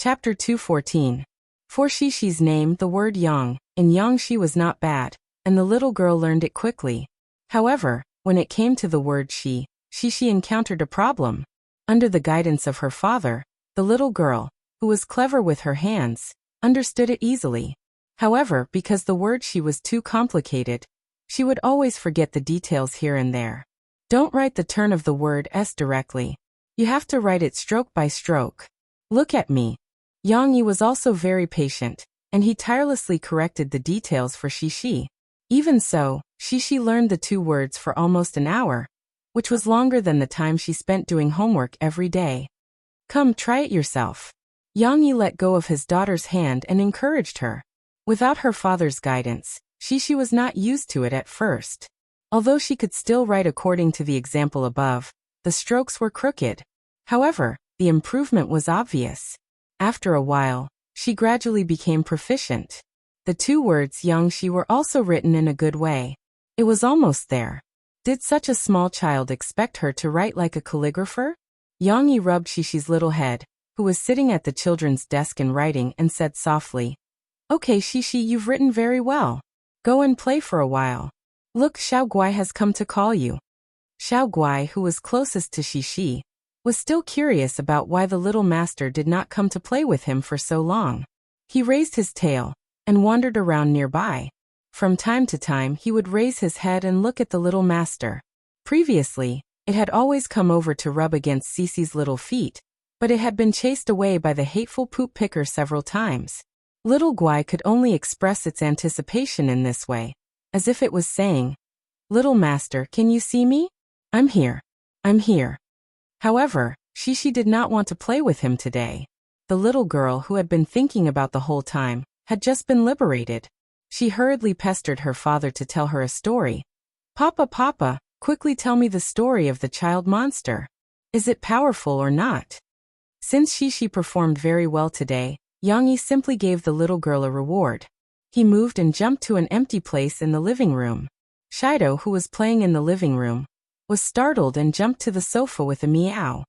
Chapter 214. For Shishi's name, the word yang. In yang she was not bad, and the little girl learned it quickly. However, when it came to the word Shishi encountered a problem. Under the guidance of her father, the little girl, who was clever with her hands, understood it easily. However, because the word she was too complicated, she would always forget the details here and there. Don't write the turn of the word s directly. You have to write it stroke by stroke. Look at me. Yang Yi was also very patient, and he tirelessly corrected the details for Shishi. Even so, Shishi learned the two words for almost an hour, which was longer than the time she spent doing homework every day. Come, try it yourself. Yang Yi let go of his daughter's hand and encouraged her. Without her father's guidance, Shishi was not used to it at first. Although she could still write according to the example above, the strokes were crooked. However, the improvement was obvious. After a while, she gradually became proficient. The two words yang shi were also written in a good way. It was almost there. Did such a small child expect her to write like a calligrapher? Yang Yi rubbed Shishi's little head, who was sitting at the children's desk and writing, and said softly, "Okay, Shishi, you've written very well. Go and play for a while. Look, Xiao Guai has come to call you." Xiao Guai, who was closest to Shishi, was still curious about why the little master did not come to play with him for so long. He raised his tail and wandered around nearby. From time to time he would raise his head and look at the little master. Previously, it had always come over to rub against Cece's little feet, but it had been chased away by the hateful poop picker several times. Little Guai could only express its anticipation in this way, as if it was saying, "Little master, can you see me? I'm here. I'm here." However, Shishi did not want to play with him today. The little girl, who had been thinking about the whole time, had just been liberated. She hurriedly pestered her father to tell her a story. Papa, quickly tell me the story of the child monster. Is it powerful or not?" Since Shishi performed very well today, Yang Yi simply gave the little girl a reward. He moved and jumped to an empty place in the living room. Shido, who was playing in the living room, was startled and jumped to the sofa with a meow.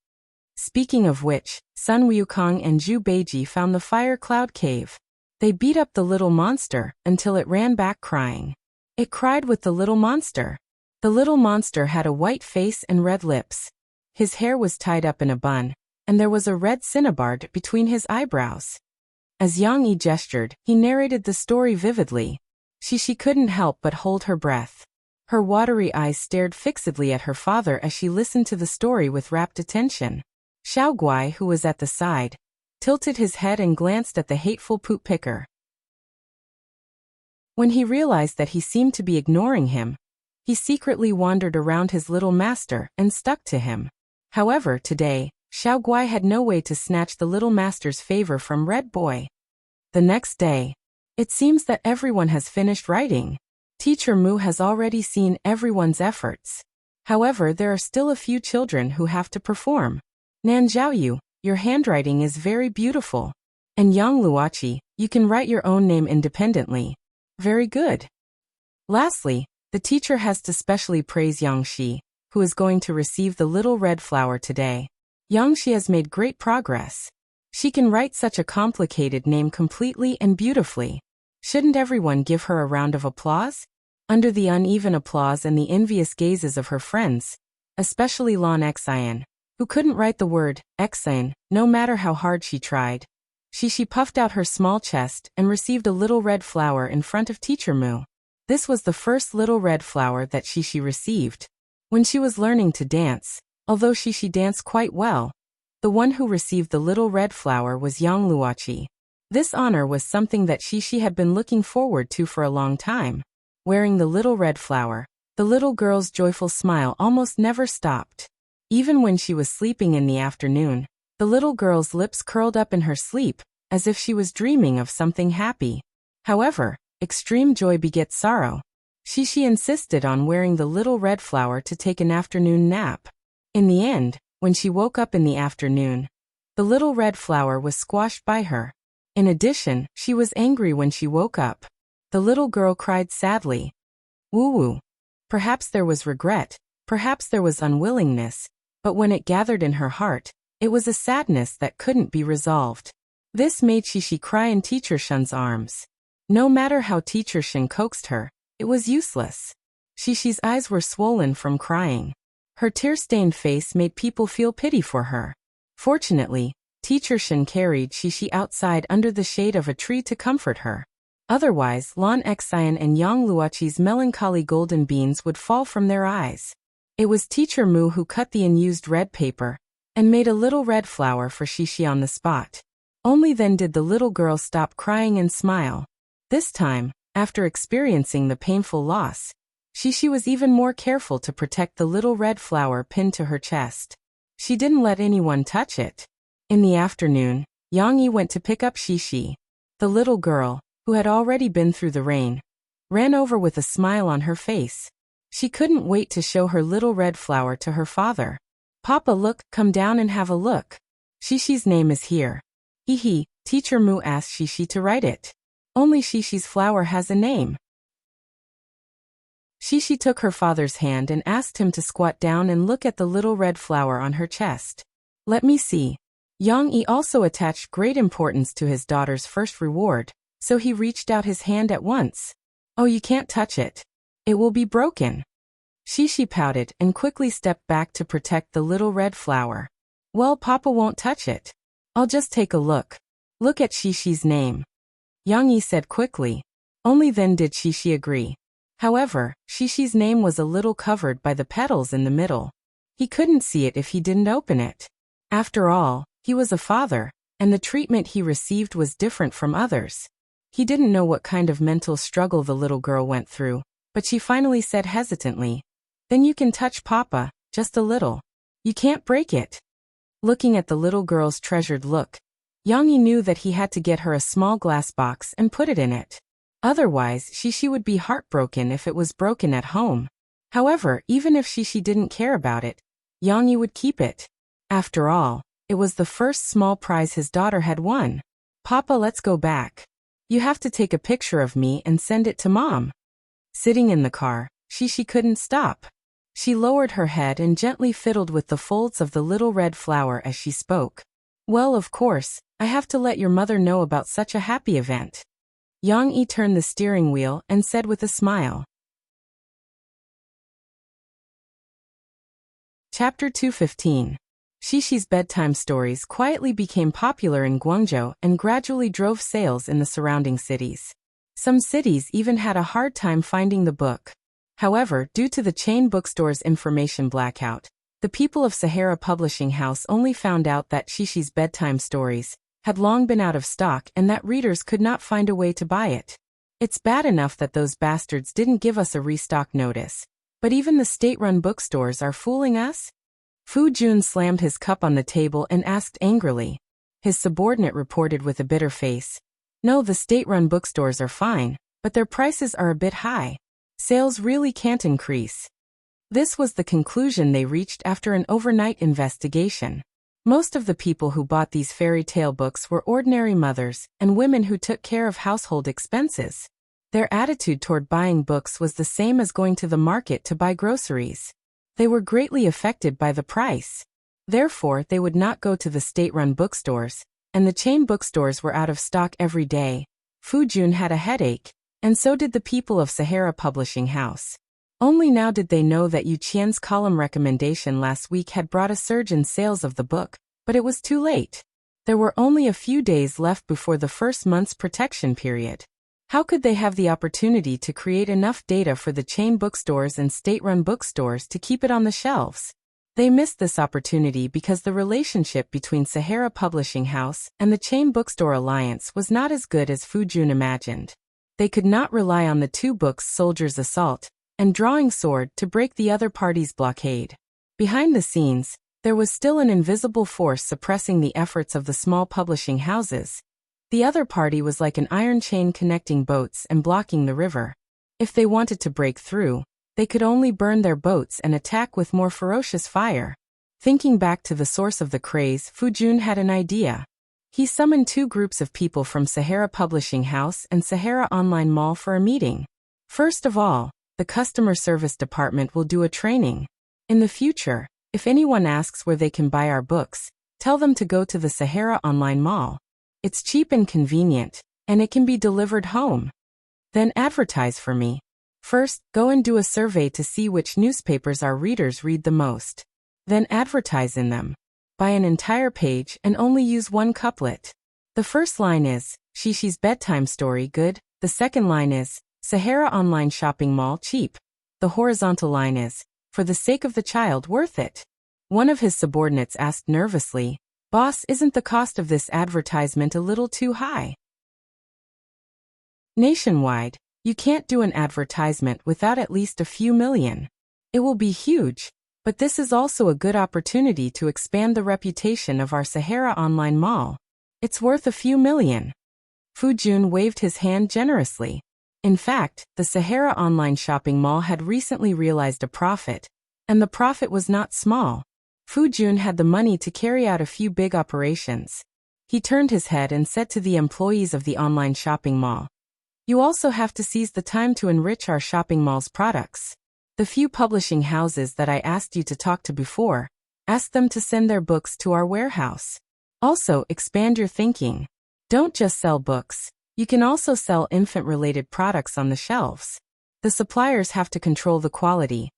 Speaking of which, Sun Wukong and Zhu Beiji found the fire cloud cave. They beat up the little monster until it ran back crying. It cried with the little monster. The little monster had a white face and red lips. His hair was tied up in a bun, and there was a red cinnabar between his eyebrows. As Yang Yi gestured, he narrated the story vividly. She couldn't help but hold her breath. Her watery eyes stared fixedly at her father as she listened to the story with rapt attention. Xiao Guai, who was at the side, tilted his head and glanced at the hateful poop picker. When he realized that he seemed to be ignoring him, he secretly wandered around his little master and stuck to him. However, today, Xiao Guai had no way to snatch the little master's favor from Red Boy. The next day, it seems that everyone has finished writing. Teacher Mu has already seen everyone's efforts. However, there are still a few children who have to perform. Nan Zhaoyu, your handwriting is very beautiful. And Yang Luoqi, you can write your own name independently. Very good. Lastly, the teacher has to specially praise Yang Shi, who is going to receive the little red flower today. Yang Shi has made great progress. She can write such a complicated name completely and beautifully. Shouldn't everyone give her a round of applause? Under the uneven applause and the envious gazes of her friends, especially Lan Xian, who couldn't write the word Xian, no matter how hard she tried. She puffed out her small chest and received a little red flower in front of Teacher Mu. This was the first little red flower that Shishi received. When she was learning to dance, although Shishi danced quite well, the one who received the little red flower was Yang Luoqi. This honor was something that Shishi had been looking forward to for a long time. Wearing the little red flower, the little girl's joyful smile almost never stopped. Even when she was sleeping in the afternoon, the little girl's lips curled up in her sleep, as if she was dreaming of something happy. However, extreme joy begets sorrow. Shishi insisted on wearing the little red flower to take an afternoon nap. In the end, when she woke up in the afternoon, the little red flower was squashed by her. In addition, she was angry when she woke up. The little girl cried sadly. Woo-woo. Perhaps there was regret, perhaps there was unwillingness, but when it gathered in her heart, it was a sadness that couldn't be resolved. This made Shishi cry in Teacher Shun's arms. No matter how Teacher Shun coaxed her, it was useless. Shishi's eyes were swollen from crying. Her tear-stained face made people feel pity for her. Fortunately, Teacher Shun carried Shishi outside under the shade of a tree to comfort her. Otherwise, Lan Xian and Yang Luoqi's melancholy golden beams would fall from their eyes. It was Teacher Mu who cut the unused red paper and made a little red flower for Shishi on the spot. Only then did the little girl stop crying and smile. This time, after experiencing the painful loss, Shishi was even more careful to protect the little red flower pinned to her chest. She didn't let anyone touch it. In the afternoon, Yang Yi went to pick up Shishi. The little girl, who had already been through the rain, ran over with a smile on her face. She couldn't wait to show her little red flower to her father. Papa, look, come down and have a look. Shishi's name is here. Hee, Teacher Mu asked Shishi to write it. Only Shishi's flower has a name. Shishi took her father's hand and asked him to squat down and look at the little red flower on her chest. Let me see. Yang Yi also attached great importance to his daughter's first reward, so he reached out his hand at once. Oh, you can't touch it. It will be broken. Shishi pouted and quickly stepped back to protect the little red flower. Well, Papa won't touch it. I'll just take a look. Look at Shishi's name. Yang Yi said quickly. Only then did Shishi agree. However, Shishi's name was a little covered by the petals in the middle. He couldn't see it if he didn't open it. After all, he was a father, and the treatment he received was different from others. He didn't know what kind of mental struggle the little girl went through, but she finally said hesitantly, Then you can touch Papa, just a little. You can't break it. Looking at the little girl's treasured look, Yang Yi knew that he had to get her a small glass box and put it in it. Otherwise, Shishi would be heartbroken if it was broken at home. However, even if Shishi didn't care about it, Yang Yi would keep it. After all, it was the first small prize his daughter had won. Papa, let's go back. You have to take a picture of me and send it to Mom. Sitting in the car, Shishi couldn't stop. She lowered her head and gently fiddled with the folds of the little red flower as she spoke. Well, of course, I have to let your mother know about such a happy event. Yang Yi turned the steering wheel and said with a smile. Chapter 215. Shishi's bedtime stories quietly became popular in Guangzhou and gradually drove sales in the surrounding cities. Some cities even had a hard time finding the book. However, due to the chain bookstore's information blackout, the people of Sahara Publishing House only found out that Shishi's bedtime stories had long been out of stock and that readers could not find a way to buy it. It's bad enough that those bastards didn't give us a restock notice, but even the state-run bookstores are fooling us? Fu Jun slammed his cup on the table and asked angrily. His subordinate reported with a bitter face. No, the state-run bookstores are fine, but their prices are a bit high. Sales really can't increase. This was the conclusion they reached after an overnight investigation. Most of the people who bought these fairy tale books were ordinary mothers and women who took care of household expenses. Their attitude toward buying books was the same as going to the market to buy groceries. They were greatly affected by the price. Therefore, they would not go to the state-run bookstores, and the chain bookstores were out of stock every day. Fu Jun had a headache, and so did the people of Sahara Publishing House. Only now did they know that Yu Qian's column recommendation last week had brought a surge in sales of the book, but it was too late. There were only a few days left before the first month's protection period. How could they have the opportunity to create enough data for the chain bookstores and state-run bookstores to keep it on the shelves? They missed this opportunity because the relationship between Sahara Publishing House and the Chain Bookstore Alliance was not as good as Fu Jun imagined. They could not rely on the two books Soldier's Assault and Drawing Sword to break the other party's blockade. Behind the scenes, there was still an invisible force suppressing the efforts of the small publishing houses. The other party was like an iron chain connecting boats and blocking the river. If they wanted to break through, they could only burn their boats and attack with more ferocious fire. Thinking back to the source of the craze, Fu Jun had an idea. He summoned two groups of people from Sahara Publishing House and Sahara Online Mall for a meeting. First of all, the customer service department will do a training. In the future, if anyone asks where they can buy our books, tell them to go to the Sahara Online Mall. It's cheap and convenient, and it can be delivered home. Then advertise for me. First, go and do a survey to see which newspapers our readers read the most. Then advertise in them. Buy an entire page and only use one couplet. The first line is, Shishi's bedtime story good. The second line is, Sahara online shopping mall cheap. The horizontal line is, for the sake of the child worth it. One of his subordinates asked nervously, Boss, isn't the cost of this advertisement a little too high? Nationwide, you can't do an advertisement without at least a few million. It will be huge, but this is also a good opportunity to expand the reputation of our Sahara online mall. It's worth a few million. Fu Jun waved his hand generously. In fact, the Sahara online shopping mall had recently realized a profit, and the profit was not small. Fu Jun had the money to carry out a few big operations. He turned his head and said to the employees of the online shopping mall, You also have to seize the time to enrich our shopping mall's products. The few publishing houses that I asked you to talk to before, ask them to send their books to our warehouse. Also, expand your thinking. Don't just sell books. You can also sell infant-related products on the shelves. The suppliers have to control the quality.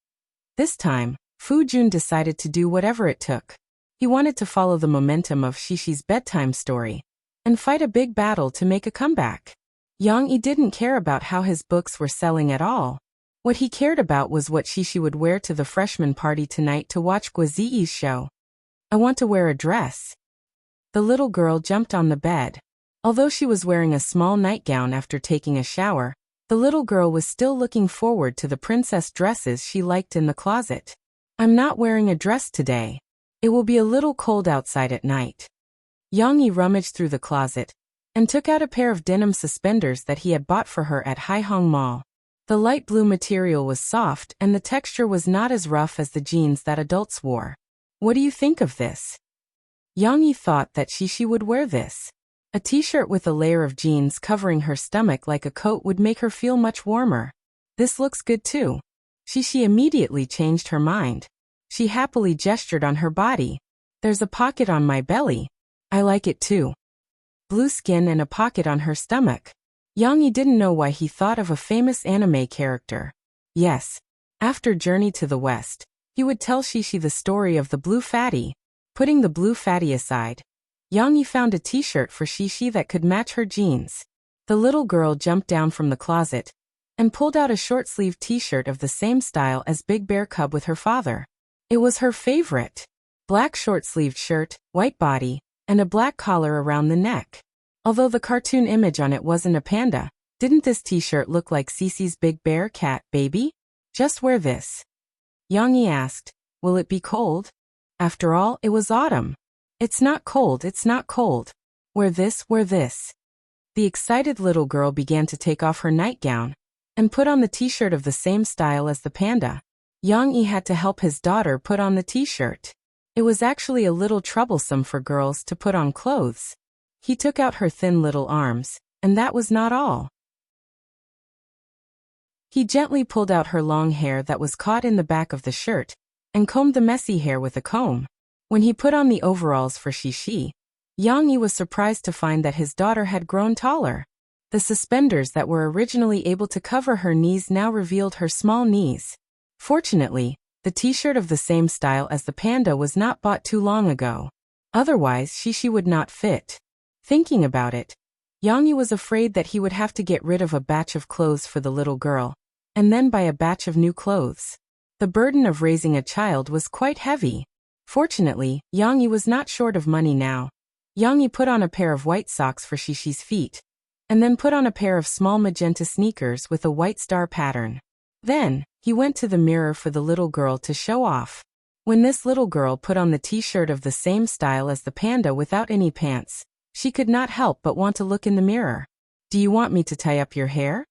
This time, Fu Jun decided to do whatever it took. He wanted to follow the momentum of Shishi's bedtime story and fight a big battle to make a comeback. Yang Yi didn't care about how his books were selling at all. What he cared about was what Shishi would wear to the freshman party tonight to watch Guaziyi's show. I want to wear a dress. The little girl jumped on the bed. Although she was wearing a small nightgown after taking a shower, the little girl was still looking forward to the princess dresses she liked in the closet. I'm not wearing a dress today. It will be a little cold outside at night. Yang Yi rummaged through the closet and took out a pair of denim suspenders that he had bought for her at Haihong Mall. The light blue material was soft and the texture was not as rough as the jeans that adults wore. What do you think of this? Yang Yi thought that Shishi would wear this. A t-shirt with a layer of jeans covering her stomach like a coat would make her feel much warmer. This looks good too. Shishi immediately changed her mind. She happily gestured on her body. There's a pocket on my belly. I like it too. Blue skin and a pocket on her stomach. Yang Yi didn't know why he thought of a famous anime character. Yes. After Journey to the West, he would tell Shishi the story of the blue fatty. Putting the blue fatty aside, Yang Yi found a t-shirt for Shishi that could match her jeans. The little girl jumped down from the closet and pulled out a short-sleeved t-shirt of the same style as Big Bear Cub with her father. It was her favorite. Black short-sleeved shirt, white body, and a black collar around the neck. Although the cartoon image on it wasn't a panda, didn't this t-shirt look like Cece's Big Bear Cat baby? Just wear this. Yang Yi asked, Will it be cold? After all, it was autumn. It's not cold, it's not cold. Wear this, wear this. The excited little girl began to take off her nightgown and put on the t-shirt of the same style as the panda. Yang Yi had to help his daughter put on the t-shirt. It was actually a little troublesome for girls to put on clothes. He took out her thin little arms, and that was not all. He gently pulled out her long hair that was caught in the back of the shirt and combed the messy hair with a comb. When he put on the overalls for Shishi, Yang Yi was surprised to find that his daughter had grown taller. The suspenders that were originally able to cover her knees now revealed her small knees. Fortunately, the t-shirt of the same style as the panda was not bought too long ago. Otherwise, Shishi would not fit. Thinking about it, Yang Yi was afraid that he would have to get rid of a batch of clothes for the little girl, and then buy a batch of new clothes. The burden of raising a child was quite heavy. Fortunately, Yang Yi was not short of money now. Yang Yi put on a pair of white socks for Shishi's feet, and then put on a pair of small magenta sneakers with a white star pattern. Then, he went to the mirror for the little girl to show off. When this little girl put on the t-shirt of the same style as the panda without any pants, she could not help but want to look in the mirror. Do you want me to tie up your hair?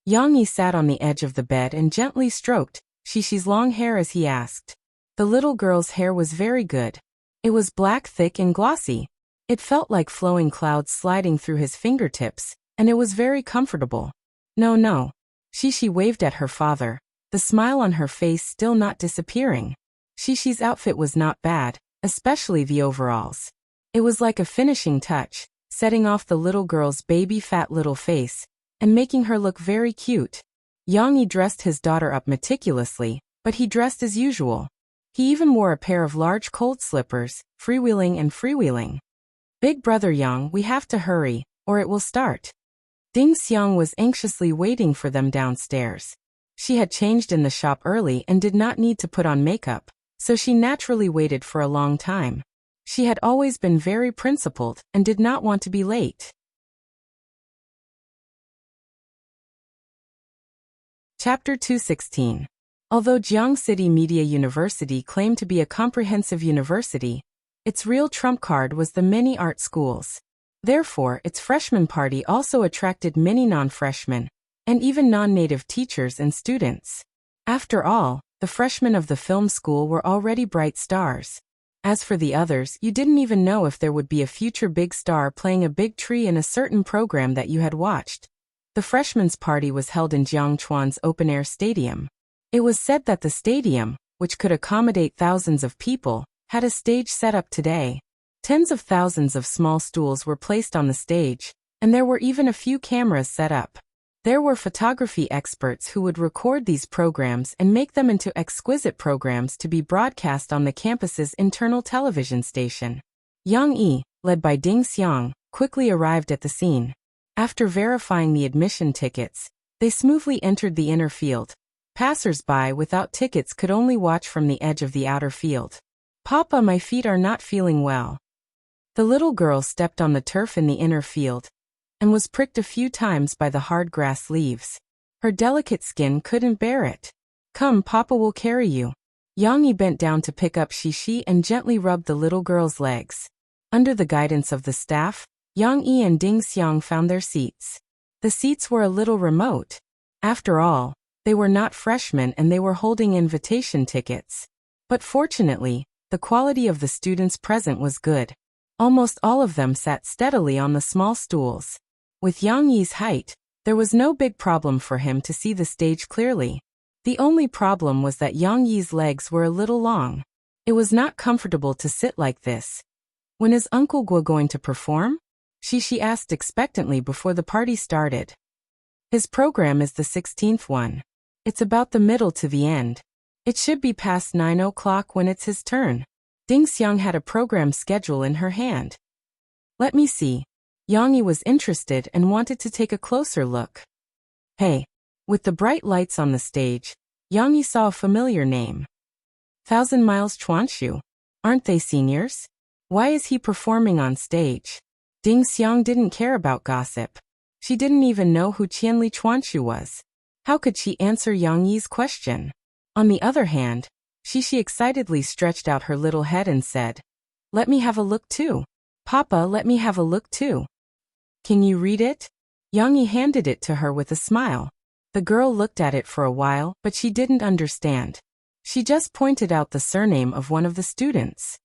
Yang Yi sat on the edge of the bed and gently stroked Shishi's long hair as he asked. The little girl's hair was very good. It was black, thick and glossy. It felt like flowing clouds sliding through his fingertips, and it was very comfortable. No, no. Shishi waved at her father, the smile on her face still not disappearing. Shishi's outfit was not bad, especially the overalls. It was like a finishing touch, setting off the little girl's baby fat little face, and making her look very cute. Yang Yi dressed his daughter up meticulously, but he dressed as usual. He even wore a pair of large cold slippers, freewheeling. Big brother Yang, we have to hurry, or it will start. Ding Xiang was anxiously waiting for them downstairs. She had changed in the shop early and did not need to put on makeup, so she naturally waited for a long time. She had always been very principled and did not want to be late. Chapter 216. Although Jiang City Media University claimed to be a comprehensive university, its real trump card was the many art schools. Therefore, its freshman party also attracted many non-freshmen, and even non-native teachers and students. After all, the freshmen of the film school were already bright stars. As for the others, you didn't even know if there would be a future big star playing a big tree in a certain program that you had watched. The freshmen's party was held in Jiangchuan's open-air stadium. It was said that the stadium, which could accommodate thousands of people, had a stage set up today. Tens of thousands of small stools were placed on the stage, and there were even a few cameras set up. There were photography experts who would record these programs and make them into exquisite programs to be broadcast on the campus's internal television station. Yang Yi, led by Ding Xiang, quickly arrived at the scene. After verifying the admission tickets, they smoothly entered the inner field. Passers-by without tickets could only watch from the edge of the outer field. Papa, my feet are not feeling well. The little girl stepped on the turf in the inner field and was pricked a few times by the hard grass leaves. Her delicate skin couldn't bear it. Come, Papa will carry you. Yang Yi bent down to pick up Shishi and gently rubbed the little girl's legs. Under the guidance of the staff, Yang Yi and Ding Xiang found their seats. The seats were a little remote. After all, they were not freshmen and they were holding invitation tickets. But fortunately, the quality of the students present was good. Almost all of them sat steadily on the small stools. With Yang Yi's height, there was no big problem for him to see the stage clearly. The only problem was that Yang Yi's legs were a little long. It was not comfortable to sit like this. When is Uncle Guo going to perform? She asked expectantly before the party started. His program is the 16th one. It's about the middle to the end. It should be past 9 o'clock when it's his turn. Ding Xiang had a program schedule in her hand. Let me see. Yang Yi was interested and wanted to take a closer look. Hey. With the bright lights on the stage, Yang Yi saw a familiar name. 1,000 Miles Chuanshu. Aren't they seniors? Why is he performing on stage? Ding Xiang didn't care about gossip. She didn't even know who Qianli Chuanshu was. How could she answer Yang Yi's question? On the other hand, she excitedly stretched out her little head and said, Let me have a look too. Papa, let me have a look too. Can you read it? Yang Yi handed it to her with a smile. The girl looked at it for a while, but she didn't understand. She just pointed out the surname of one of the students.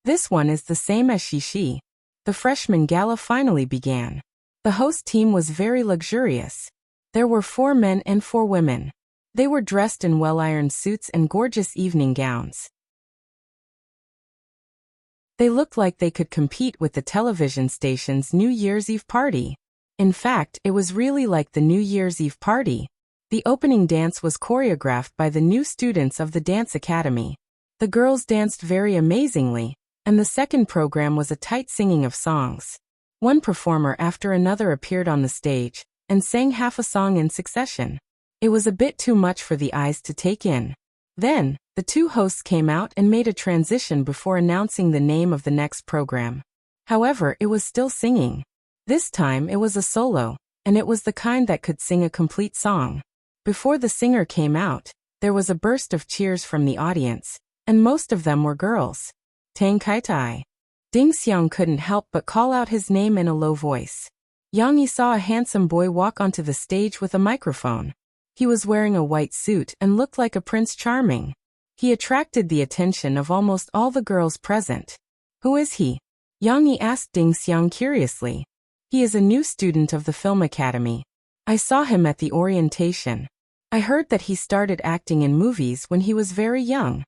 This one is the same as Shishi. The freshman gala finally began. The host team was very luxurious. There were 4 men and 4 women. They were dressed in well-ironed suits and gorgeous evening gowns. They looked like they could compete with the television station's New Year's Eve party. In fact, it was really like the New Year's Eve party. The opening dance was choreographed by the new students of the dance academy. The girls danced very amazingly, and the second program was a tight singing of songs. One performer after another appeared on the stage and sang half a song in succession. It was a bit too much for the eyes to take in. Then, the 2 hosts came out and made a transition before announcing the name of the next program. However, it was still singing. This time it was a solo, and it was the kind that could sing a complete song. Before the singer came out, there was a burst of cheers from the audience, and most of them were girls. Tang Kai-tai. Ding Xiang couldn't help but call out his name in a low voice. Yang Yi saw a handsome boy walk onto the stage with a microphone. He was wearing a white suit and looked like a Prince Charming. He attracted the attention of almost all the girls present. Who is he? Yang Yi asked Ding Xiang curiously. He is a new student of the Film Academy. I saw him at the orientation. I heard that he started acting in movies when he was very young.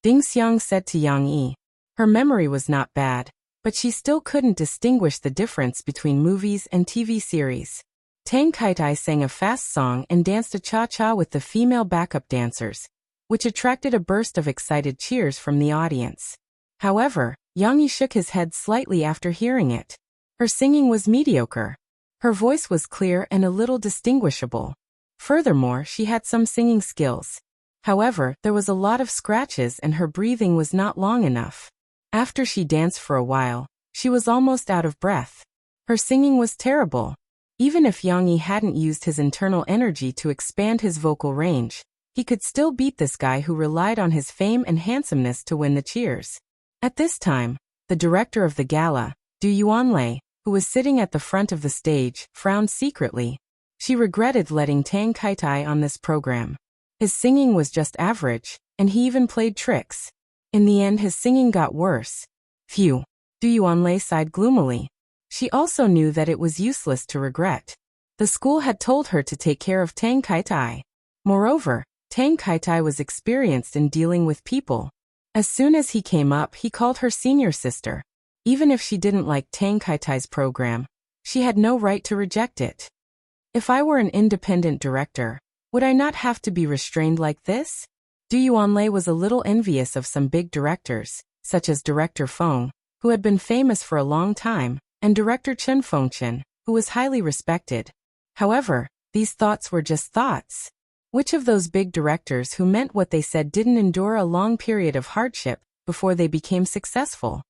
Ding Xiang said to Yang Yi. Her memory was not bad, but she still couldn't distinguish the difference between movies and TV series. Tang Kaitai sang a fast song and danced a cha-cha with the female backup dancers, which attracted a burst of excited cheers from the audience. However, Yang Yi shook his head slightly after hearing it. Her singing was mediocre. Her voice was clear and a little distinguishable. Furthermore, she had some singing skills. However, there was a lot of scratches and her breathing was not long enough. After she danced for a while, she was almost out of breath. Her singing was terrible. Even if Yang Yi hadn't used his internal energy to expand his vocal range, he could still beat this guy who relied on his fame and handsomeness to win the cheers. At this time, the director of the gala, Du Yuanlei, who was sitting at the front of the stage, frowned secretly. She regretted letting Tang Kaitai on this program. His singing was just average, and he even played tricks. In the end, his singing got worse. Phew. Du Yuanlei sighed gloomily. She also knew that it was useless to regret. The school had told her to take care of Tang Kaitai. Moreover, Tang Kaitai was experienced in dealing with people. As soon as he came up, he called her senior sister. Even if she didn't like Tang Kaitai's program, she had no right to reject it. If I were an independent director, would I not have to be restrained like this? Du Yuanlei was a little envious of some big directors, such as Director Feng, who had been famous for a long time, and Director Chen Fengchen, who was highly respected. However, these thoughts were just thoughts. Which of those big directors who meant what they said didn't endure a long period of hardship before they became successful?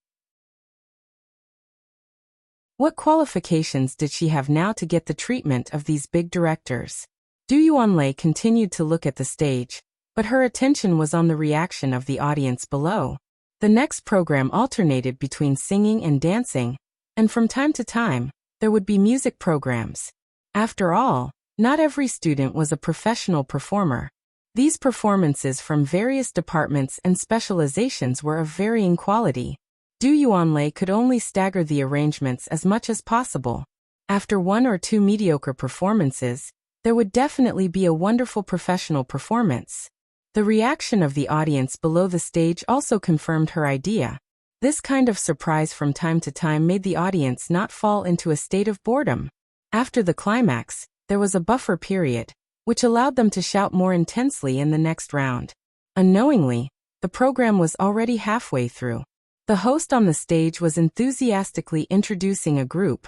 What qualifications did she have now to get the treatment of these big directors? Du Yuanlei continued to look at the stage, but her attention was on the reaction of the audience below. The next program alternated between singing and dancing, and from time to time, there would be music programs. After all, not every student was a professional performer. These performances from various departments and specializations were of varying quality. Du Yuanlei could only stagger the arrangements as much as possible. After one or two mediocre performances, there would definitely be a wonderful professional performance. The reaction of the audience below the stage also confirmed her idea. This kind of surprise from time to time made the audience not fall into a state of boredom. After the climax, there was a buffer period, which allowed them to shout more intensely in the next round. Unknowingly, the program was already halfway through. The host on the stage was enthusiastically introducing a group.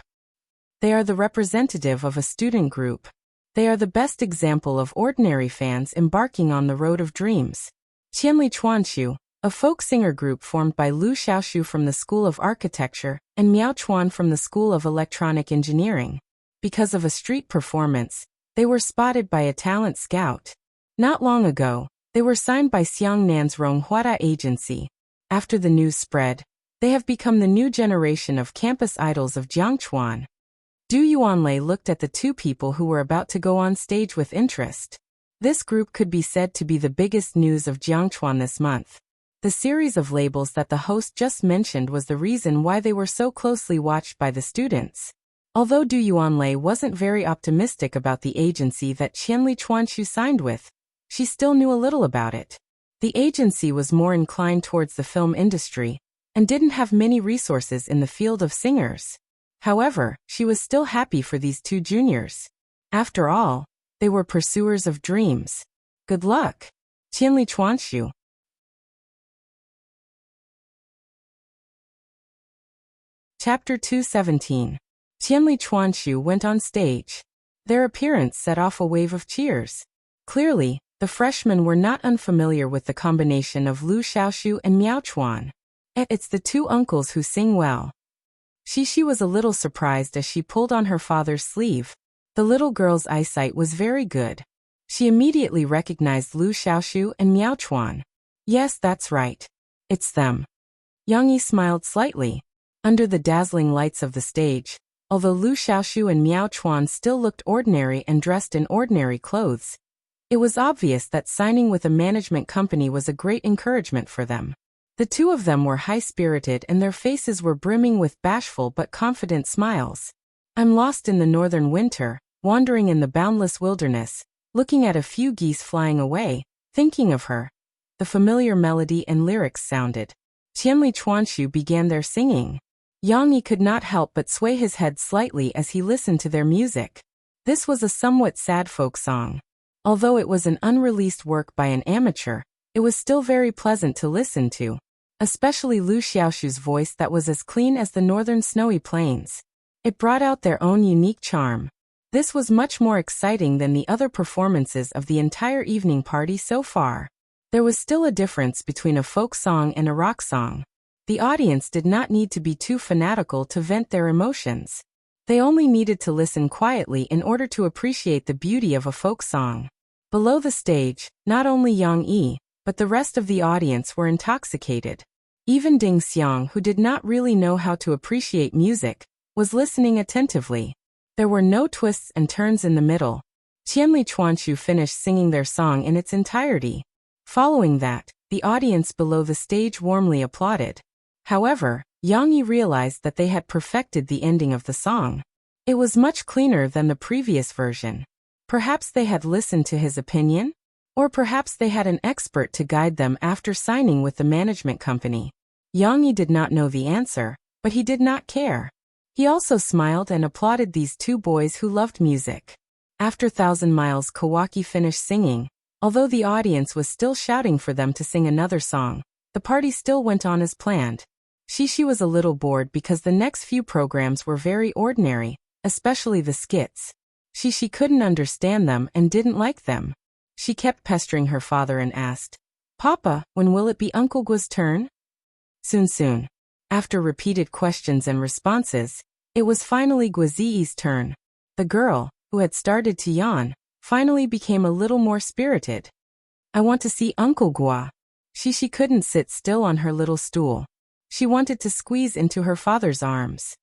They are the representative of a student group. They are the best example of ordinary fans embarking on the road of dreams. Qianli Chuanshu, a folk singer group formed by Lu Xiaoshu from the School of Architecture and Miao Chuan from the School of Electronic Engineering. Because of a street performance, they were spotted by a talent scout. Not long ago, they were signed by Xiangnan's Ronghua Agency. After the news spread, they have become the new generation of campus idols of Jiangchuan. Du Yuanlei looked at the two people who were about to go on stage with interest. This group could be said to be the biggest news of Jiangchuan this month. The series of labels that the host just mentioned was the reason why they were so closely watched by the students. Although Du Yuanlei wasn't very optimistic about the agency that Qianli Chuanshu signed with, she still knew a little about it. The agency was more inclined towards the film industry, and didn't have many resources in the field of singers. However, she was still happy for these two juniors. After all, they were pursuers of dreams. Good luck, Qianli Chuanshu. Chapter 217. Qianli Chuanshu went on stage. Their appearance set off a wave of cheers. Clearly, the freshmen were not unfamiliar with the combination of Lu Xiaoshu and Miao Chuan. It's the two uncles who sing well. Shishi was a little surprised as she pulled on her father's sleeve. The little girl's eyesight was very good. She immediately recognized Lu Xiaoshu and Miao Chuan. Yes, that's right. It's them. Yang Yi smiled slightly. Under the dazzling lights of the stage, although Lu Xiaoshu and Miao Chuan still looked ordinary and dressed in ordinary clothes, it was obvious that signing with a management company was a great encouragement for them. The two of them were high-spirited and their faces were brimming with bashful but confident smiles. I'm lost in the northern winter, wandering in the boundless wilderness, looking at a few geese flying away, thinking of her. The familiar melody and lyrics sounded. Qianli Chuanshu began their singing. Yang Yi could not help but sway his head slightly as he listened to their music. This was a somewhat sad folk song. Although it was an unreleased work by an amateur, it was still very pleasant to listen to, especially Lu Xiaoshu's voice that was as clean as the northern snowy plains. It brought out their own unique charm. This was much more exciting than the other performances of the entire evening party so far. There was still a difference between a folk song and a rock song. The audience did not need to be too fanatical to vent their emotions. They only needed to listen quietly in order to appreciate the beauty of a folk song. Below the stage, not only Yang Yi, but the rest of the audience were intoxicated. Even Ding Xiang, who did not really know how to appreciate music, was listening attentively. There were no twists and turns in the middle. Qianli Chuanchu finished singing their song in its entirety. Following that, the audience below the stage warmly applauded. However, Yang Yi realized that they had perfected the ending of the song. It was much cleaner than the previous version. Perhaps they had listened to his opinion? Or perhaps they had an expert to guide them after signing with the management company. Yang Yi did not know the answer, but he did not care. He also smiled and applauded these two boys who loved music. After Thousand Miles, Kawaki finished singing. Although the audience was still shouting for them to sing another song, the party still went on as planned. Shishi was a little bored because the next few programs were very ordinary, especially the skits. Shishi couldn't understand them and didn't like them. She kept pestering her father and asked, "Papa, when will it be Uncle Gua's turn?" Soon. After repeated questions and responses, it was finally Guaziyi's turn. The girl, who had started to yawn, finally became a little more spirited. "I want to see Uncle Gua." Shishi couldn't sit still on her little stool. She wanted to squeeze into her father's arms.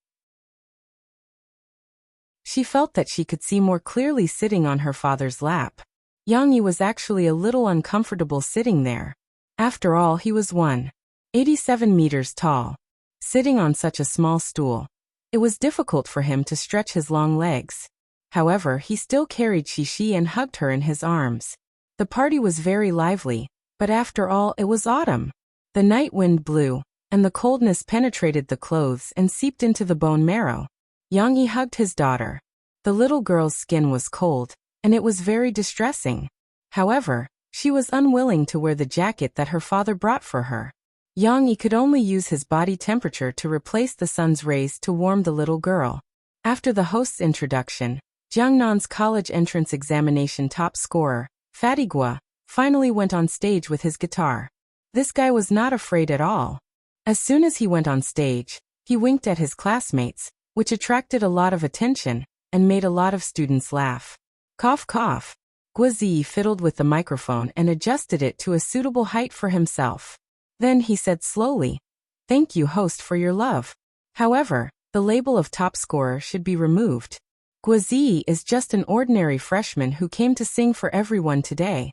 She felt that she could see more clearly sitting on her father's lap. Yang Yi was actually a little uncomfortable sitting there. After all, he was 187 meters tall. Sitting on such a small stool, it was difficult for him to stretch his long legs. However, he still carried Shishi and hugged her in his arms. The party was very lively, but after all, it was autumn. The night wind blew, and the coldness penetrated the clothes and seeped into the bone marrow. Yang Yi hugged his daughter. The little girl's skin was cold, and it was very distressing. However, she was unwilling to wear the jacket that her father brought for her. Yang Yi could only use his body temperature to replace the sun's rays to warm the little girl. After the host's introduction, Jiangnan's college entrance examination top scorer, Fatty Gua, finally went on stage with his guitar. This guy was not afraid at all. As soon as he went on stage, he winked at his classmates, which attracted a lot of attention and made a lot of students laugh. Cough cough. Guaziyi fiddled with the microphone and adjusted it to a suitable height for himself. Then he said slowly, "Thank you, host, for your love. However, the label of top scorer should be removed. Guaziyi is just an ordinary freshman who came to sing for everyone today."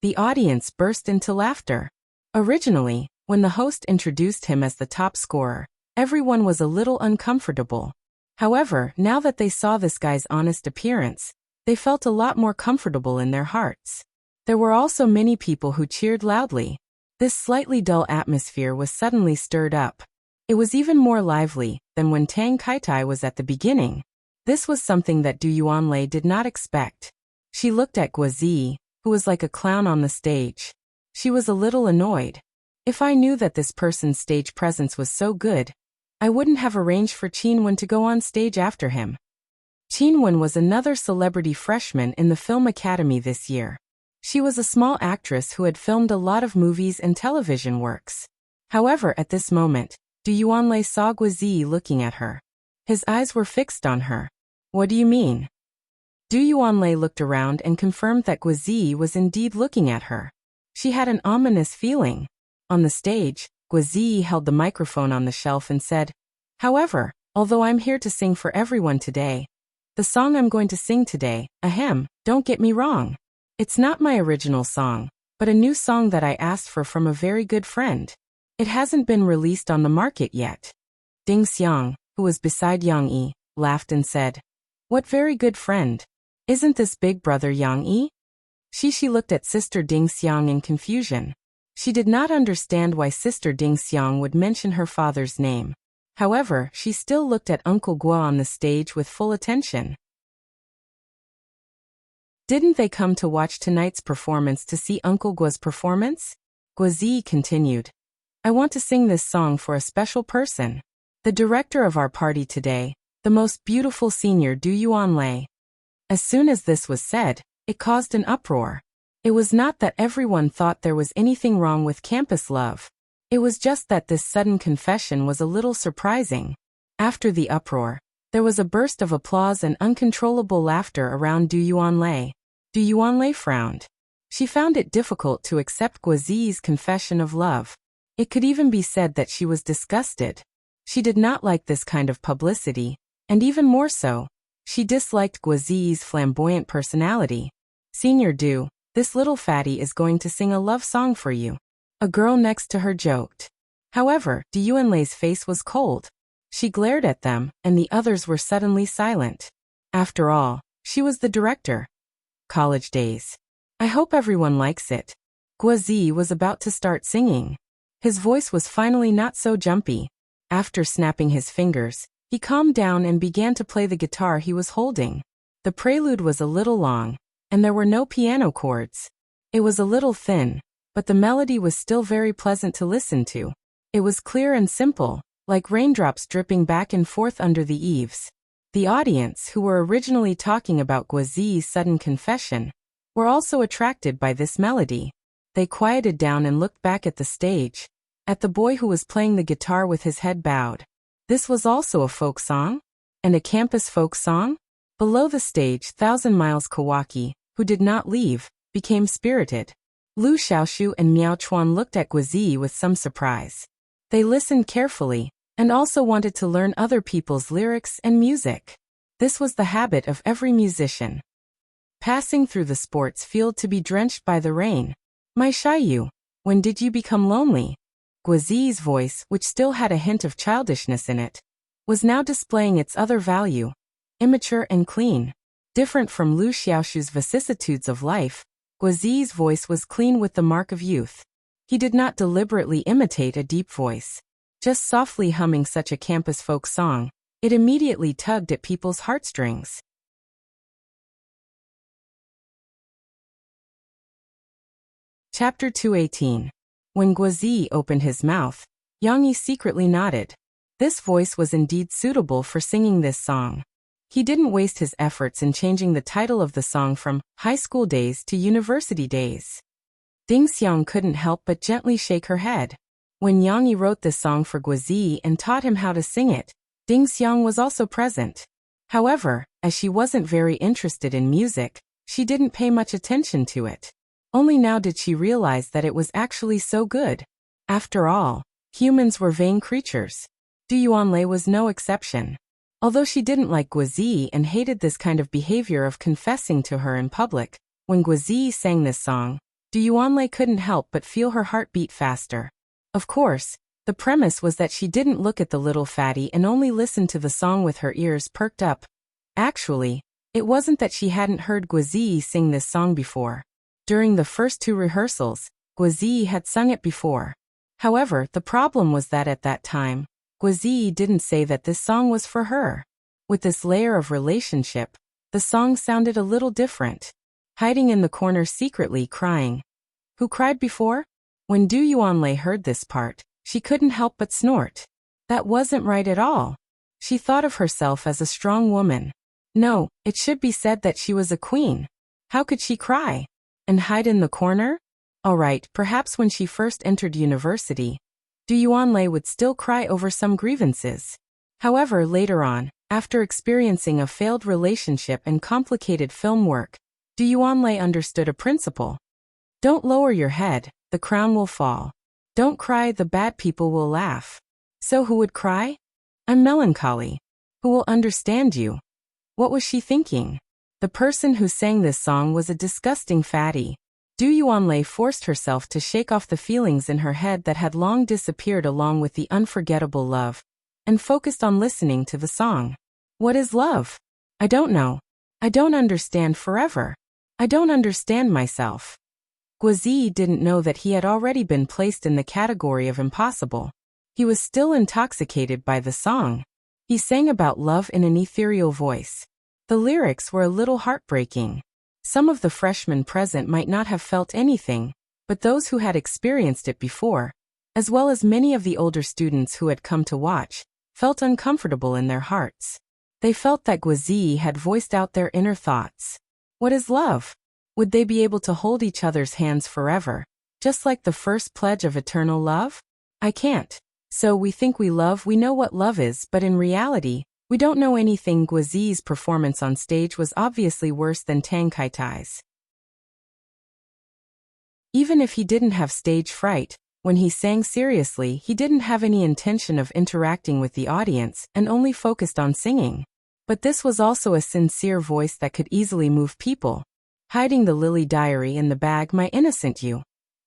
The audience burst into laughter. Originally, when the host introduced him as the top scorer, everyone was a little uncomfortable. However, now that they saw this guy's honest appearance, they felt a lot more comfortable in their hearts. There were also many people who cheered loudly. This slightly dull atmosphere was suddenly stirred up. It was even more lively than when Tang Kaitai was at the beginning. This was something that Du Yuanlei did not expect. She looked at Guaziyi, who was like a clown on the stage. She was a little annoyed. If I knew that this person's stage presence was so good, I wouldn't have arranged for Qinwen to go on stage after him. Qinwen was another celebrity freshman in the Film Academy this year. She was a small actress who had filmed a lot of movies and television works. However, at this moment, Du Yuanlei saw Guaziyi looking at her. His eyes were fixed on her. "What do you mean?" Du Yuanlei looked around and confirmed that Guaziyi was indeed looking at her. She had an ominous feeling. On the stage, Guaziyi held the microphone on the shelf and said, "However, although I'm here to sing for everyone today, the song I'm going to sing today, don't get me wrong. It's not my original song, but a new song that I asked for from a very good friend. It hasn't been released on the market yet." Ding Xiang, who was beside Yang Yi, laughed and said, "What very good friend? Isn't this big brother Yang Yi?" Shishi looked at Sister Ding Xiang in confusion. She did not understand why Sister Ding Xiang would mention her father's name. However, she still looked at Uncle Gua on the stage with full attention. Didn't they come to watch tonight's performance to see Uncle Gua's performance? Guazi continued. I want to sing this song for a special person. The director of our party today, the most beautiful senior Du Yuan Lei. As soon as this was said, it caused an uproar. It was not that everyone thought there was anything wrong with campus love. It was just that this sudden confession was a little surprising. After the uproar, there was a burst of applause and uncontrollable laughter around Du Yuan Lei. Du Yuan Lei frowned. She found it difficult to accept Guazi's confession of love. It could even be said that she was disgusted. She did not like this kind of publicity, and even more so, she disliked Guazi's flamboyant personality. Senior Du, this little fatty is going to sing a love song for you. A girl next to her joked. However, Du Yuan Lei's face was cold. She glared at them, and the others were suddenly silent. After all, she was the director. College days. I hope everyone likes it. Guazi was about to start singing. His voice was finally not so jumpy. After snapping his fingers, he calmed down and began to play the guitar he was holding. The prelude was a little long, and there were no piano chords. It was a little thin, but the melody was still very pleasant to listen to. It was clear and simple, like raindrops dripping back and forth under the eaves. The audience, who were originally talking about Guazi's sudden confession, were also attracted by this melody. They quieted down and looked back at the stage, at the boy who was playing the guitar with his head bowed. This was also a folk song? And a campus folk song? Below the stage, 1,000 Miles Kawaki, who did not leave, became spirited. Lu Xiaoshu and Miao Chuan looked at Guazi with some surprise. They listened carefully, and also wanted to learn other people's lyrics and music. This was the habit of every musician. Passing through the sports field to be drenched by the rain. My Shiyu, when did you become lonely? Guazi's voice, which still had a hint of childishness in it, was now displaying its other value, immature and clean. Different from Lu Xiaoshu's vicissitudes of life, Guazi's voice was clean with the mark of youth. He did not deliberately imitate a deep voice. Just softly humming such a campus folk song, it immediately tugged at people's heartstrings. Chapter 218. When Guazi opened his mouth, Yang Yi secretly nodded. This voice was indeed suitable for singing this song. He didn't waste his efforts in changing the title of the song from High School Days to University Days. Ding Xiang couldn't help but gently shake her head. When Yang Yi wrote this song for Guazi and taught him how to sing it, Ding Xiang was also present. However, as she wasn't very interested in music, she didn't pay much attention to it. Only now did she realize that it was actually so good. After all, humans were vain creatures. Du Yuan Lei was no exception. Although she didn't like Guazi and hated this kind of behavior of confessing to her in public, when Guazi sang this song, Du Yuan Lei couldn't help but feel her heart beat faster. Of course, the premise was that she didn't look at the little fatty and only listened to the song with her ears perked up. Actually, it wasn't that she hadn't heard Guazi sing this song before. During the first 2 rehearsals, Guazi had sung it before. However, the problem was that at that time, Guazi didn't say that this song was for her. With this layer of relationship, the song sounded a little different. Hiding in the corner secretly crying. Who cried before? When Du Yuan Lei heard this part, she couldn't help but snort. That wasn't right at all. She thought of herself as a strong woman. No, it should be said that she was a queen. How could she cry? And hide in the corner? Alright, perhaps when she first entered university, Du Yuan Lei would still cry over some grievances. However, later on, after experiencing a failed relationship and complicated film work, Du Yuan Lei understood a principle. Don't lower your head, the crown will fall. Don't cry, the bad people will laugh. So who would cry? I'm melancholy. Who will understand you? What was she thinking? The person who sang this song was a disgusting fatty. Du Yuan Lei forced herself to shake off the feelings in her head that had long disappeared along with the unforgettable love, and focused on listening to the song. What is love? I don't know. I don't understand forever. I don't understand myself. Guazi didn't know that he had already been placed in the category of impossible. He was still intoxicated by the song. He sang about love in an ethereal voice. The lyrics were a little heartbreaking. Some of the freshmen present might not have felt anything, but those who had experienced it before, as well as many of the older students who had come to watch, felt uncomfortable in their hearts. They felt that Guazi had voiced out their inner thoughts. What is love? Would they be able to hold each other's hands forever, just like the first pledge of eternal love? I can't. So we think we know what love is, but in reality, we don't know anything. Guazi's performance on stage was obviously worse than Tang Kaitai's. Even if he didn't have stage fright, when he sang seriously, he didn't have any intention of interacting with the audience and only focused on singing. But this was also a sincere voice that could easily move people. Hiding the lily diary in the bag, my innocent you.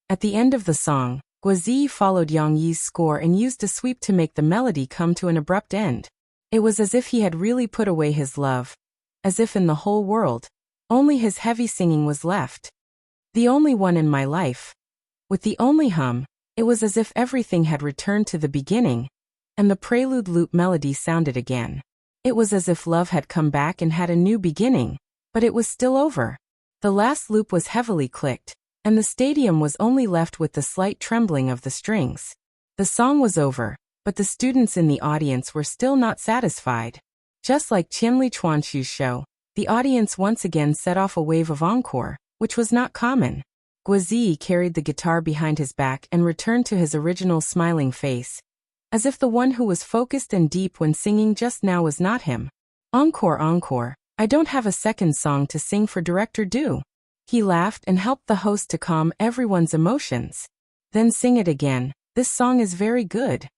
At the end of the song, Guazi followed Yang Yi's score and used a sweep to make the melody come to an abrupt end. It was as if he had really put away his love. As if in the whole world, only his heavy singing was left. The only one in my life. With the only hum, it was as if everything had returned to the beginning, and the prelude loop melody sounded again. It was as if love had come back and had a new beginning, but it was still over. The last loop was heavily clicked, and the stadium was only left with the slight trembling of the strings. The song was over, but the students in the audience were still not satisfied. Just like Qianli Chuanxu's show, the audience once again set off a wave of encore, which was not common. Guazi carried the guitar behind his back and returned to his original smiling face, as if the one who was focused and deep when singing just now was not him. Encore, encore, I don't have a second song to sing for Director Du. He laughed and helped the host to calm everyone's emotions. Then sing it again, this song is very good.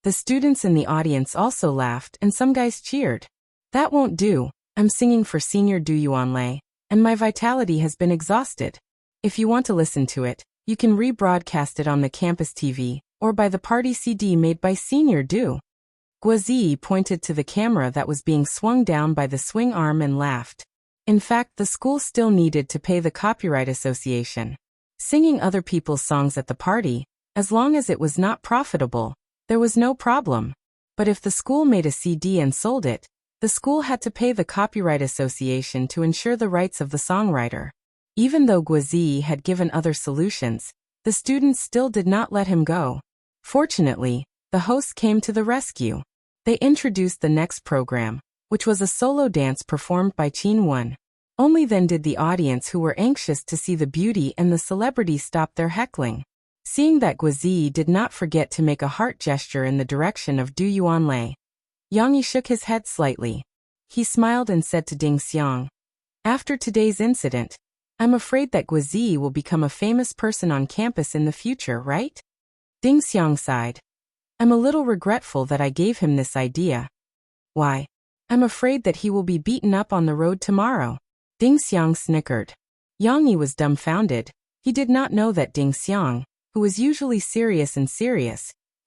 The students in the audience also laughed and some guys cheered. That won't do, I'm singing for Senior Du Yuanlei, and my vitality has been exhausted. If you want to listen to it, you can rebroadcast it on the campus TV, or buy the party CD made by Senior Du. Guazi pointed to the camera that was being swung down by the swing arm and laughed. In fact, the school still needed to pay the Copyright Association. Singing other people's songs at the party, as long as it was not profitable, there was no problem. But if the school made a CD and sold it, the school had to pay the Copyright Association to ensure the rights of the songwriter. Even though Guazi had given other solutions, the students still did not let him go. Fortunately, the hosts came to the rescue. They introduced the next program, which was a solo dance performed by Qin Wen. Only then did the audience who were anxious to see the beauty and the celebrity stop their heckling. Seeing that Guazi did not forget to make a heart gesture in the direction of Du Yuanlei, Yang Yi shook his head slightly. He smiled and said to Ding Xiang, "After today's incident, I'm afraid that Guazi will become a famous person on campus in the future, right?" Ding Xiang sighed. "I'm a little regretful that I gave him this idea." "Why?" "I'm afraid that he will be beaten up on the road tomorrow." Ding Xiang snickered. Yang Yi was dumbfounded. He did not know that Ding Xiang, who was usually serious,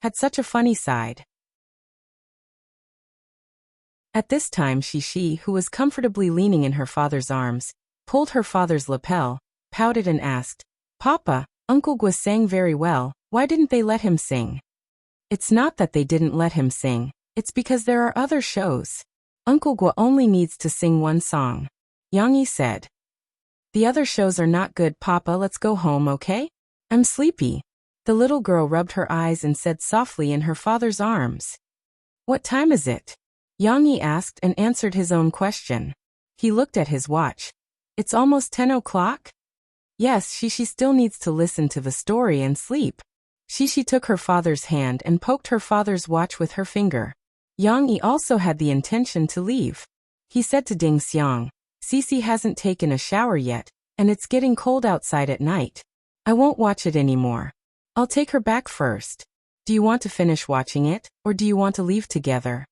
had such a funny side. At this time Shishi, who was comfortably leaning in her father's arms, pulled her father's lapel, pouted and asked, "Papa, Uncle Gua sang very well, why didn't they let him sing?" "It's not that they didn't let him sing, it's because there are other shows. Uncle Gua only needs to sing one song," Yang Yi said. "The other shows are not good, Papa, let's go home, okay? I'm sleepy." The little girl rubbed her eyes and said softly in her father's arms. "What time is it?" Yang Yi asked and answered his own question. He looked at his watch. "It's almost 10 o'clock? Yes, Shishi still needs to listen to the story and sleep." Shishi took her father's hand and poked her father's watch with her finger. Yang Yi also had the intention to leave. He said to Ding Xiang, "Sisi hasn't taken a shower yet, and it's getting cold outside at night. I won't watch it anymore. I'll take her back first. Do you want to finish watching it, or do you want to leave together?"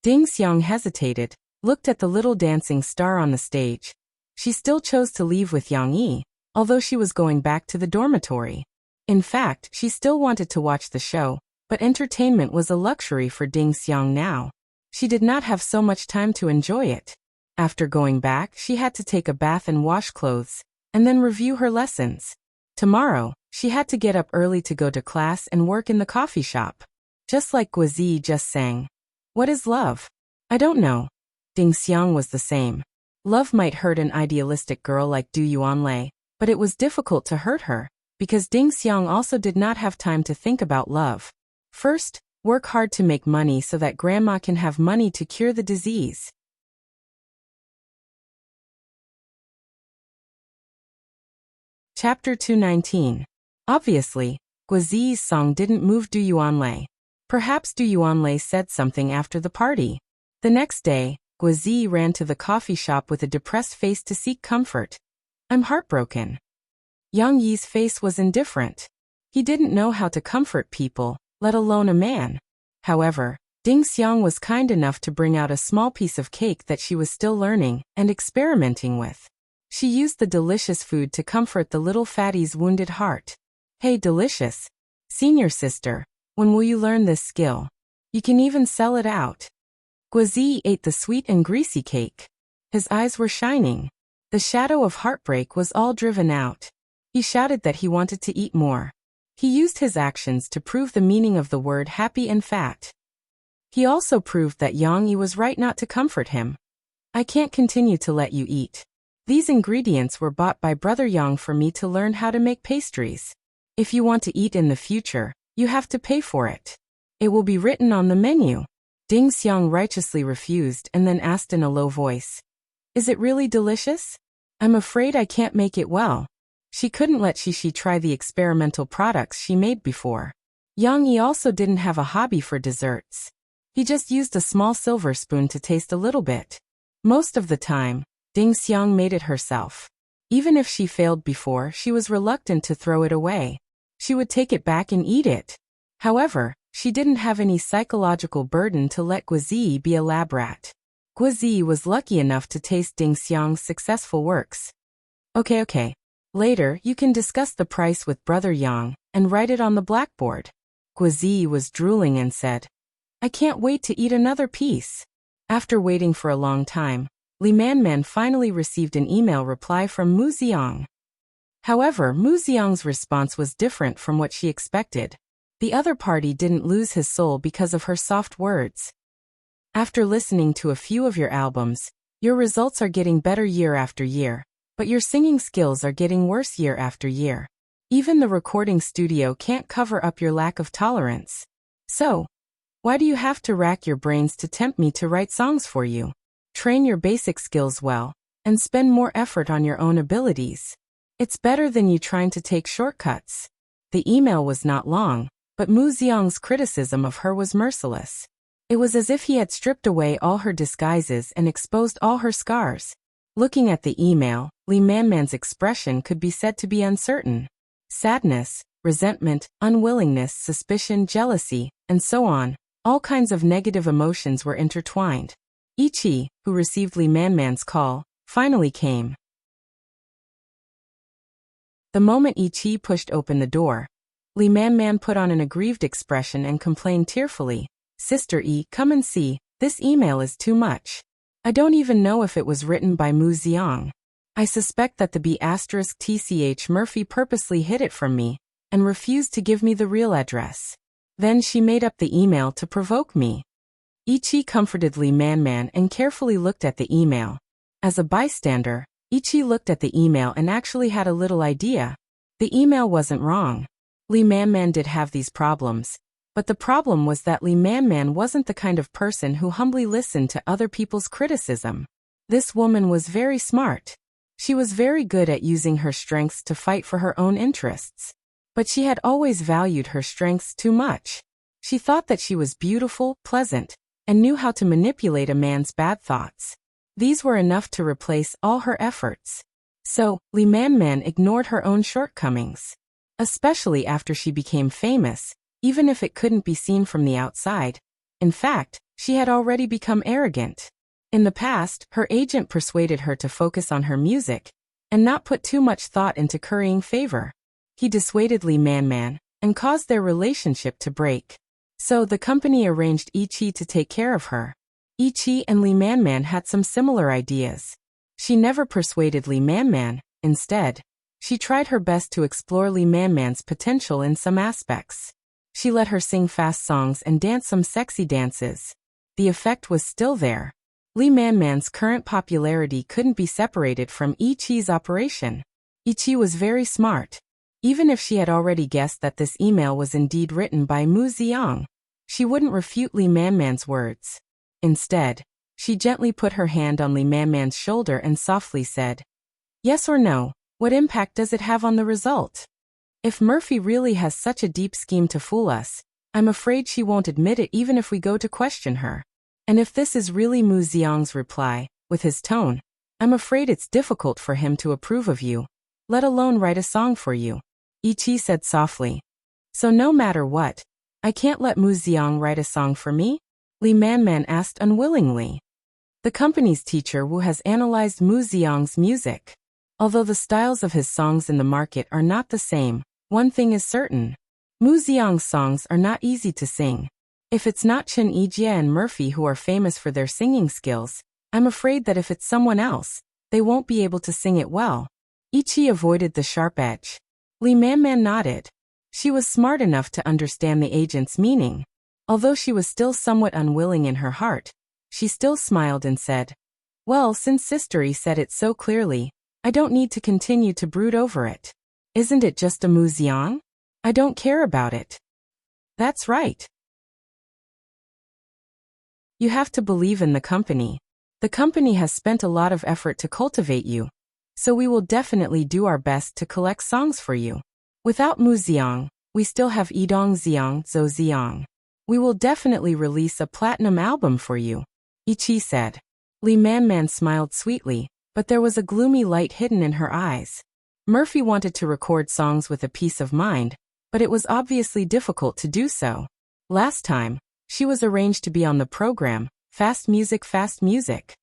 Ding Xiang hesitated, looked at the little dancing star on the stage. She still chose to leave with Yang Yi, although she was going back to the dormitory. In fact, she still wanted to watch the show, but entertainment was a luxury for Ding Xiang now. She did not have so much time to enjoy it. After going back, she had to take a bath and wash clothes, and then review her lessons. Tomorrow, she had to get up early to go to class and work in the coffee shop. Just like Guizi just sang. What is love? I don't know. Ding Xiang was the same. Love might hurt an idealistic girl like Du Yuanlei, but it was difficult to hurt her, because Ding Xiang also did not have time to think about love. First, work hard to make money so that grandma can have money to cure the disease. Chapter 219. Obviously, Guizi's song didn't move Du Yuanlei. Perhaps Du Yuanlei said something after the party. The next day, Guizi ran to the coffee shop with a depressed face to seek comfort. I'm heartbroken. Yang Yi's face was indifferent. He didn't know how to comfort people, let alone a man. However, Ding Xiang was kind enough to bring out a small piece of cake that she was still learning and experimenting with. She used the delicious food to comfort the little fatty's wounded heart. Hey delicious, senior sister, when will you learn this skill? You can even sell it out. Guizi ate the sweet and greasy cake. His eyes were shining. The shadow of heartbreak was all driven out. He shouted that he wanted to eat more. He used his actions to prove the meaning of the word happy and fat. He also proved that Yang Yi was right not to comfort him. I can't continue to let you eat. These ingredients were bought by Brother Yang for me to learn how to make pastries. If you want to eat in the future, you have to pay for it. It will be written on the menu. Ding Xiang righteously refused and then asked in a low voice. Is it really delicious? I'm afraid I can't make it well. She couldn't let Shishi try the experimental products she made before. Yang Yi also didn't have a hobby for desserts. He just used a small silver spoon to taste a little bit. Most of the time, Ding Xiang made it herself. Even if she failed before, she was reluctant to throw it away. She would take it back and eat it. However, she didn't have any psychological burden to let Guizi be a lab rat. Guizi was lucky enough to taste Ding Xiang's successful works. Okay. Later, you can discuss the price with Brother Yang and write it on the blackboard. Guizi was drooling and said, I can't wait to eat another piece. After waiting for a long time, Li Manman finally received an email reply from Mu Xiang. However, Mu Xiang's response was different from what she expected. The other party didn't lose his soul because of her soft words. After listening to a few of your albums, your results are getting better year after year, but your singing skills are getting worse year after year. Even the recording studio can't cover up your lack of tolerance. So, why do you have to rack your brains to tempt me to write songs for you? Train your basic skills well, and spend more effort on your own abilities. It's better than you trying to take shortcuts. The email was not long, but Mu Xiang's criticism of her was merciless. It was as if he had stripped away all her disguises and exposed all her scars. Looking at the email, Li Manman's expression could be said to be uncertain. Sadness, resentment, unwillingness, suspicion, jealousy, and so on, all kinds of negative emotions were intertwined. Ichi, who received Li Manman's call, finally came. The moment Ichi pushed open the door, Li Manman put on an aggrieved expression and complained tearfully, Sister E, come and see, this email is too much. I don't even know if it was written by Mu Xiang. I suspect that the B*TCH Murphy purposely hid it from me, and refused to give me the real address. Then she made up the email to provoke me. Ichi comforted Li Manman and carefully looked at the email. As a bystander, Ichi looked at the email and actually had a little idea. The email wasn't wrong. Li Manman did have these problems, but the problem was that Li Manman wasn't the kind of person who humbly listened to other people's criticism. This woman was very smart. She was very good at using her strengths to fight for her own interests. But she had always valued her strengths too much. She thought that she was beautiful, pleasant, and knew how to manipulate a man's bad thoughts. These were enough to replace all her efforts. So, Li Manman ignored her own shortcomings. Especially after she became famous, even if it couldn't be seen from the outside. In fact, she had already become arrogant. In the past, her agent persuaded her to focus on her music, and not put too much thought into currying favor. He dissuaded Li Manman, and caused their relationship to break. So the company arranged Ichi to take care of her. Ichi and Li Manman had some similar ideas. She never persuaded Li Manman, instead, she tried her best to explore Li Manman's potential in some aspects. She let her sing fast songs and dance some sexy dances. The effect was still there. Lee Man-man's current popularity couldn't be separated from Ichi's operation. Ichi was very smart. Even if she had already guessed that this email was indeed written by Mu Xiang, she wouldn't refute Lee Man-man's words. Instead, she gently put her hand on Lee Man-man's shoulder and softly said, "Yes or no, what impact does it have on the result? If Murphy really has such a deep scheme to fool us, I'm afraid she won't admit it even if we go to question her. And if this is really Mu Xiang's reply, with his tone, I'm afraid it's difficult for him to approve of you, let alone write a song for you," Ichi said softly. "So no matter what, I can't let Mu Xiang write a song for me?" Lee Man-man asked unwillingly. The company's teacher Wu has analyzed Mu Xiang's music. Although the styles of his songs in the market are not the same, one thing is certain. Mu Xiang's songs are not easy to sing. If it's not Chen Yijie and Murphy who are famous for their singing skills, I'm afraid that if it's someone else, they won't be able to sing it well. Ichi avoided the sharp edge. Lee Man-man nodded. She was smart enough to understand the agent's meaning. Although she was still somewhat unwilling in her heart, she still smiled and said, "Well, since Sistery said it so clearly, I don't need to continue to brood over it. Isn't it just a Mu Xiang? I don't care about it." "That's right. You have to believe in the company. The company has spent a lot of effort to cultivate you. So we will definitely do our best to collect songs for you. Without Mu Xiang, we still have Yidong Xiang, Zhou Xiang. We will definitely release a platinum album for you," Ichi said. Lee Man-man smiled sweetly, but there was a gloomy light hidden in her eyes. Murphy wanted to record songs with a peace of mind, but it was obviously difficult to do so. Last time, she was arranged to be on the program, Fast Music Fast Music.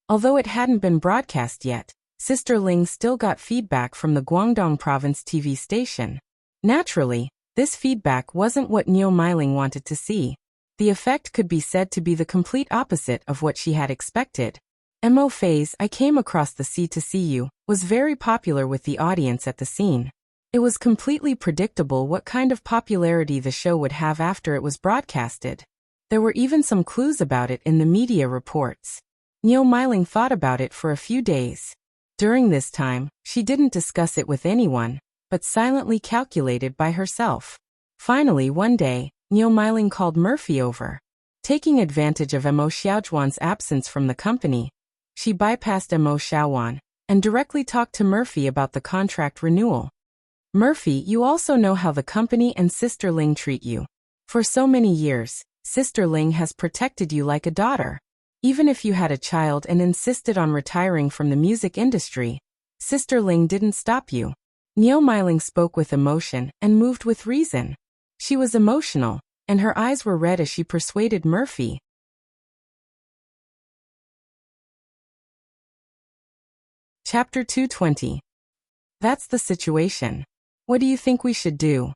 Although it hadn't been broadcast yet, Sister Ling still got feedback from the Guangdong Province TV station. Naturally, this feedback wasn't what Niu Meiling wanted to see. The effect could be said to be the complete opposite of what she had expected. Mo Fei's "I Came Across the Sea to See You" was very popular with the audience at the scene. It was completely predictable what kind of popularity the show would have after it was broadcasted. There were even some clues about it in the media reports. Niu Meiling thought about it for a few days. During this time, she didn't discuss it with anyone, but silently calculated by herself. Finally, one day, Niu Meiling called Murphy over. Taking advantage of Mo Xiaojuan's absence from the company, she bypassed Mo Xiaojuan and directly talked to Murphy about the contract renewal. "Murphy, you also know how the company and Sister Ling treat you. For so many years, Sister Ling has protected you like a daughter. Even if you had a child and insisted on retiring from the music industry, Sister Ling didn't stop you." Niu Meiling spoke with emotion and moved with reason. She was emotional, and her eyes were red as she persuaded Murphy. Chapter 220. That's the situation. What do you think we should do?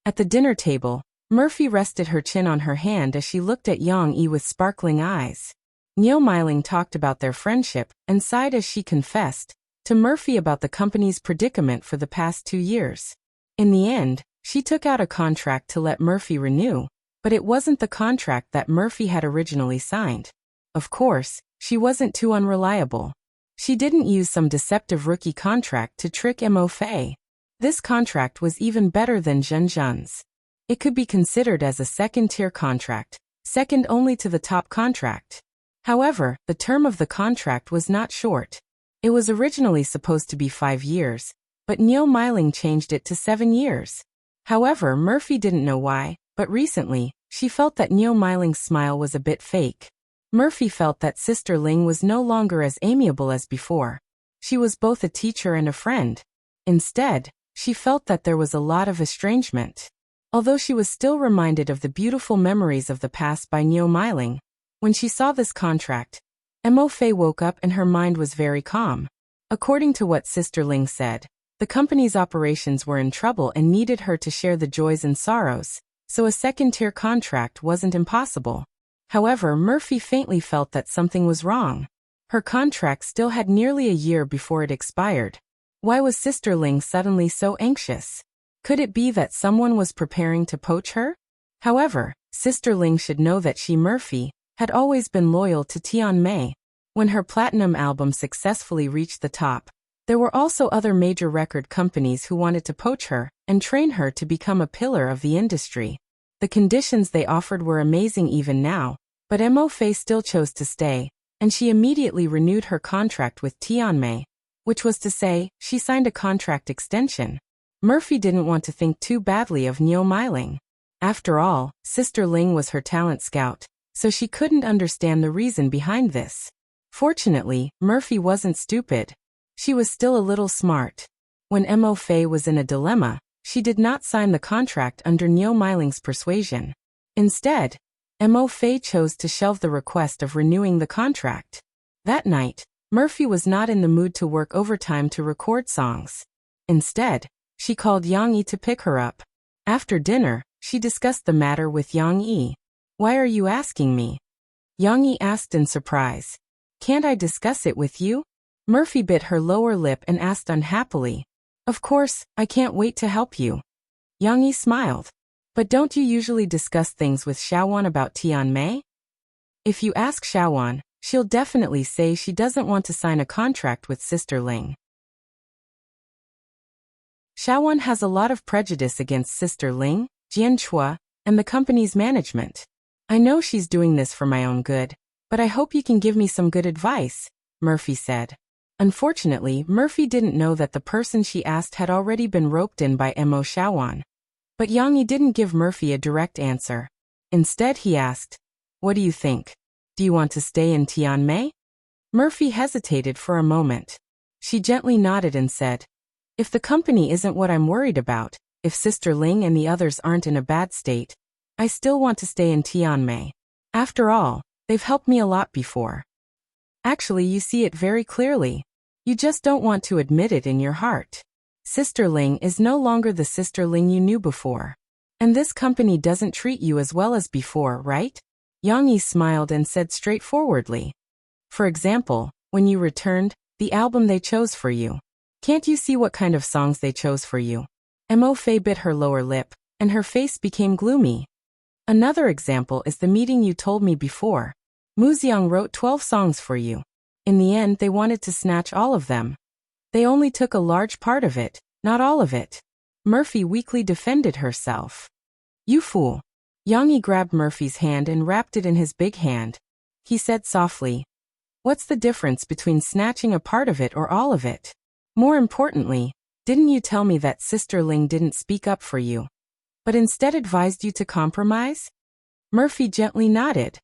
At the dinner table, Murphy rested her chin on her hand as she looked at Yang Yi with sparkling eyes. Niu Meiling talked about their friendship and sighed as she confessed to Murphy about the company's predicament for the past 2 years. In the end, she took out a contract to let Murphy renew, but it wasn't the contract that Murphy had originally signed. Of course, she wasn't too unreliable. She didn't use some deceptive rookie contract to trick Mo Fei. This contract was even better than Zhen Zhen's. It could be considered as a second-tier contract, second only to the top contract. However, the term of the contract was not short. It was originally supposed to be 5 years, but Niu Meiling changed it to 7 years. However, Murphy didn't know why, but recently, she felt that Niu Meiling's smile was a bit fake. Murphy felt that Sister Ling was no longer as amiable as before. She was both a teacher and a friend. Instead, she felt that there was a lot of estrangement. Although she was still reminded of the beautiful memories of the past by Niu Meiling, when she saw this contract, Mo Fei woke up and her mind was very calm. According to what Sister Ling said, the company's operations were in trouble and needed her to share the joys and sorrows, so a second-tier contract wasn't impossible. However, Murphy faintly felt that something was wrong. Her contract still had nearly a year before it expired. Why was Sister Ling suddenly so anxious? Could it be that someone was preparing to poach her? However, Sister Ling should know that she, Murphy, had always been loyal to Tian Mei. When her platinum album successfully reached the top, there were also other major record companies who wanted to poach her and train her to become a pillar of the industry. The conditions they offered were amazing even now, but Mo Fei still chose to stay, and she immediately renewed her contract with Tian Mei, which was to say, she signed a contract extension. Murphy didn't want to think too badly of Niu Meiling. After all, Sister Ling was her talent scout, so she couldn't understand the reason behind this. Fortunately, Murphy wasn't stupid. She was still a little smart. When Mo Fei was in a dilemma, she did not sign the contract under Niu Meiling's persuasion. Instead, Mo Fei chose to shelve the request of renewing the contract. That night, Murphy was not in the mood to work overtime to record songs. Instead, she called Yang Yi to pick her up. After dinner, she discussed the matter with Yang Yi. "Why are you asking me?" Yang Yi asked in surprise. "Can't I discuss it with you?" Murphy bit her lower lip and asked unhappily. "Of course, I can't wait to help you." Yang Yi smiled. "But don't you usually discuss things with Xiaowan about Tian Mei?" "If you ask Xiaowan, she'll definitely say she doesn't want to sign a contract with Sister Ling. Xiaowan has a lot of prejudice against Sister Ling, Jian Chua, and the company's management. I know she's doing this for my own good, but I hope you can give me some good advice," Murphy said. Unfortunately, Murphy didn't know that the person she asked had already been roped in by Mo Xiaowan. But Yang Yi didn't give Murphy a direct answer. Instead he asked, "What do you think? Do you want to stay in Tian Mei?" Murphy hesitated for a moment. She gently nodded and said, "If the company isn't what I'm worried about, if Sister Ling and the others aren't in a bad state, I still want to stay in Tian Mei. After all, they've helped me a lot before." "Actually, you see it very clearly. You just don't want to admit it in your heart. Sister Ling is no longer the Sister Ling you knew before. And this company doesn't treat you as well as before, right?" Yang Yi smiled and said straightforwardly. "For example, when you returned, the album they chose for you. Can't you see what kind of songs they chose for you?" Mo Fei bit her lower lip, and her face became gloomy. "Another example is the meeting you told me before. Mu Xiang wrote 12 songs for you. In the end, they wanted to snatch all of them. They only took a large part of it, not all of it." Murphy weakly defended herself. "You fool." Yang Yi grabbed Murphy's hand and wrapped it in his big hand. He said softly, "What's the difference between snatching a part of it or all of it? More importantly, didn't you tell me that Sister Ling didn't speak up for you, but instead advised you to compromise?" Murphy gently nodded.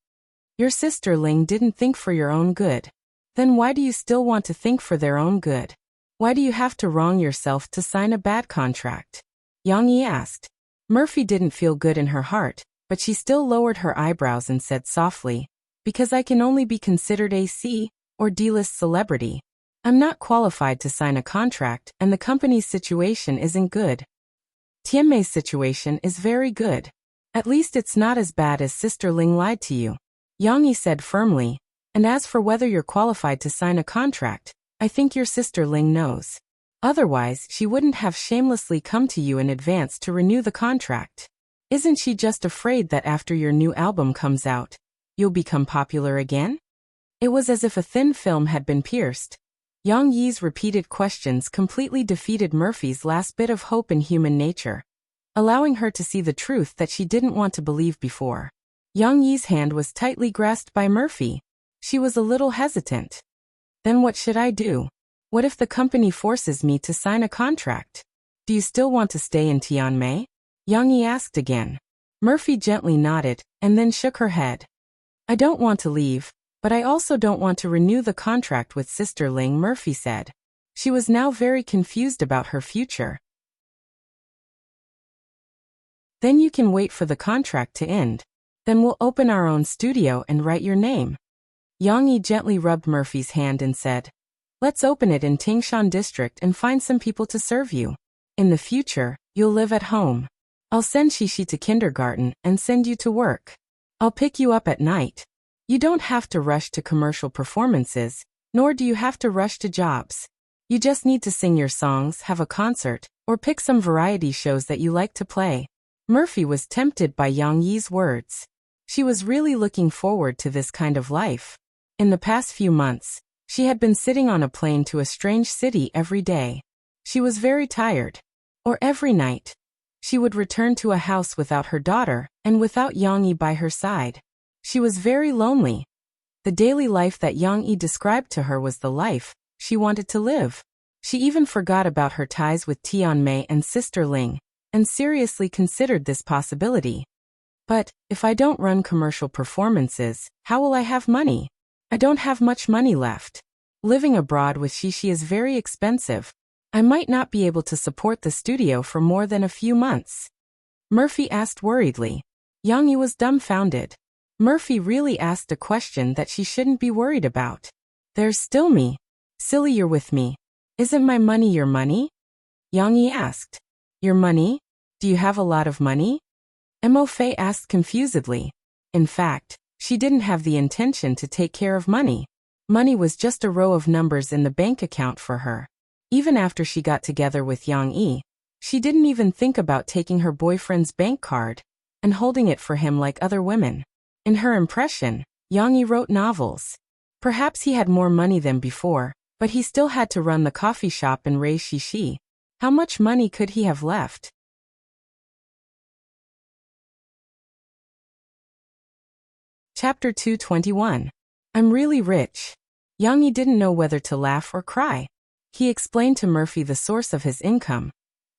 "Your Sister Ling didn't think for your own good. Then why do you still want to think for their own good? Why do you have to wrong yourself to sign a bad contract?" Yang Yi asked. Murphy didn't feel good in her heart, but she still lowered her eyebrows and said softly, "Because I can only be considered a C or D-list celebrity. I'm not qualified to sign a contract, and the company's situation isn't good. Tian Mei's situation is very good. At least it's not as bad as Sister Ling lied to you," Yang Yi said firmly. "And as for whether you're qualified to sign a contract, I think your Sister Ling knows. Otherwise, she wouldn't have shamelessly come to you in advance to renew the contract. Isn't she just afraid that after your new album comes out, you'll become popular again?" It was as if a thin film had been pierced. Yang Yi's repeated questions completely defeated Murphy's last bit of hope in human nature, allowing her to see the truth that she didn't want to believe before. Yang Yi's hand was tightly grasped by Murphy. She was a little hesitant. "Then what should I do? What if the company forces me to sign a contract? Do you still want to stay in Tian Mei?" Yang Yi asked again. Murphy gently nodded, and then shook her head. "I don't want to leave, but I also don't want to renew the contract with Sister Ling," Murphy said. She was now very confused about her future. "Then you can wait for the contract to end. Then we'll open our own studio and write your name." Yang Yi gently rubbed Murphy's hand and said, "Let's open it in Tingshan district and find some people to serve you. In the future, you'll live at home. I'll send Shishi to kindergarten and send you to work. I'll pick you up at night. You don't have to rush to commercial performances, nor do you have to rush to jobs. You just need to sing your songs, have a concert, or pick some variety shows that you like to play. Murphy was tempted by Yang Yi's words. She was really looking forward to this kind of life. In the past few months, she had been sitting on a plane to a strange city every day. She was very tired. Or every night. She would return to a house without her daughter, and without Yang Yi by her side. She was very lonely. The daily life that Yang Yi described to her was the life she wanted to live. She even forgot about her ties with Tianmei and Sister Ling, and seriously considered this possibility. But, if I don't run commercial performances, how will I have money? I don't have much money left. Living abroad with Shishi is very expensive. I might not be able to support the studio for more than a few months. Murphy asked worriedly. Yang Yi was dumbfounded. Murphy really asked a question that she shouldn't be worried about. There's still me. Silly, you're with me. Isn't my money your money? Yang Yi asked. Your money? Do you have a lot of money? Mo Fei asked confusedly. In fact, she didn't have the intention to take care of money. Money was just a row of numbers in the bank account for her. Even after she got together with Yang Yi, she didn't even think about taking her boyfriend's bank card and holding it for him like other women. In her impression, Yang Yi wrote novels. Perhaps he had more money than before, but he still had to run the coffee shop and raise Shishi. How much money could he have left? Chapter 221. I'm really rich. Yang Yi didn't know whether to laugh or cry. He explained to Murphy the source of his income,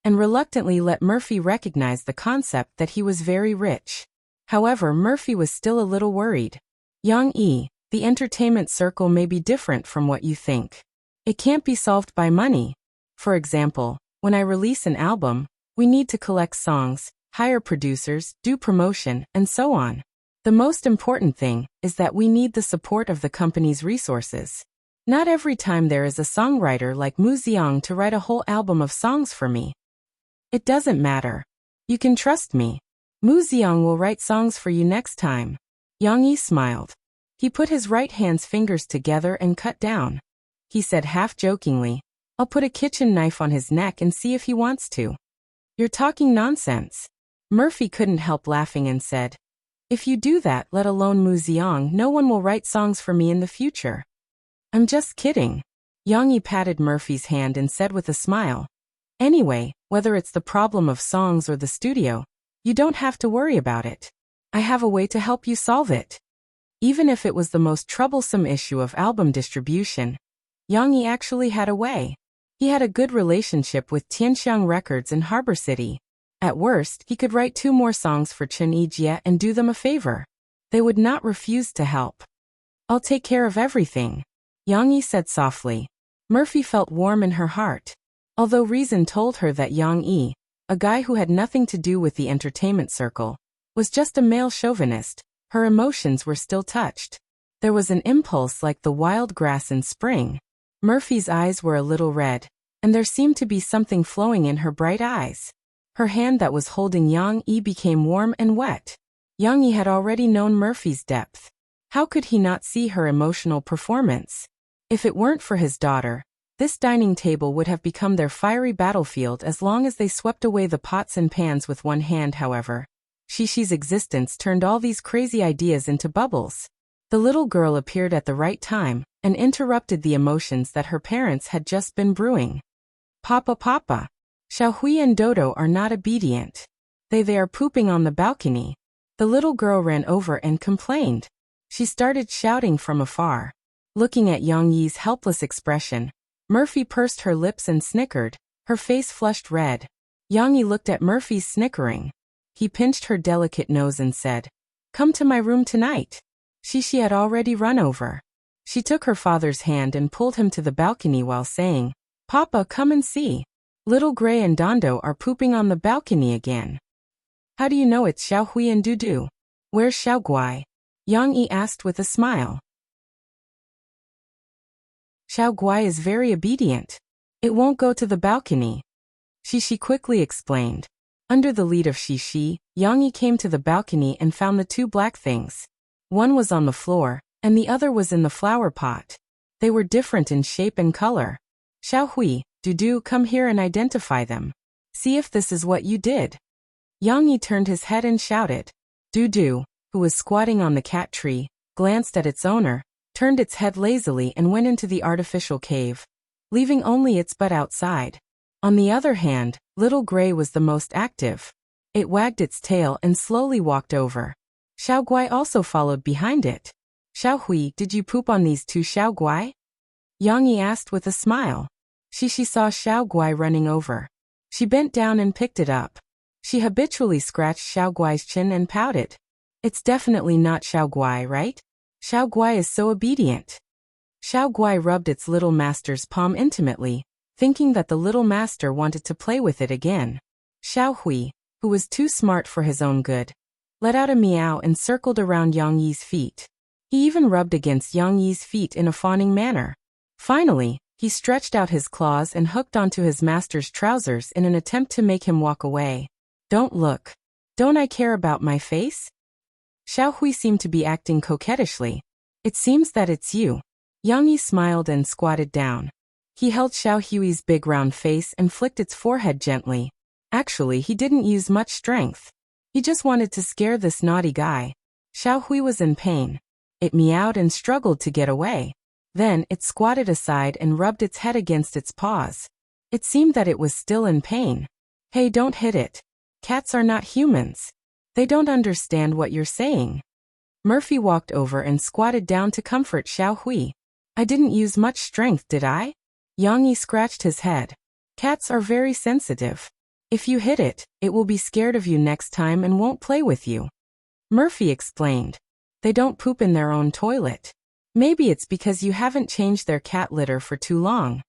and reluctantly let Murphy recognize the concept that he was very rich. However, Murphy was still a little worried. Yang Yi, the entertainment circle may be different from what you think. It can't be solved by money. For example, when I release an album, we need to collect songs, hire producers, do promotion, and so on. The most important thing is that we need the support of the company's resources. Not every time there is a songwriter like Mu Xiang to write a whole album of songs for me. It doesn't matter. You can trust me. Mu Xiang will write songs for you next time. Yang Yi smiled. He put his right hand's fingers together and cut down. He said half-jokingly, I'll put a kitchen knife on his neck and see if he wants to. You're talking nonsense. Murphy couldn't help laughing and said, if you do that, let alone Mu Xiang, no one will write songs for me in the future. I'm just kidding. Yang Yi patted Murphy's hand and said with a smile, anyway, whether it's the problem of songs or the studio, you don't have to worry about it. I have a way to help you solve it. Even if it was the most troublesome issue of album distribution, Yang Yi actually had a way. He had a good relationship with Tianxiang Records in Harbor City. At worst, he could write 2 more songs for Chen Yijie and do them a favor. They would not refuse to help. I'll take care of everything, Yang Yi said softly. Murphy felt warm in her heart. Although reason told her that Yang Yi, a guy who had nothing to do with the entertainment circle, was just a male chauvinist, her emotions were still touched. There was an impulse like the wild grass in spring. Murphy's eyes were a little red, and there seemed to be something flowing in her bright eyes. Her hand that was holding Yang Yi became warm and wet. Yang Yi had already known Murphy's depth. How could he not see her emotional performance? If it weren't for his daughter, this dining table would have become their fiery battlefield as long as they swept away the pots and pans with one hand. However, Shishi's existence turned all these crazy ideas into bubbles. The little girl appeared at the right time and interrupted the emotions that her parents had just been brewing. Papa. Xiaohui and Dodo are not obedient. They are pooping on the balcony. The little girl ran over and complained. She started shouting from afar. Looking at Yang Yi's helpless expression, Murphy pursed her lips and snickered, her face flushed red. Yang Yi looked at Murphy's snickering. He pinched her delicate nose and said, come to my room tonight. Shishi had already run over. She took her father's hand and pulled him to the balcony while saying, Papa, come and see. Little Gray and Dondo are pooping on the balcony again. How do you know it's Xiaohui and Dudu? Where's Xiaoguai? Yang Yi asked with a smile. Xiaoguai is very obedient. It won't go to the balcony. Shishi quickly explained. Under the lead of Shishi, Yang Yi came to the balcony and found the 2 black things. One was on the floor, and the other was in the flower pot. They were different in shape and color. Xiao Hui, Dudu, come here and identify them. See if this is what you did. Yang Yi turned his head and shouted. Dudu, who was squatting on the cat tree, glanced at its owner, turned its head lazily and went into the artificial cave, leaving only its butt outside. On the other hand, Little Gray was the most active. It wagged its tail and slowly walked over. Xiao Guai also followed behind it. Xiao Hui, did you poop on these two, Xiao Guai? Yang Yi asked with a smile. She saw Xiao Guai running over. She bent down and picked it up. She habitually scratched Xiao Guai's chin and pouted. It's definitely not Xiao Guai, right? Xiao Guai is so obedient. Xiao Guai rubbed its little master's palm intimately, thinking that the little master wanted to play with it again. Xiao Hui, who was too smart for his own good, let out a meow and circled around Yang Yi's feet. He even rubbed against Yang Yi's feet in a fawning manner. Finally, he stretched out his claws and hooked onto his master's trousers in an attempt to make him walk away. Don't look. Don't I care about my face? Xiao Hui seemed to be acting coquettishly. It seems that it's you. Yang Yi smiled and squatted down. He held Xiao Hui's big round face and flicked its forehead gently. Actually, he didn't use much strength. He just wanted to scare this naughty guy. Xiao Hui was in pain. It meowed and struggled to get away. Then it squatted aside and rubbed its head against its paws. It seemed that it was still in pain. Hey, don't hit it. Cats are not humans. They don't understand what you're saying. Murphy walked over and squatted down to comfort Xiao Hui. I didn't use much strength, did I? Yang Yi scratched his head. Cats are very sensitive. If you hit it, it will be scared of you next time and won't play with you. Murphy explained. They don't poop in their own toilet. Maybe it's because you haven't changed their cat litter for too long.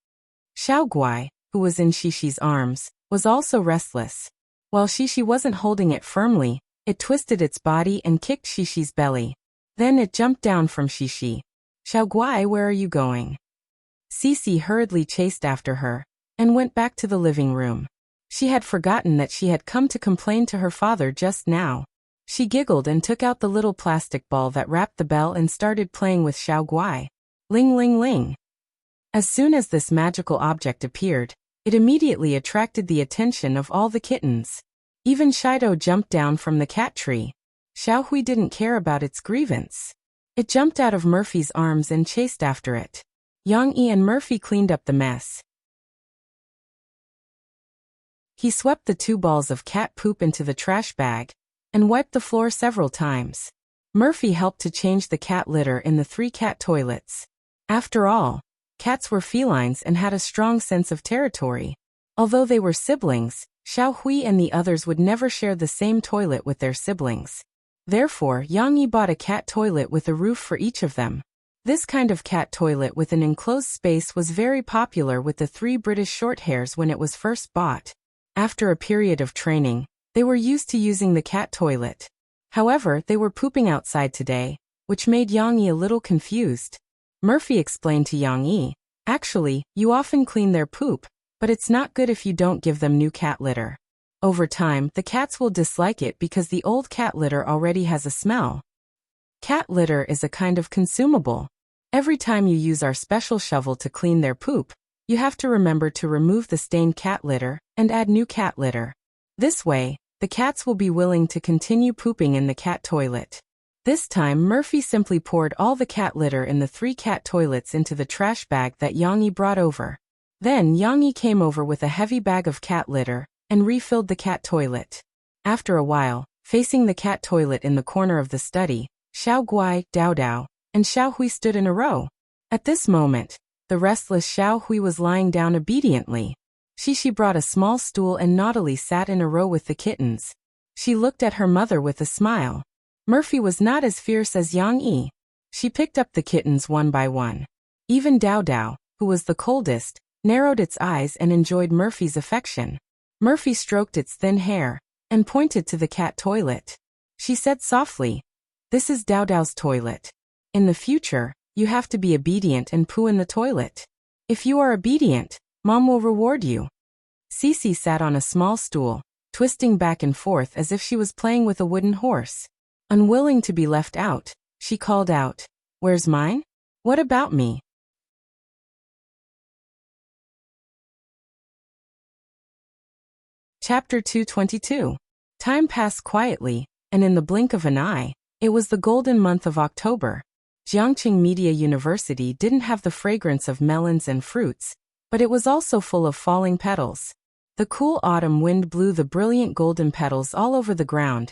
Xiao Guai, who was in Xishi's arms, was also restless. While Xishi wasn't holding it firmly, it twisted its body and kicked Xishi's belly. Then it jumped down from Xishi. Xiao Guai, where are you going? Cici hurriedly chased after her and went back to the living room. She had forgotten that she had come to complain to her father just now. She giggled and took out the little plastic ball that wrapped the bell and started playing with Xiao Guai. Ling ling ling. As soon as this magical object appeared, it immediately attracted the attention of all the kittens. Even Shido jumped down from the cat tree. Xiao Hui didn't care about its grievance. It jumped out of Murphy's arms and chased after it. Yang Yi and Murphy cleaned up the mess. He swept the 2 balls of cat poop into the trash bag and wiped the floor several times. Murphy helped to change the cat litter in the 3 cat toilets. After all, cats were felines and had a strong sense of territory. Although they were siblings, Xiao Hui and the others would never share the same toilet with their siblings. Therefore, Yang Yi bought a cat toilet with a roof for each of them. This kind of cat toilet with an enclosed space was very popular with the 3 British Shorthairs when it was first bought. After a period of training, they were used to using the cat toilet. However, they were pooping outside today, which made Yang Yi a little confused. Murphy explained to Yang Yi, actually, you often clean their poop, but it's not good if you don't give them new cat litter. Over time, the cats will dislike it because the old cat litter already has a smell. Cat litter is a kind of consumable. Every time you use our special shovel to clean their poop, you have to remember to remove the stained cat litter and add new cat litter. This way, the cats will be willing to continue pooping in the cat toilet. This time, Murphy simply poured all the cat litter in the 3 cat toilets into the trash bag that Yang Yi brought over. Then Yang Yi came over with a heavy bag of cat litter and refilled the cat toilet. After a while, facing the cat toilet in the corner of the study, Xiao Guai, Dao Dao, and Xiao Hui stood in a row. At this moment, the restless Xiao Hui was lying down obediently. Xixi brought a small stool and naughtily sat in a row with the kittens. She looked at her mother with a smile. Murphy was not as fierce as Yang Yi. She picked up the kittens one by one. Even Dao Dao, who was the coldest, narrowed its eyes and enjoyed Murphy's affection. Murphy stroked its thin hair and pointed to the cat toilet. She said softly, "This is Dao Dao's toilet. In the future, you have to be obedient and poo in the toilet. If you are obedient, Mom will reward you." Cici sat on a small stool, twisting back and forth as if she was playing with a wooden horse. Unwilling to be left out, she called out, "Where's mine? What about me?" Chapter 222. Time passed quietly, and in the blink of an eye, it was the golden month of October. Jiangqing Media University didn't have the fragrance of melons and fruits, but it was also full of falling petals. The cool autumn wind blew the brilliant golden petals all over the ground,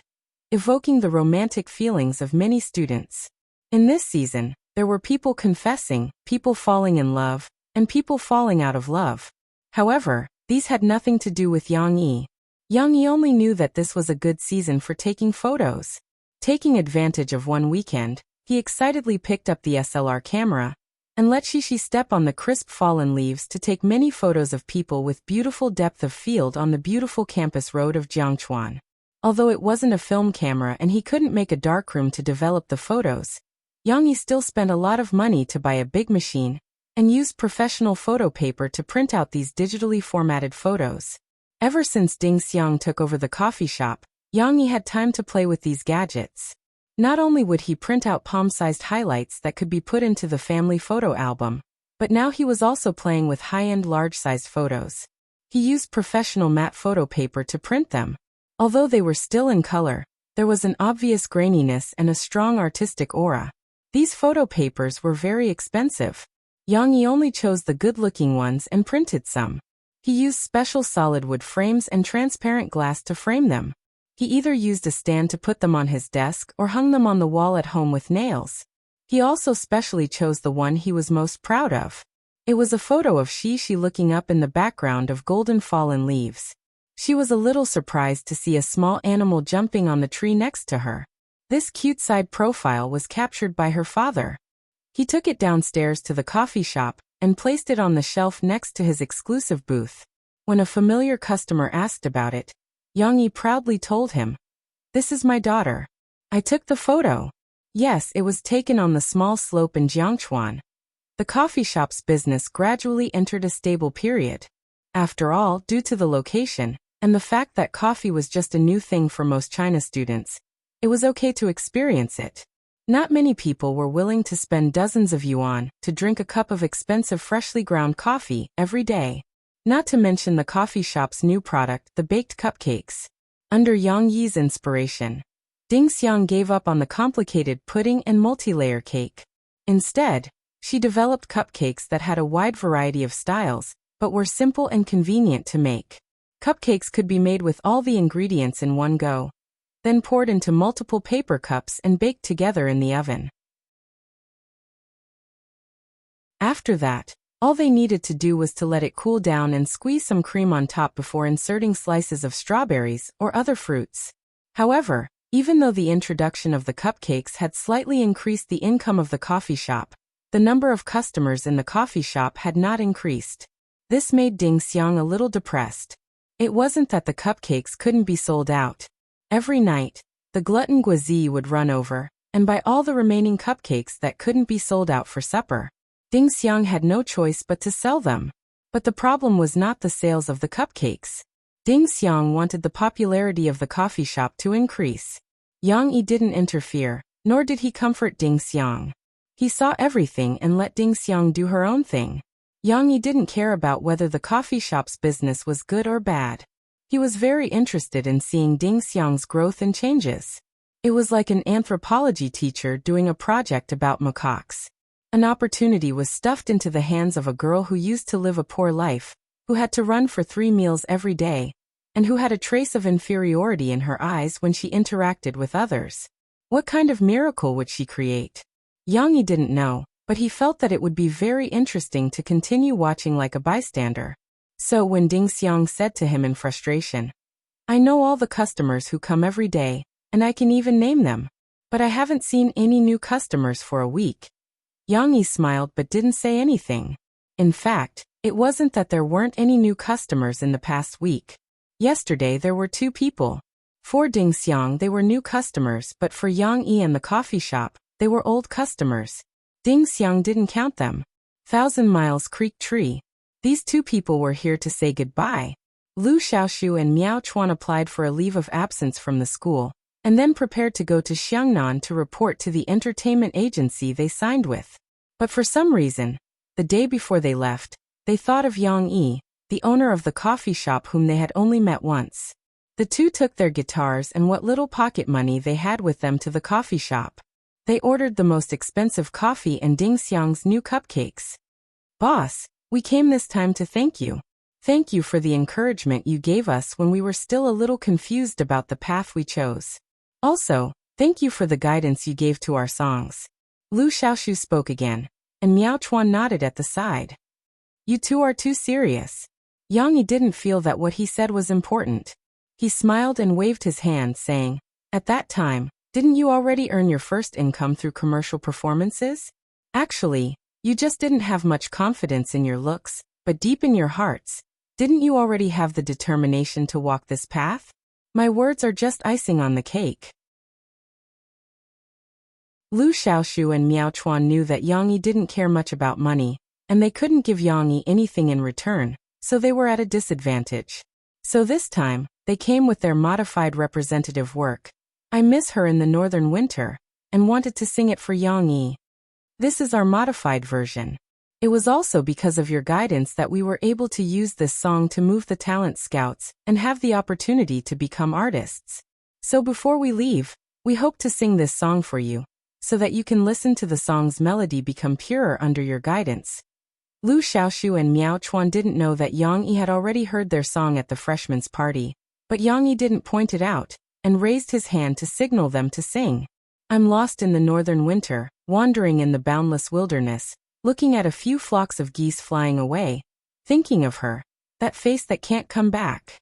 evoking the romantic feelings of many students. In this season, there were people confessing, people falling in love, and people falling out of love. However, these had nothing to do with Yang Yi. Yang Yi only knew that this was a good season for taking photos. Taking advantage of one weekend, he excitedly picked up the SLR camera and let Shishi step on the crisp fallen leaves to take many photos of people with beautiful depth of field on the beautiful campus road of Jiangchuan. Although it wasn't a film camera and he couldn't make a darkroom to develop the photos, Yang Yi still spent a lot of money to buy a big machine and used professional photo paper to print out these digitally formatted photos. Ever since Ding Xiang took over the coffee shop, Yang Yi had time to play with these gadgets. Not only would he print out palm-sized highlights that could be put into the family photo album, but now he was also playing with high-end large-sized photos. He used professional matte photo paper to print them. Although they were still in color, there was an obvious graininess and a strong artistic aura. These photo papers were very expensive. Yang Yi only chose the good-looking ones and printed some. He used special solid wood frames and transparent glass to frame them. He either used a stand to put them on his desk or hung them on the wall at home with nails. He also specially chose the one he was most proud of. It was a photo of Shishi looking up in the background of golden fallen leaves. She was a little surprised to see a small animal jumping on the tree next to her. This cute side profile was captured by her father. He took it downstairs to the coffee shop and placed it on the shelf next to his exclusive booth. When a familiar customer asked about it, Yang Yi proudly told him, "This is my daughter. I took the photo." Yes, it was taken on the small slope in Jiangchuan. The coffee shop's business gradually entered a stable period. After all, due to the location, and the fact that coffee was just a new thing for most China students, it was okay to experience it. Not many people were willing to spend dozens of yuan to drink a cup of expensive freshly ground coffee every day. Not to mention the coffee shop's new product, the baked cupcakes. Under Yang Yi's inspiration, Ding Xiang gave up on the complicated pudding and multi-layer cake. Instead, she developed cupcakes that had a wide variety of styles, but were simple and convenient to make. Cupcakes could be made with all the ingredients in one go, then poured into multiple paper cups and baked together in the oven. After that, all they needed to do was to let it cool down and squeeze some cream on top before inserting slices of strawberries or other fruits. However, even though the introduction of the cupcakes had slightly increased the income of the coffee shop, the number of customers in the coffee shop had not increased. This made Ding Xiang a little depressed. It wasn't that the cupcakes couldn't be sold out. Every night, the glutton Guazi would run over and buy all the remaining cupcakes that couldn't be sold out for supper. Ding Xiang had no choice but to sell them. But the problem was not the sales of the cupcakes. Ding Xiang wanted the popularity of the coffee shop to increase. Yang Yi didn't interfere, nor did he comfort Ding Xiang. He saw everything and let Ding Xiang do her own thing. Yang Yi didn't care about whether the coffee shop's business was good or bad. He was very interested in seeing Ding Xiang's growth and changes. It was like an anthropology teacher doing a project about macaques. An opportunity was stuffed into the hands of a girl who used to live a poor life, who had to run for 3 meals every day, and who had a trace of inferiority in her eyes when she interacted with others. What kind of miracle would she create? Yang Yi didn't know, but he felt that it would be very interesting to continue watching like a bystander. So when Ding Xiang said to him in frustration, "I know all the customers who come every day, and I can even name them, but I haven't seen any new customers for a week." Yang Yi smiled but didn't say anything. In fact, it wasn't that there weren't any new customers in the past week. Yesterday there were 2 people. For Ding Xiang they were new customers, but for Yang Yi and the coffee shop, they were old customers. Ding Xiang didn't count them. 1,000 Miles Creek Tree. These 2 people were here to say goodbye. Lu Xiaoshu and Miao Chuan applied for a leave of absence from the school, and then prepared to go to Xiangnan to report to the entertainment agency they signed with. But for some reason, the day before they left, they thought of Yang Yi. the owner of the coffee shop whom they had only met once. The two took their guitars and what little pocket money they had with them to the coffee shop. They ordered the most expensive coffee and Ding Xiang's new cupcakes. "Boss, we came this time to thank you. Thank you for the encouragement you gave us when we were still a little confused about the path we chose. Also, thank you for the guidance you gave to our songs." Lu Xiaoshu spoke again, and Miao Chuan nodded at the side. "You two are too serious." Yang Yi didn't feel that what he said was important. He smiled and waved his hand, saying, "At that time, didn't you already earn your first income through commercial performances? Actually, you just didn't have much confidence in your looks, but deep in your hearts, didn't you already have the determination to walk this path? My words are just icing on the cake." Lu Xiaoshu and Miao Chuan knew that Yang Yi didn't care much about money, and they couldn't give Yang Yi anything in return, so they were at a disadvantage. So this time, they came with their modified representative work, "I Miss Her in the Northern Winter," and wanted to sing it for Yang Yi. This is our modified version. It was also because of your guidance that we were able to use this song to move the talent scouts and have the opportunity to become artists. So before we leave, we hope to sing this song for you, so that you can listen to the song's melody become purer under your guidance. Lu Xiaoshu and Miao Chuan didn't know that Yang Yi had already heard their song at the freshmen's party, but Yang Yi didn't point it out, and raised his hand to signal them to sing. "I'm lost in the northern winter, wandering in the boundless wilderness, looking at a few flocks of geese flying away, thinking of her, that face that can't come back."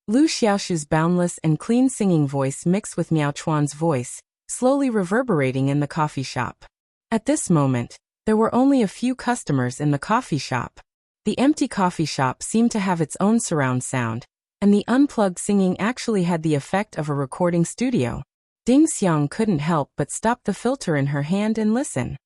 Lu Xiaoshu's boundless and clean singing voice mixed with Miao Chuan's voice, slowly reverberating in the coffee shop. At this moment, there were only a few customers in the coffee shop. The empty coffee shop seemed to have its own surround sound, and the unplugged singing actually had the effect of a recording studio. Ding Xiang couldn't help but stop the filter in her hand and listen.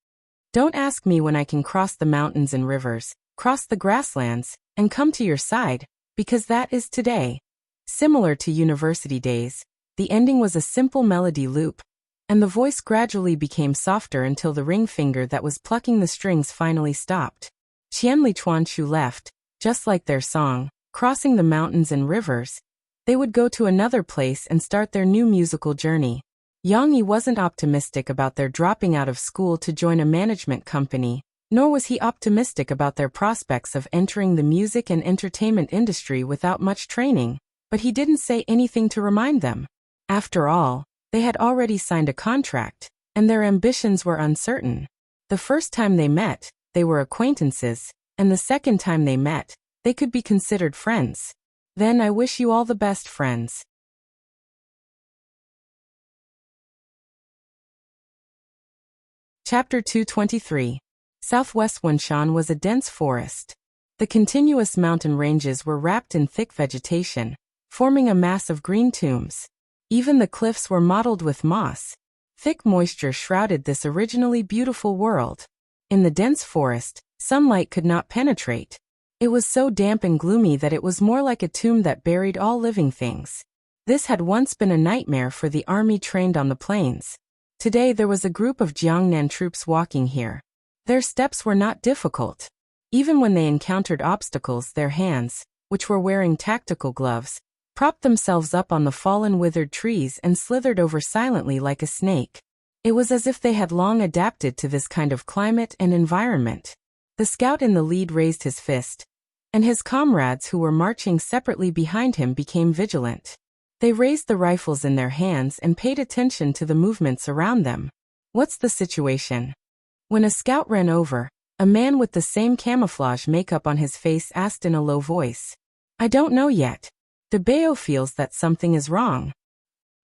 "Don't ask me when I can cross the mountains and rivers, cross the grasslands, and come to your side, because that is today." Similar to university days, the ending was a simple melody loop, and the voice gradually became softer until the ring finger that was plucking the strings finally stopped. Qianli Chuanshu left, just like their song, crossing the mountains and rivers. They would go to another place and start their new musical journey. Yang Yi wasn't optimistic about their dropping out of school to join a management company, nor was he optimistic about their prospects of entering the music and entertainment industry without much training, but he didn't say anything to remind them. After all, they had already signed a contract, and their ambitions were uncertain. The first time they met, they were acquaintances, and the second time they met, they could be considered friends. Then I wish you all the best, friends. Chapter 223. Southwest Wenshan was a dense forest. The continuous mountain ranges were wrapped in thick vegetation, forming a mass of green tombs. Even the cliffs were mottled with moss. Thick moisture shrouded this originally beautiful world. In the dense forest, sunlight could not penetrate. It was so damp and gloomy that it was more like a tomb that buried all living things. This had once been a nightmare for the army trained on the plains. Today there was a group of Jiangnan troops walking here. Their steps were not difficult. Even when they encountered obstacles, their hands, which were wearing tactical gloves, propped themselves up on the fallen withered trees and slithered over silently like a snake. It was as if they had long adapted to this kind of climate and environment. The scout in the lead raised his fist, and his comrades who were marching separately behind him became vigilant. They raised the rifles in their hands and paid attention to the movements around them. "What's the situation?" When a scout ran over, a man with the same camouflage makeup on his face asked in a low voice. "I don't know yet. De Bao feels that something is wrong.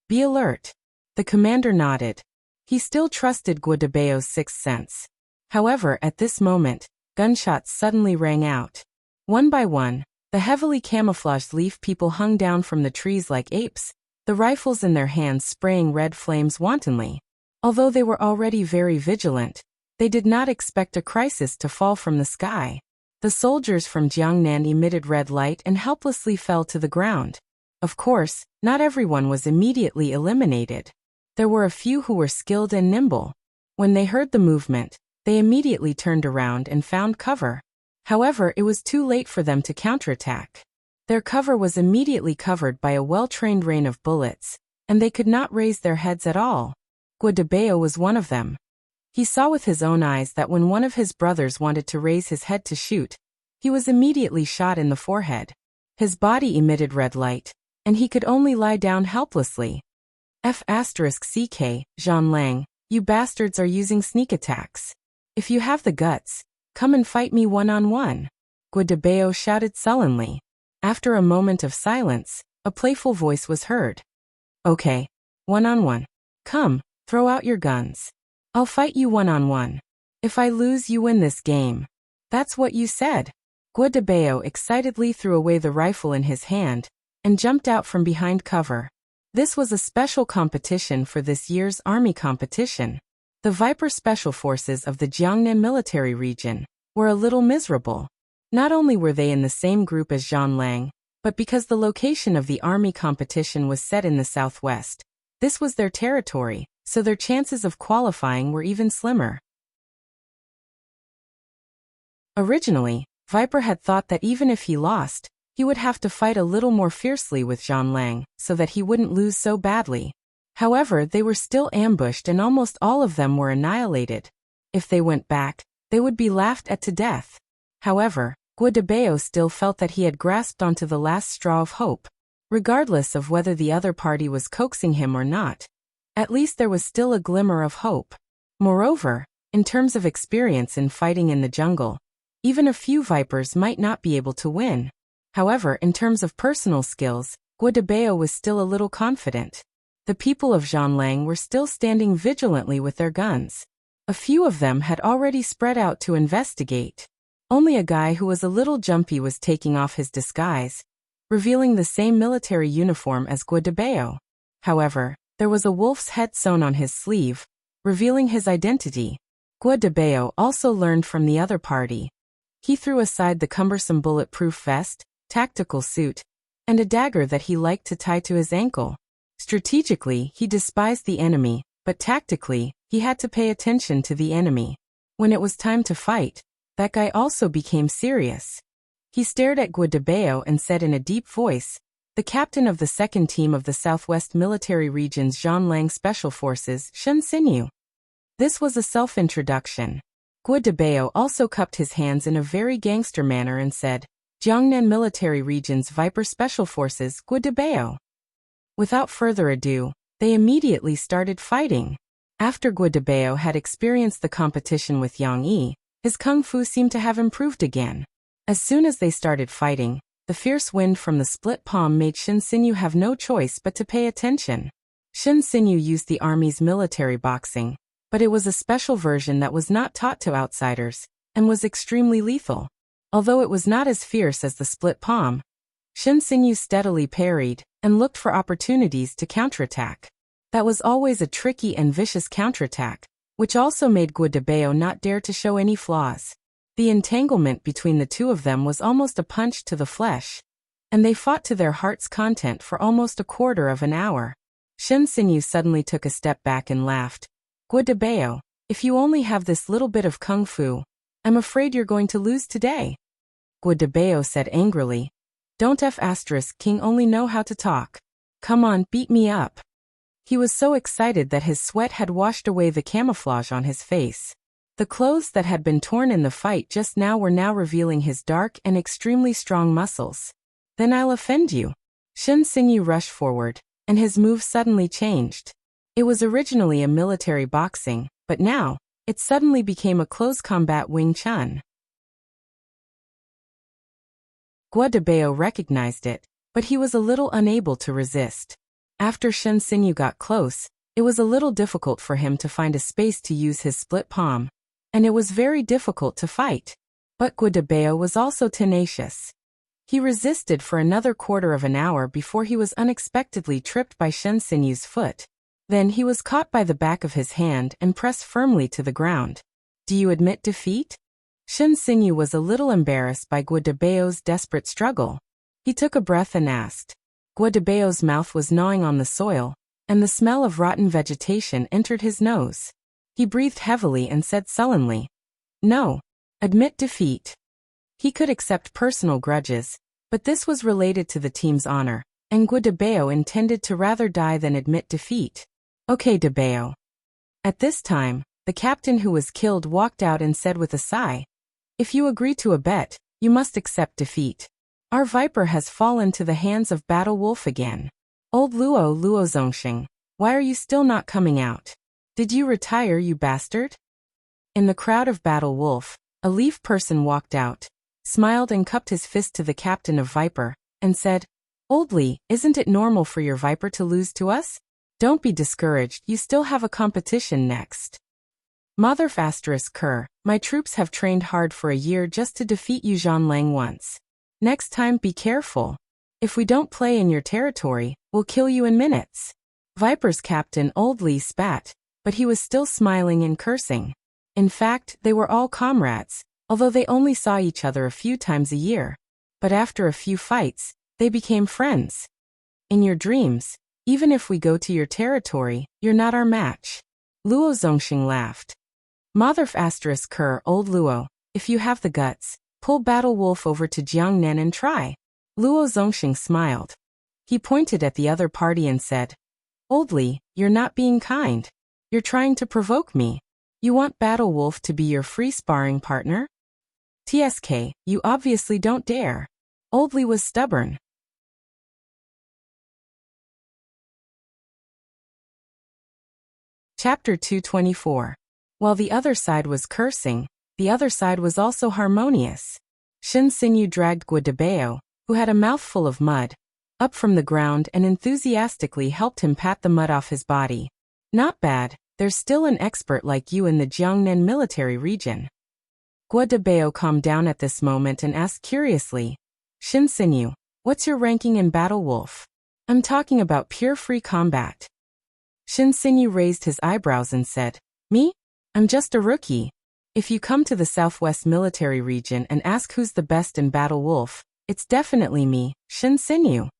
Be alert." The commander nodded. He still trusted Guo de Bao's sixth sense. However, at this moment, gunshots suddenly rang out. One by one, the heavily camouflaged leaf people hung down from the trees like apes, the rifles in their hands spraying red flames wantonly. Although they were already very vigilant, they did not expect a crisis to fall from the sky. The soldiers from Jiangnan emitted red light and helplessly fell to the ground. Of course, not everyone was immediately eliminated. There were a few who were skilled and nimble. When they heard the movement, they immediately turned around and found cover. However, it was too late for them to counterattack. Their cover was immediately covered by a well-trained rain of bullets, and they could not raise their heads at all. Guadabeo was one of them. He saw with his own eyes that when one of his brothers wanted to raise his head to shoot, he was immediately shot in the forehead. His body emitted red light, and he could only lie down helplessly. F***CK, Jean Lang, you bastards are using sneak attacks. If you have the guts, come and fight me one-on-one. Guadabeo shouted sullenly. After a moment of silence, a playful voice was heard. Okay. One-on-one. Come, throw out your guns. I'll fight you one-on-one. If I lose, you win this game. That's what you said. Guadabeo excitedly threw away the rifle in his hand and jumped out from behind cover. This was a special competition for this year's army competition. The Viper Special Forces of the Jiangnan military region were a little miserable. Not only were they in the same group as Jean Lang, but because the location of the army competition was set in the southwest, this was their territory, so their chances of qualifying were even slimmer. Originally, Viper had thought that even if he lost, he would have to fight a little more fiercely with Jean Lang so that he wouldn't lose so badly. However, they were still ambushed and almost all of them were annihilated. If they went back, they would be laughed at to death. However, Guadabeo still felt that he had grasped onto the last straw of hope, regardless of whether the other party was coaxing him or not. At least there was still a glimmer of hope. Moreover, in terms of experience in fighting in the jungle, even a few vipers might not be able to win. However, in terms of personal skills, Guadabeo was still a little confident. The people of Jean Lang were still standing vigilantly with their guns. A few of them had already spread out to investigate. Only a guy who was a little jumpy was taking off his disguise, revealing the same military uniform as Guadabeo. However, there was a wolf's head sewn on his sleeve, revealing his identity. Guadabeo also learned from the other party. He threw aside the cumbersome bulletproof vest, tactical suit, and a dagger that he liked to tie to his ankle. Strategically, he despised the enemy, but tactically, he had to pay attention to the enemy. When it was time to fight, that guy also became serious. He stared at Guadabeo and said in a deep voice, "The captain of the second team of the Southwest Military Region's Jean Lang Special Forces, Shen Xinyu." This was a self-introduction. Guadabeo also cupped his hands in a very gangster manner and said, "Jiangnan Military Region's Viper Special Forces, Guadabeo." Without further ado, they immediately started fighting. After Guadabeo had experienced the competition with Yang Yi, his kung fu seemed to have improved again. As soon as they started fighting, the fierce wind from the split palm made Shen Xinyu have no choice but to pay attention. Shen Xinyu used the army's military boxing, but it was a special version that was not taught to outsiders, and was extremely lethal. Although it was not as fierce as the split palm, Shen Xinyu steadily parried and looked for opportunities to counterattack. That was always a tricky and vicious counterattack, which also made Guadabeo not dare to show any flaws. The entanglement between the two of them was almost a punch to the flesh, and they fought to their heart's content for almost a quarter of an hour. Shen Xinyu suddenly took a step back and laughed. "Guadabeo, if you only have this little bit of kung fu, I'm afraid you're going to lose today." Guadabeo said angrily, "Don't F***king only know how to talk. Come on, beat me up." He was so excited that his sweat had washed away the camouflage on his face. The clothes that had been torn in the fight just now were now revealing his dark and extremely strong muscles. "Then I'll offend you." Shen Xinyu rushed forward, and his move suddenly changed. It was originally a military boxing, but now, it suddenly became a close combat Wing Chun. Guadabeo recognized it, but he was a little unable to resist. After Shen Xinyu got close, it was a little difficult for him to find a space to use his split palm, and it was very difficult to fight. But Guadabeo was also tenacious. He resisted for another quarter of an hour before he was unexpectedly tripped by Shen Xinyu's foot. Then he was caught by the back of his hand and pressed firmly to the ground. "Do you admit defeat?" Shen Xinyu was a little embarrassed by Guadabeo's desperate struggle. He took a breath and asked. Guadabeo's mouth was gnawing on the soil, and the smell of rotten vegetation entered his nose. He breathed heavily and said sullenly, "No. Admit defeat." He could accept personal grudges, but this was related to the team's honor, and Guadabeo intended to rather die than admit defeat. Okay, Dabeo. At this time, the captain who was killed walked out and said with a sigh, if you agree to a bet, you must accept defeat. Our viper has fallen to the hands of Battle Wolf again. Old Luo Zongxing, why are you still not coming out? Did you retire, you bastard? In the crowd of Battle Wolf, a leaf person walked out, smiled and cupped his fist to the captain of Viper, and said, Old Li, isn't it normal for your Viper to lose to us? Don't be discouraged, you still have a competition next. Mother Kerr, my troops have trained hard for a year just to defeat you Zhanlang once. Next time be careful. If we don't play in your territory, we'll kill you in minutes. Viper's captain Old Li spat, but he was still smiling and cursing. In fact, they were all comrades, although they only saw each other a few times a year. But after a few fights, they became friends. In your dreams, even if we go to your territory, you're not our match. Luo Zongxing laughed. Mother Kerr, Old Luo, if you have the guts, pull Battle Wolf over to Jiangnan and try. Luo Zongxing smiled. He pointed at the other party and said, Old Li, you're not being kind. You're trying to provoke me. You want Battle Wolf to be your free sparring partner? TSK, you obviously don't dare. Old Li was stubborn. Chapter 224. While the other side was cursing, the other side was also harmonious. Shin Sinyu dragged Guadabeo, who had a mouthful of mud, up from the ground and enthusiastically helped him pat the mud off his body. Not bad, there's still an expert like you in the Jiangnan military region. Guadabeo calmed down at this moment and asked curiously, Shin Sinyu, what's your ranking in Battle Wolf? I'm talking about pure free combat. Shin Sinyu raised his eyebrows and said, Me? I'm just a rookie. If you come to the Southwest military region and ask who's the best in Battle Wolf, it's definitely me, Shin Sinyu.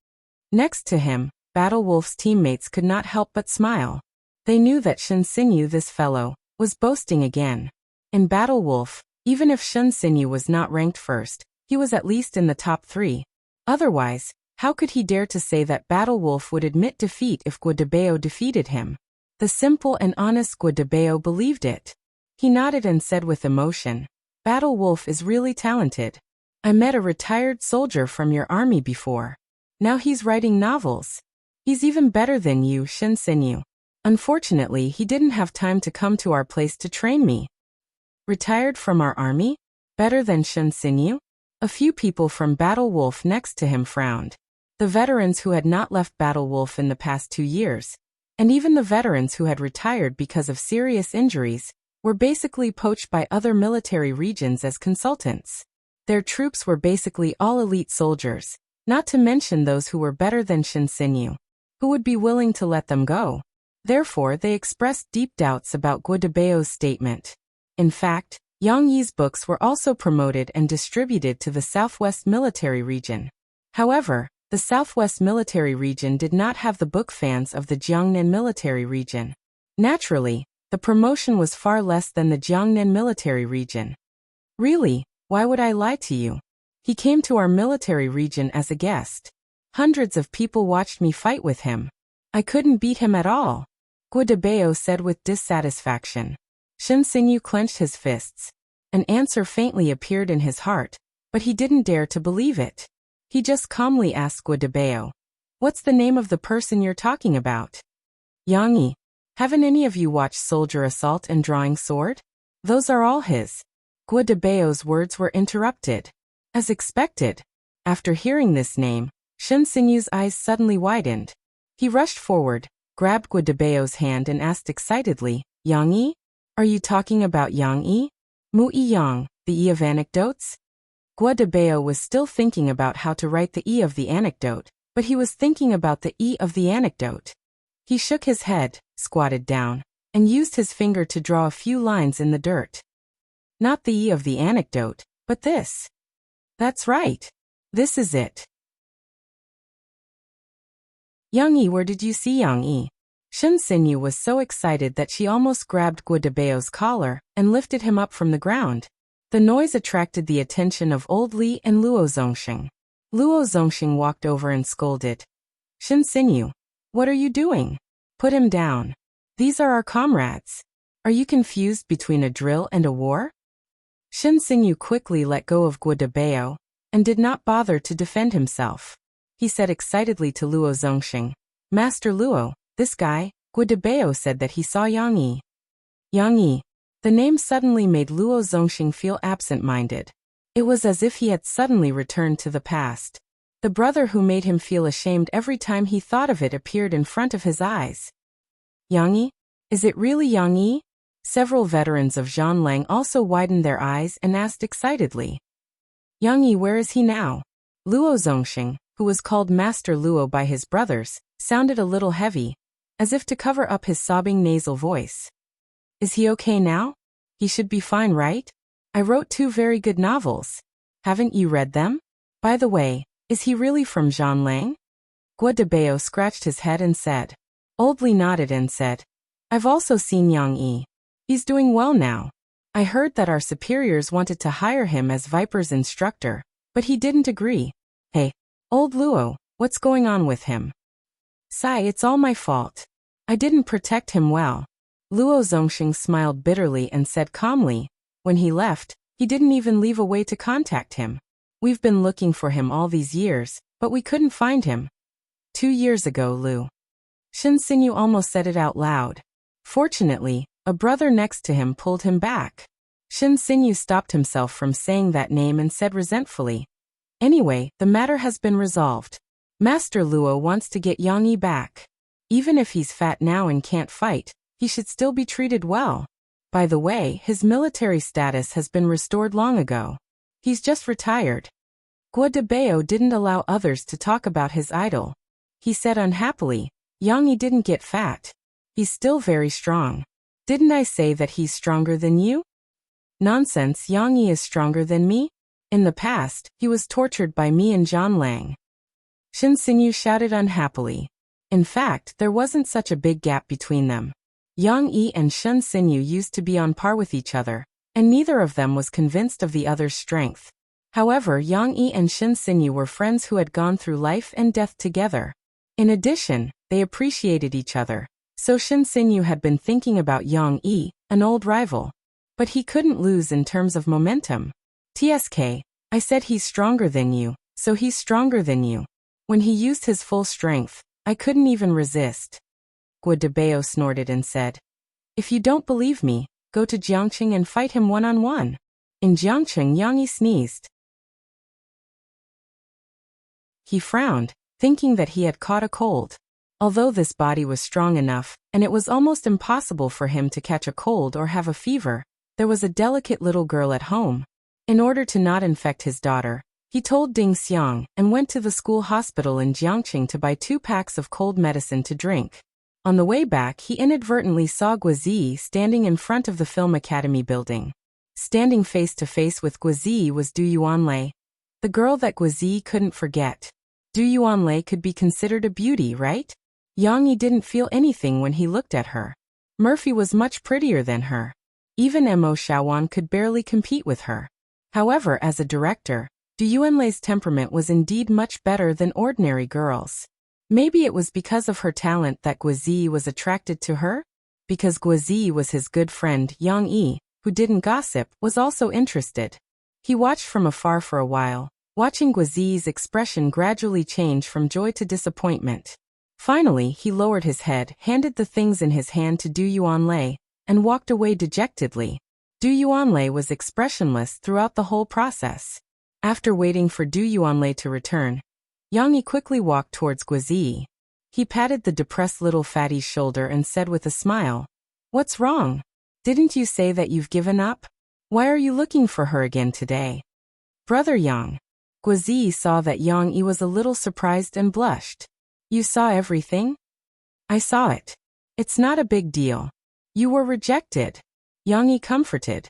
Next to him, Battle Wolf's teammates could not help but smile. They knew that Shin Sinyu, this fellow, was boasting again. In Battle Wolf, even if Shin Sinyu was not ranked first, he was at least in the top 3. Otherwise, how could he dare to say that Battle Wolf would admit defeat if Guadabeo defeated him? The simple and honest Guadabeo believed it. He nodded and said with emotion, Battle Wolf is really talented. I met a retired soldier from your army before. Now he's writing novels. He's even better than you, Shin Sinyu. Unfortunately, he didn't have time to come to our place to train me. Retired from our army? Better than Shin Sinyu? A few people from Battle Wolf next to him frowned. The veterans who had not left Battle Wolf in the past 2 years, and even the veterans who had retired because of serious injuries, were basically poached by other military regions as consultants. Their troops were basically all elite soldiers, not to mention those who were better than Shin Sinyu, who would be willing to let them go. Therefore, they expressed deep doubts about Guadabeo's statement. In fact, Yang Yi's books were also promoted and distributed to the Southwest military region. However, the Southwest military region did not have the book fans of the Jiangnan military region. Naturally, the promotion was far less than the Jiangnan military region. Really, why would I lie to you? He came to our military region as a guest. Hundreds of people watched me fight with him. I couldn't beat him at all. Guadabeo said with dissatisfaction. Shin Sinyu clenched his fists. An answer faintly appeared in his heart, but he didn't dare to believe it. He just calmly asked Guadabeo, What's the name of the person you're talking about? Yang Yi. Haven't any of you watched Soldier Assault and Drawing Sword? Those are all his. Guadabeo's words were interrupted. As expected, after hearing this name, Shin Sinyu's eyes suddenly widened. He rushed forward, grabbed Guadabeo's hand and asked excitedly, Yang Yi? Are you talking about Yang Yi? Mu Yi Yang, the E of anecdotes? Guadabeo was still thinking about how to write the E of the anecdote, but he was thinking about the E of the anecdote. He shook his head, squatted down, and used his finger to draw a few lines in the dirt. Not the E of the anecdote, but this. That's right. This is it. Yang Yi, where did you see Yang Yi? Shin Sinyu was so excited that she almost grabbed Guadabeo's collar and lifted him up from the ground. The noise attracted the attention of old Li and Luo Zongxing. Luo Zongxing walked over and scolded. Shen Xinyu, what are you doing? Put him down. These are our comrades. Are you confused between a drill and a war? Shen Xinyu quickly let go of Guo Debao and did not bother to defend himself. He said excitedly to Luo Zongxing, Master Luo, this guy, Guo Debao said that he saw Yang Yi. Yang Yi. The name suddenly made Luo Zongxing feel absent-minded. It was as if he had suddenly returned to the past. The brother who made him feel ashamed every time he thought of it appeared in front of his eyes. Yang Yi? Is it really Yang Yi? Several veterans of Zhanlang also widened their eyes and asked excitedly. Yang Yi, where is he now? Luo Zongxing, who was called Master Luo by his brothers, sounded a little heavy, as if to cover up his sobbing nasal voice. Is he okay now? He should be fine, right? I wrote 2 very good novels. Haven't you read them? By the way, is he really from Zhanlang? Guo Debao scratched his head and said. Old Li nodded and said, I've also seen Yang Yi. He's doing well now. I heard that our superiors wanted to hire him as Viper's instructor, but he didn't agree. Hey, old Luo, what's going on with him? Sai, it's all my fault. I didn't protect him well. Luo Zongxing smiled bitterly and said calmly, when he left, he didn't even leave a way to contact him. We've been looking for him all these years, but we couldn't find him. 2 years ago, Lu. Shen Xinyu almost said it out loud. Fortunately, a brother next to him pulled him back. Shen Xinyu stopped himself from saying that name and said resentfully, Anyway, the matter has been resolved. Master Luo wants to get Yang Yi back. Even if he's fat now and can't fight, he should still be treated well. By the way, his military status has been restored long ago. He's just retired. Guo Debao didn't allow others to talk about his idol. He said unhappily, Yang Yi didn't get fat. He's still very strong. Didn't I say that he's stronger than you? Nonsense, Yang Yi is stronger than me? In the past, he was tortured by me and Zhanlang. Shen Xinyu shouted unhappily. In fact, there wasn't such a big gap between them. Yang Yi and Shen Xinyu used to be on par with each other, and neither of them was convinced of the other's strength. However, Yang Yi and Shen Xinyu were friends who had gone through life and death together. In addition, they appreciated each other. So Shen Xinyu had been thinking about Yang Yi, an old rival. But he couldn't lose in terms of momentum. TSK, I said he's stronger than you, so he's stronger than you. When he used his full strength, I couldn't even resist. Guo Debao snorted and said, If you don't believe me, go to Jiangqing and fight him one-on-one. In Jiangqing, Yang Yi sneezed. He frowned, thinking that he had caught a cold. Although this body was strong enough, and it was almost impossible for him to catch a cold or have a fever, there was a delicate little girl at home. In order to not infect his daughter, he told Ding Xiang and went to the school hospital in Jiangqing to buy 2 packs of cold medicine to drink. On the way back, he inadvertently saw Guozi standing in front of the Film Academy building. Standing face to face with Guozi was Du Yuanlei, the girl that Guozi couldn't forget. Du Yuanlei could be considered a beauty, right? Yang Yi didn't feel anything when he looked at her. Murphy was much prettier than her. Even Mo Shaowan could barely compete with her. However, as a director, Du Yuanlei's temperament was indeed much better than ordinary girls. Maybe it was because of her talent that Guozi was attracted to her? Because Guozi was his good friend Yang Yi, who didn't gossip, was also interested. He watched from afar for a while, watching Guozi's expression gradually change from joy to disappointment. Finally, he lowered his head, handed the things in his hand to Du Yuanlei, and walked away dejectedly. Du Yuanlei was expressionless throughout the whole process. After waiting for Du Yuanlei to return, Yang Yi quickly walked towards Guozi. He patted the depressed little fatty's shoulder and said with a smile, What's wrong? Didn't you say that you've given up? Why are you looking for her again today? Brother Yang. Guozi saw that Yang Yi was a little surprised and blushed. You saw everything? I saw it. It's not a big deal. You were rejected. Yang Yi comforted.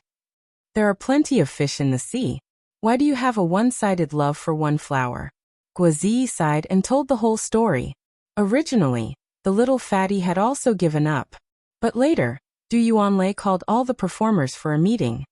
There are plenty of fish in the sea. Why do you have a one-sided love for one flower? Guozi sighed and told the whole story. Originally, the little fatty had also given up. But later, Du Yuanlei called all the performers for a meeting.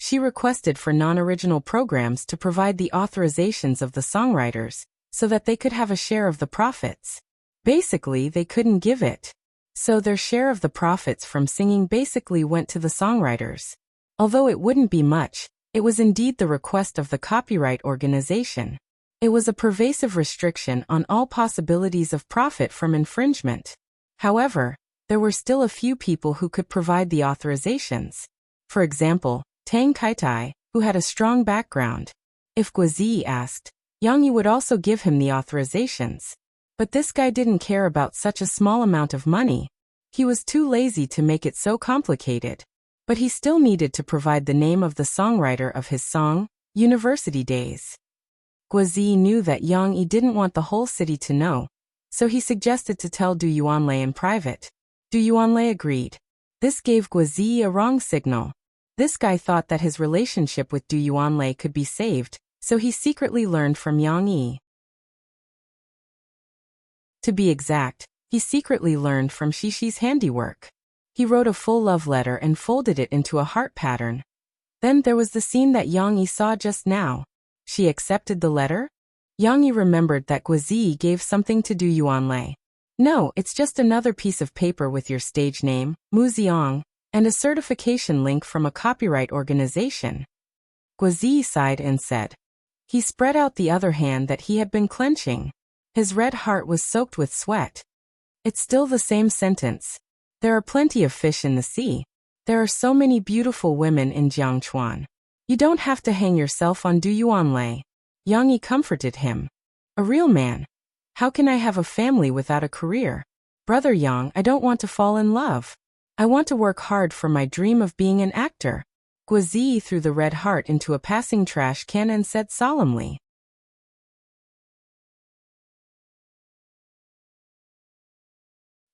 She requested for non-original programs to provide the authorizations of the songwriters, so that they could have a share of the profits. Basically, they couldn't give it. So their share of the profits from singing basically went to the songwriters. Although it wouldn't be much, it was indeed the request of the copyright organization. It was a pervasive restriction on all possibilities of profit from infringement. However, there were still a few people who could provide the authorizations. For example, Tang Kaitai, who had a strong background. If Guozi asked, Yang Yi would also give him the authorizations. But this guy didn't care about such a small amount of money. He was too lazy to make it so complicated. But he still needed to provide the name of the songwriter of his song, University Days. Guozi knew that Yang Yi didn't want the whole city to know, so he suggested to tell Du Yuanlei in private. Du Yuanlei agreed. This gave Guozi a wrong signal. This guy thought that his relationship with Du Yuanlei could be saved, so he secretly learned from Yang Yi. To be exact, he secretly learned from Xishi's handiwork. He wrote a full love letter and folded it into a heart pattern. Then there was the scene that Yang Yi saw just now. She accepted the letter? Yang Yi remembered that Guozi gave something to Du Yuanlei. No, it's just another piece of paper with your stage name, Mu Ziong, and a certification link from a copyright organization. Guozi sighed and said. He spread out the other hand that he had been clenching. His red heart was soaked with sweat. It's still the same sentence. There are plenty of fish in the sea. There are so many beautiful women in Jiangchuan. You don't have to hang yourself on Du Yuanlei. Yang Yi comforted him. A real man. How can I have a family without a career? Brother Yang, I don't want to fall in love. I want to work hard for my dream of being an actor. Guozi threw the red heart into a passing trash can and said solemnly.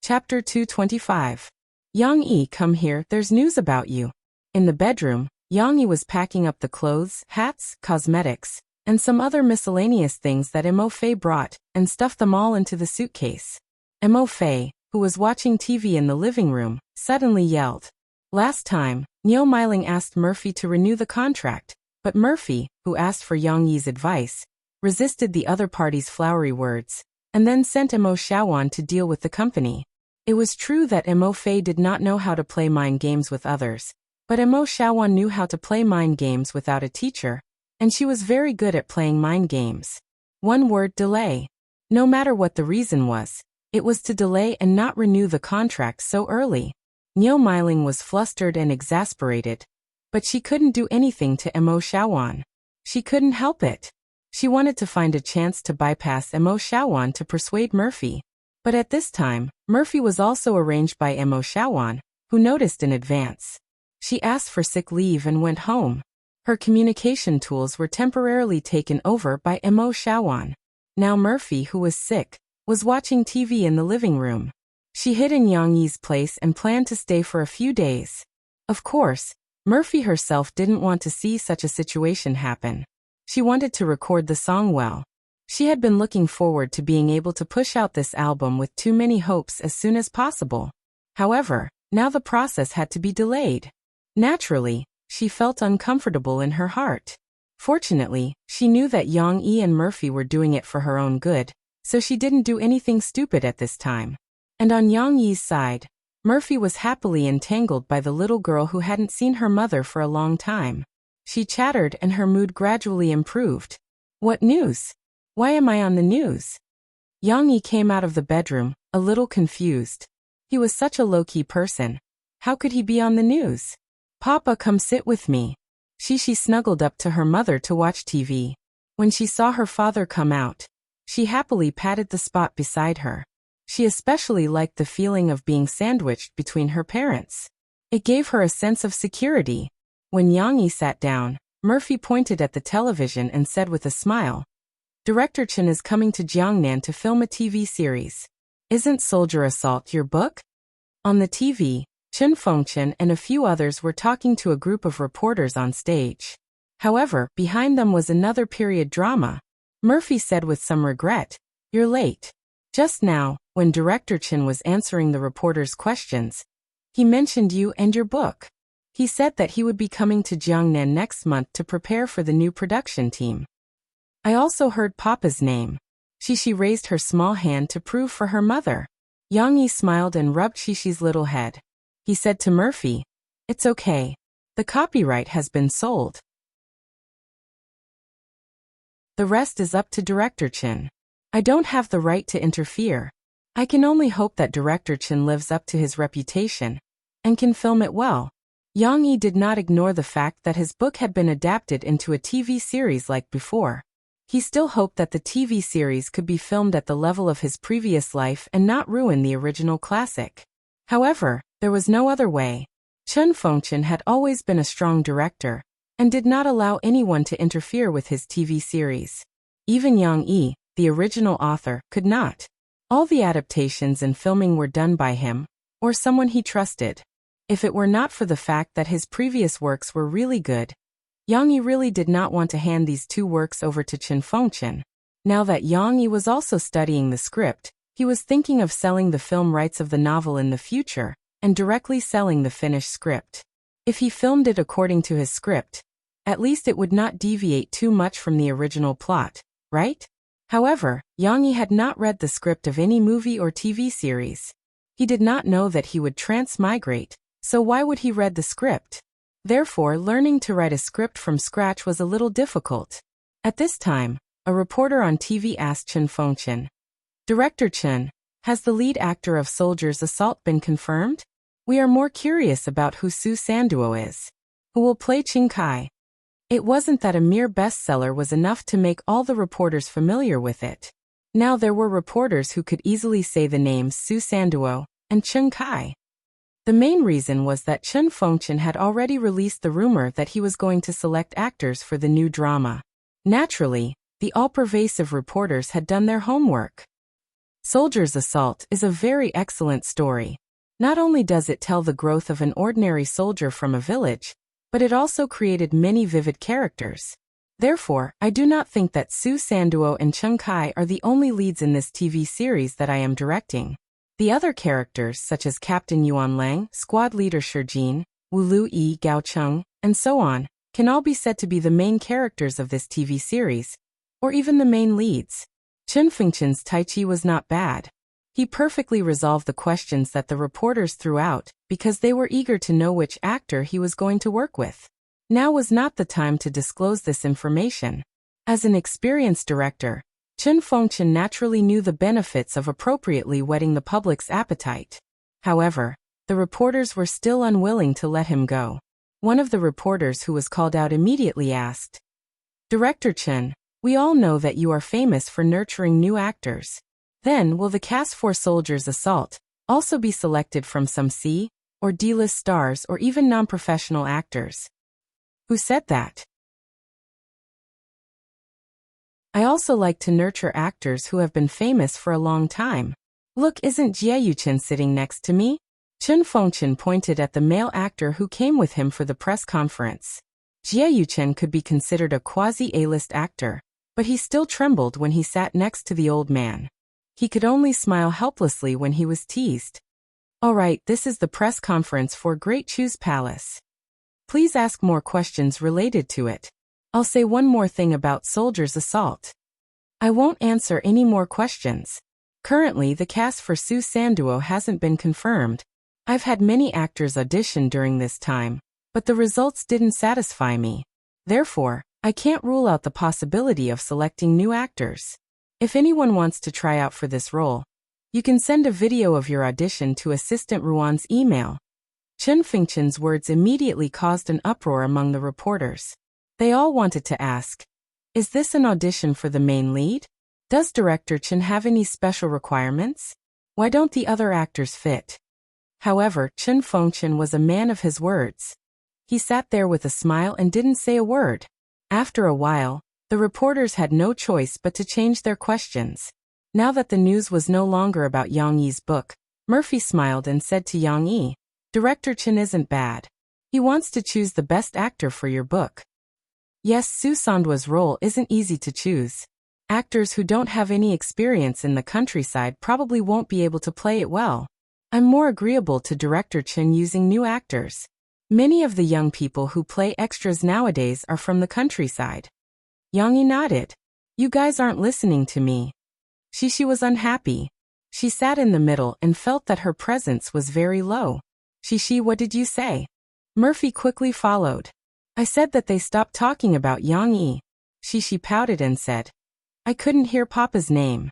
Chapter 225. Yang Yi, come here, there's news about you. In the bedroom, Yang Yi was packing up the clothes, hats, cosmetics, and some other miscellaneous things that Mo Fei brought, and stuffed them all into the suitcase. Mo Fei, who was watching TV in the living room, suddenly yelled. Last time, Niu Meiling asked Murphy to renew the contract, but Murphy, who asked for Yang Yi's advice, resisted the other party's flowery words, and then sent Mo Xiaowan to deal with the company. It was true that Mo Fei did not know how to play mind games with others, but Mo Xiaowan knew how to play mind games without a teacher, and she was very good at playing mind games. One word: delay. No matter what the reason was, it was to delay and not renew the contract so early. Niu Meiling was flustered and exasperated, but she couldn't do anything to Mo Xiaowan. She couldn't help it. She wanted to find a chance to bypass Mo Xiaowan to persuade Murphy. But at this time, Murphy was also arranged by Mo Xiaowan, who noticed in advance. She asked for sick leave and went home. Her communication tools were temporarily taken over by Mo Xiaowan. Now Murphy, who was sick, was watching TV in the living room. She hid in Yang Yi's place and planned to stay for a few days. Of course, Murphy herself didn't want to see such a situation happen. She wanted to record the song well. She had been looking forward to being able to push out this album with too many hopes as soon as possible. However, now the process had to be delayed. Naturally, she felt uncomfortable in her heart. Fortunately, she knew that Yang Yi and Murphy were doing it for her own good, so she didn't do anything stupid at this time. And on Yang Yi's side, Murphy was happily entangled by the little girl who hadn't seen her mother for a long time. She chattered and her mood gradually improved. What news? Why am I on the news? Yang Yi came out of the bedroom, a little confused. He was such a low-key person. How could he be on the news? Papa, come sit with me. She snuggled up to her mother to watch TV. When she saw her father come out, she happily patted the spot beside her. She especially liked the feeling of being sandwiched between her parents. It gave her a sense of security. When Yang Yi sat down, Murphy pointed at the television and said with a smile, Director Chen is coming to Jiangnan to film a TV series. Isn't Soldier Assault your book? On the TV, Chen Fengchen and a few others were talking to a group of reporters on stage. However, behind them was another period drama. Murphy said with some regret, You're late. Just now, when Director Chen was answering the reporters' questions, he mentioned you and your book. He said that he would be coming to Jiangnan next month to prepare for the new production team. I also heard Papa's name. Shishi raised her small hand to prove for her mother. Yang Yi smiled and rubbed Shishi's little head. He said to Murphy, "It's okay. The copyright has been sold. The rest is up to Director Chen. I don't have the right to interfere. I can only hope that Director Chen lives up to his reputation and can film it well." Yang Yi did not ignore the fact that his book had been adapted into a TV series like before. He still hoped that the TV series could be filmed at the level of his previous life and not ruin the original classic. However, there was no other way. Chen Fengchen had always been a strong director and did not allow anyone to interfere with his TV series. Even Yang Yi, the original author, could not. All the adaptations and filming were done by him, or someone he trusted. If it were not for the fact that his previous works were really good, Yang Yi really did not want to hand these two works over to Chen Fengchen. Now that Yang Yi was also studying the script, he was thinking of selling the film rights of the novel in the future and directly selling the finished script. If he filmed it according to his script, at least it would not deviate too much from the original plot, right? However, Yang Yi had not read the script of any movie or TV series. He did not know that he would transmigrate, so why would he read the script? Therefore, learning to write a script from scratch was a little difficult. At this time, a reporter on TV asked Chen Fengchen, "Director Chen, has the lead actor of Soldier's Assault been confirmed? We are more curious about who Su Sanduo is. Who will play Qing Kai?" It wasn't that a mere bestseller was enough to make all the reporters familiar with it. Now there were reporters who could easily say the names Su Sanduo and Qing Kai. The main reason was that Chen Fengchen had already released the rumor that he was going to select actors for the new drama. Naturally, the all-pervasive reporters had done their homework. Soldier's Assault is a very excellent story. Not only does it tell the growth of an ordinary soldier from a village, but it also created many vivid characters. Therefore, I do not think that Su Sanduo and Qing Kai are the only leads in this TV series that I am directing. The other characters, such as Captain Yuan Lang, Squad Leader Shi Jin, Wu Lu Yi, Gao Cheng, and so on, can all be said to be the main characters of this TV series, or even the main leads. Chen Fengchen's Tai Chi was not bad. He perfectly resolved the questions that the reporters threw out, because they were eager to know which actor he was going to work with. Now was not the time to disclose this information. As an experienced director, Chen Fengchen naturally knew the benefits of appropriately whetting the public's appetite. However, the reporters were still unwilling to let him go. One of the reporters who was called out immediately asked, "Director Chen, we all know that you are famous for nurturing new actors. Then will the cast for Soldier's Assault also be selected from some C or D-list stars or even non-professional actors?" "Who said that?" "I also like to nurture actors who have been famous for a long time. Look, isn't Jie Yuchen sitting next to me?" Chen Fengchen pointed at the male actor who came with him for the press conference. Jie Yuchen could be considered a quasi-A-list actor, but he still trembled when he sat next to the old man. He could only smile helplessly when he was teased. "All right, this is the press conference for Great Chu's Palace. Please ask more questions related to it. I'll say one more thing about Soldier's Assault. I won't answer any more questions. Currently, the cast for Su Sanduo hasn't been confirmed. I've had many actors audition during this time, but the results didn't satisfy me. Therefore, I can't rule out the possibility of selecting new actors. If anyone wants to try out for this role, you can send a video of your audition to Assistant Ruan's email." Chen Fengchen's words immediately caused an uproar among the reporters. They all wanted to ask, "Is this an audition for the main lead? Does Director Chen have any special requirements? Why don't the other actors fit?" However, Chen Fengchen was a man of his words. He sat there with a smile and didn't say a word. After a while, the reporters had no choice but to change their questions. Now that the news was no longer about Yang Yi's book, Murphy smiled and said to Yang Yi, "Director Chen isn't bad. He wants to choose the best actor for your book." Yes, Su Sanduo's role isn't easy to choose. Actors who don't have any experience in the countryside probably won't be able to play it well. I'm more agreeable to Director Chen using new actors. Many of the young people who play extras nowadays are from the countryside. Yang nodded. You guys aren't listening to me. She was unhappy. She sat in the middle and felt that her presence was very low. She, what did you say? Murphy quickly followed. I said that they stopped talking about Yang Yi. She pouted and said, I couldn't hear Papa's name.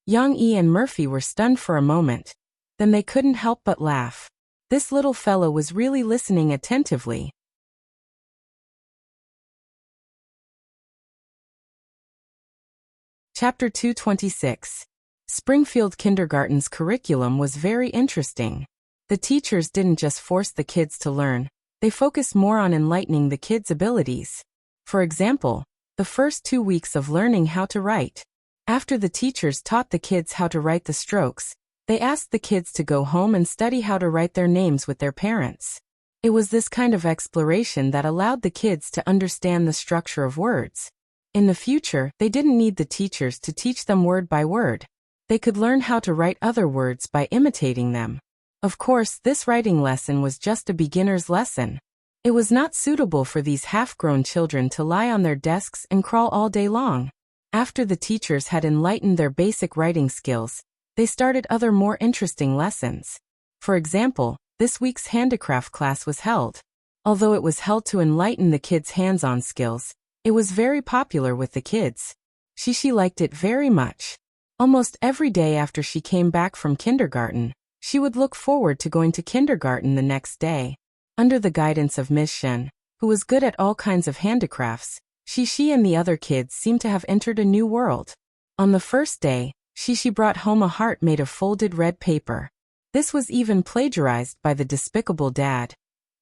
Yang Yi and Murphy were stunned for a moment. Then they couldn't help but laugh. This little fellow was really listening attentively. Chapter 226. Springfield Kindergarten's curriculum was very interesting. The teachers didn't just force the kids to learn, they focused more on enlightening the kids' abilities. For example, the first 2 weeks of learning how to write. After the teachers taught the kids how to write the strokes, they asked the kids to go home and study how to write their names with their parents. It was this kind of exploration that allowed the kids to understand the structure of words. In the future, they didn't need the teachers to teach them word by word. They could learn how to write other words by imitating them. Of course, this writing lesson was just a beginner's lesson. It was not suitable for these half-grown children to lie on their desks and crawl all day long. After the teachers had enlightened their basic writing skills, they started other more interesting lessons. For example, this week's handicraft class was held. Although it was held to enlighten the kids' hands-on skills, it was very popular with the kids. She liked it very much. Almost every day after she came back from kindergarten, she would look forward to going to kindergarten the next day. Under the guidance of Miss Shen, who was good at all kinds of handicrafts, she and the other kids seemed to have entered a new world. On the first day, she brought home a heart made of folded red paper. This was even plagiarized by the despicable dad.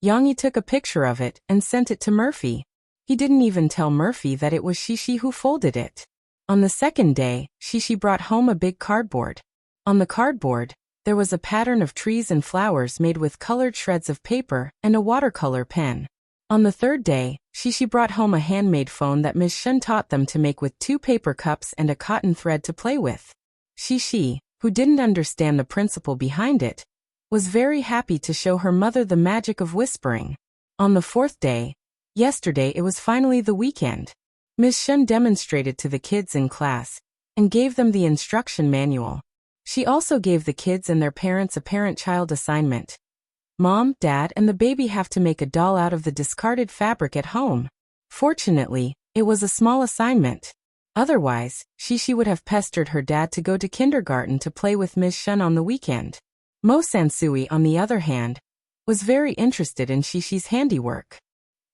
Yang Yi took a picture of it and sent it to Murphy. He didn't even tell Murphy that it was she who folded it. On the second day, she brought home a big cardboard. On the cardboard, there was a pattern of trees and flowers made with colored shreds of paper and a watercolor pen. On the third day, she brought home a handmade phone that Ms. Shen taught them to make with 2 paper cups and a cotton thread to play with. She, who didn't understand the principle behind it, was very happy to show her mother the magic of whispering. On the fourth day, yesterday, it was finally the weekend. Ms. Shen demonstrated to the kids in class and gave them the instruction manual. She also gave the kids and their parents a parent-child assignment. Mom, Dad, and the baby have to make a doll out of the discarded fabric at home. Fortunately, it was a small assignment. Otherwise, she would have pestered her dad to go to kindergarten to play with Ms. Shen on the weekend. Mo Sansui, on the other hand, was very interested in Shishi's handiwork.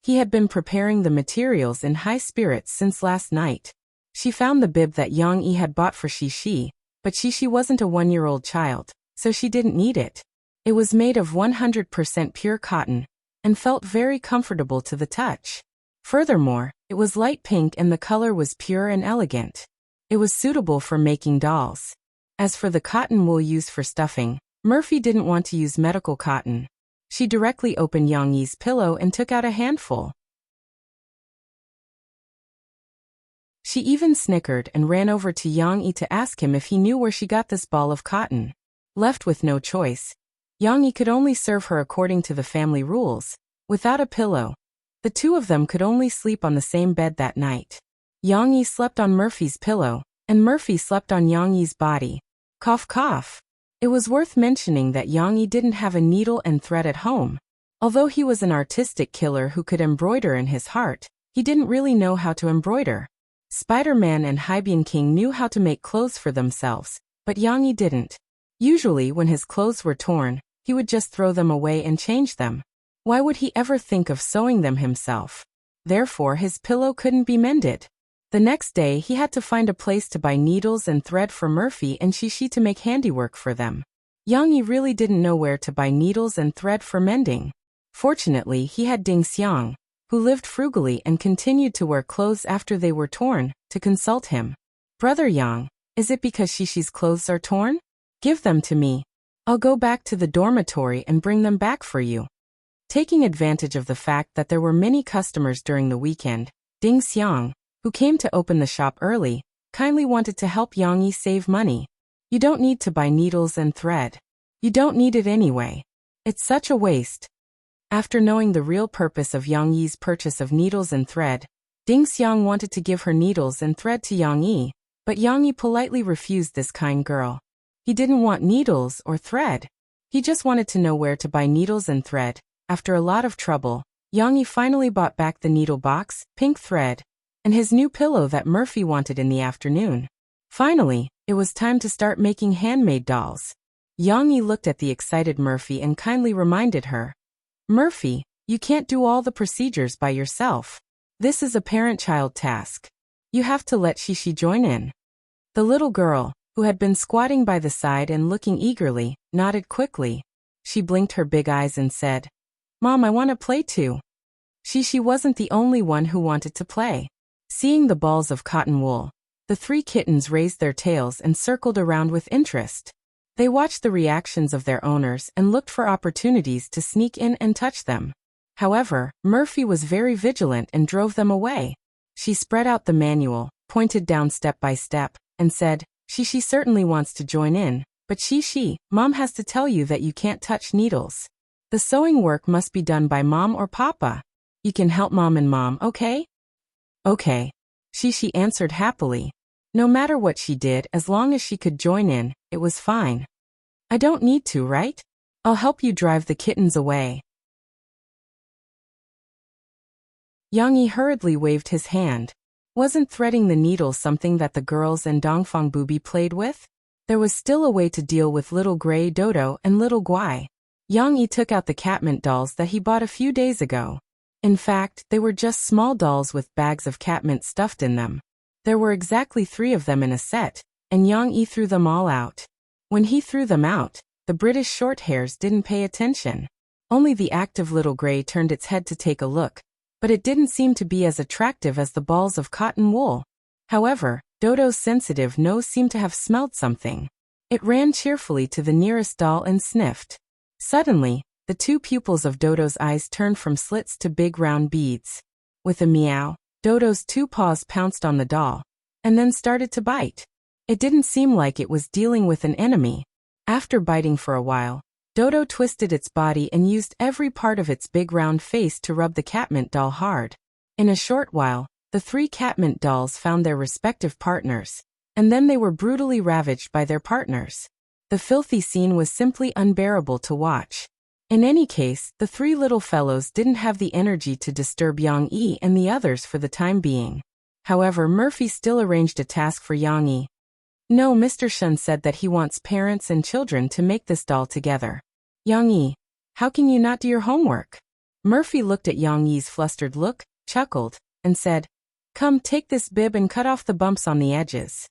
He had been preparing the materials in high spirits since last night. She found the bib that Yang Yi had bought for Shishi, but Shishi wasn't a 1-year-old child, so she didn't need it. It was made of 100% pure cotton, and felt very comfortable to the touch. Furthermore, it was light pink and the color was pure and elegant. It was suitable for making dolls. As for the cotton wool used for stuffing, Murphy didn't want to use medical cotton. She directly opened Yang Yi's pillow and took out a handful. She even snickered and ran over to Yang Yi to ask him if he knew where she got this ball of cotton. Left with no choice, Yang Yi could only serve her according to the family rules. Without a pillow, the two of them could only sleep on the same bed that night. Yang Yi slept on Murphy's pillow, and Murphy slept on Yang Yi's body. Cough cough. It was worth mentioning that Yang Yi didn't have a needle and thread at home. Although he was an artistic killer who could embroider in his heart, he didn't really know how to embroider. Spider-Man and Hybian King knew how to make clothes for themselves, but Yang Yi didn't. Usually when his clothes were torn, he would just throw them away and change them. Why would he ever think of sewing them himself? Therefore his pillow couldn't be mended. The next day he had to find a place to buy needles and thread for Murphy and Shishi to make handiwork for them. Yang Yi really didn't know where to buy needles and thread for mending. Fortunately he had Ding Xiang, who lived frugally and continued to wear clothes after they were torn, to consult him. Brother Yang, is it because Shishi's clothes are torn? Give them to me. I'll go back to the dormitory and bring them back for you. Taking advantage of the fact that there were many customers during the weekend, Ding Xiang, who came to open the shop early, kindly wanted to help Yang Yi save money. You don't need to buy needles and thread. You don't need it anyway. It's such a waste. After knowing the real purpose of Yang Yi's purchase of needles and thread, Ding Xiang wanted to give her needles and thread to Yang Yi, but Yang Yi politely refused this kind girl. He didn't want needles or thread. He just wanted to know where to buy needles and thread. After a lot of trouble, Yang Yi finally bought back the needle box, pink thread, and his new pillow that Murphy wanted in the afternoon. Finally, it was time to start making handmade dolls. Yang Yi looked at the excited Murphy and kindly reminded her, "Murphy, you can't do all the procedures by yourself. This is a parent-child task. You have to let Shishi join in." The little girl, who had been squatting by the side and looking eagerly, nodded quickly. She blinked her big eyes and said, "Mom, I want to play too." Shishi wasn't the only one who wanted to play. Seeing the balls of cotton wool, the three kittens raised their tails and circled around with interest. They watched the reactions of their owners and looked for opportunities to sneak in and touch them. However, Murphy was very vigilant and drove them away. She spread out the manual, pointed down step by step, and said, "Shishi certainly wants to join in, but Shishi, Mom has to tell you that you can't touch needles. The sewing work must be done by Mom or Papa. You can help Mom and Mom, okay?" "Okay," Shishi answered happily. No matter what she did, as long as she could join in, it was fine. "I don't need to, right? I'll help you drive the kittens away." Yang Yi hurriedly waved his hand. Wasn't threading the needle something that the girls and Dongfang Booby played with? There was still a way to deal with little Gray Dodo and little Guai. Yang Yi took out the catmint dolls that he bought a few days ago. In fact, they were just small dolls with bags of catmint stuffed in them. There were exactly 3 of them in a set, and Yang Yi threw them all out. When he threw them out, the British Shorthairs didn't pay attention. Only the active little Gray turned its head to take a look, but it didn't seem to be as attractive as the balls of cotton wool. However, Dodo's sensitive nose seemed to have smelled something. It ran cheerfully to the nearest doll and sniffed. Suddenly, the 2 pupils of Dodo's eyes turned from slits to big round beads. With a meow, Dodo's 2 paws pounced on the doll, and then started to bite. It didn't seem like it was dealing with an enemy. After biting for a while, Dodo twisted its body and used every part of its big round face to rub the catmint doll hard. In a short while, the 3 catmint dolls found their respective partners, and then they were brutally ravaged by their partners. The filthy scene was simply unbearable to watch. In any case, the 3 little fellows didn't have the energy to disturb Yang Yi and the others for the time being. However, Murphy still arranged a task for Yang Yi. "No, Mr. Shun said that he wants parents and children to make this doll together. Yang Yi, how can you not do your homework?" Murphy looked at Yang Yi's flustered look, chuckled, and said, "Come, take this bib and cut off the bumps on the edges."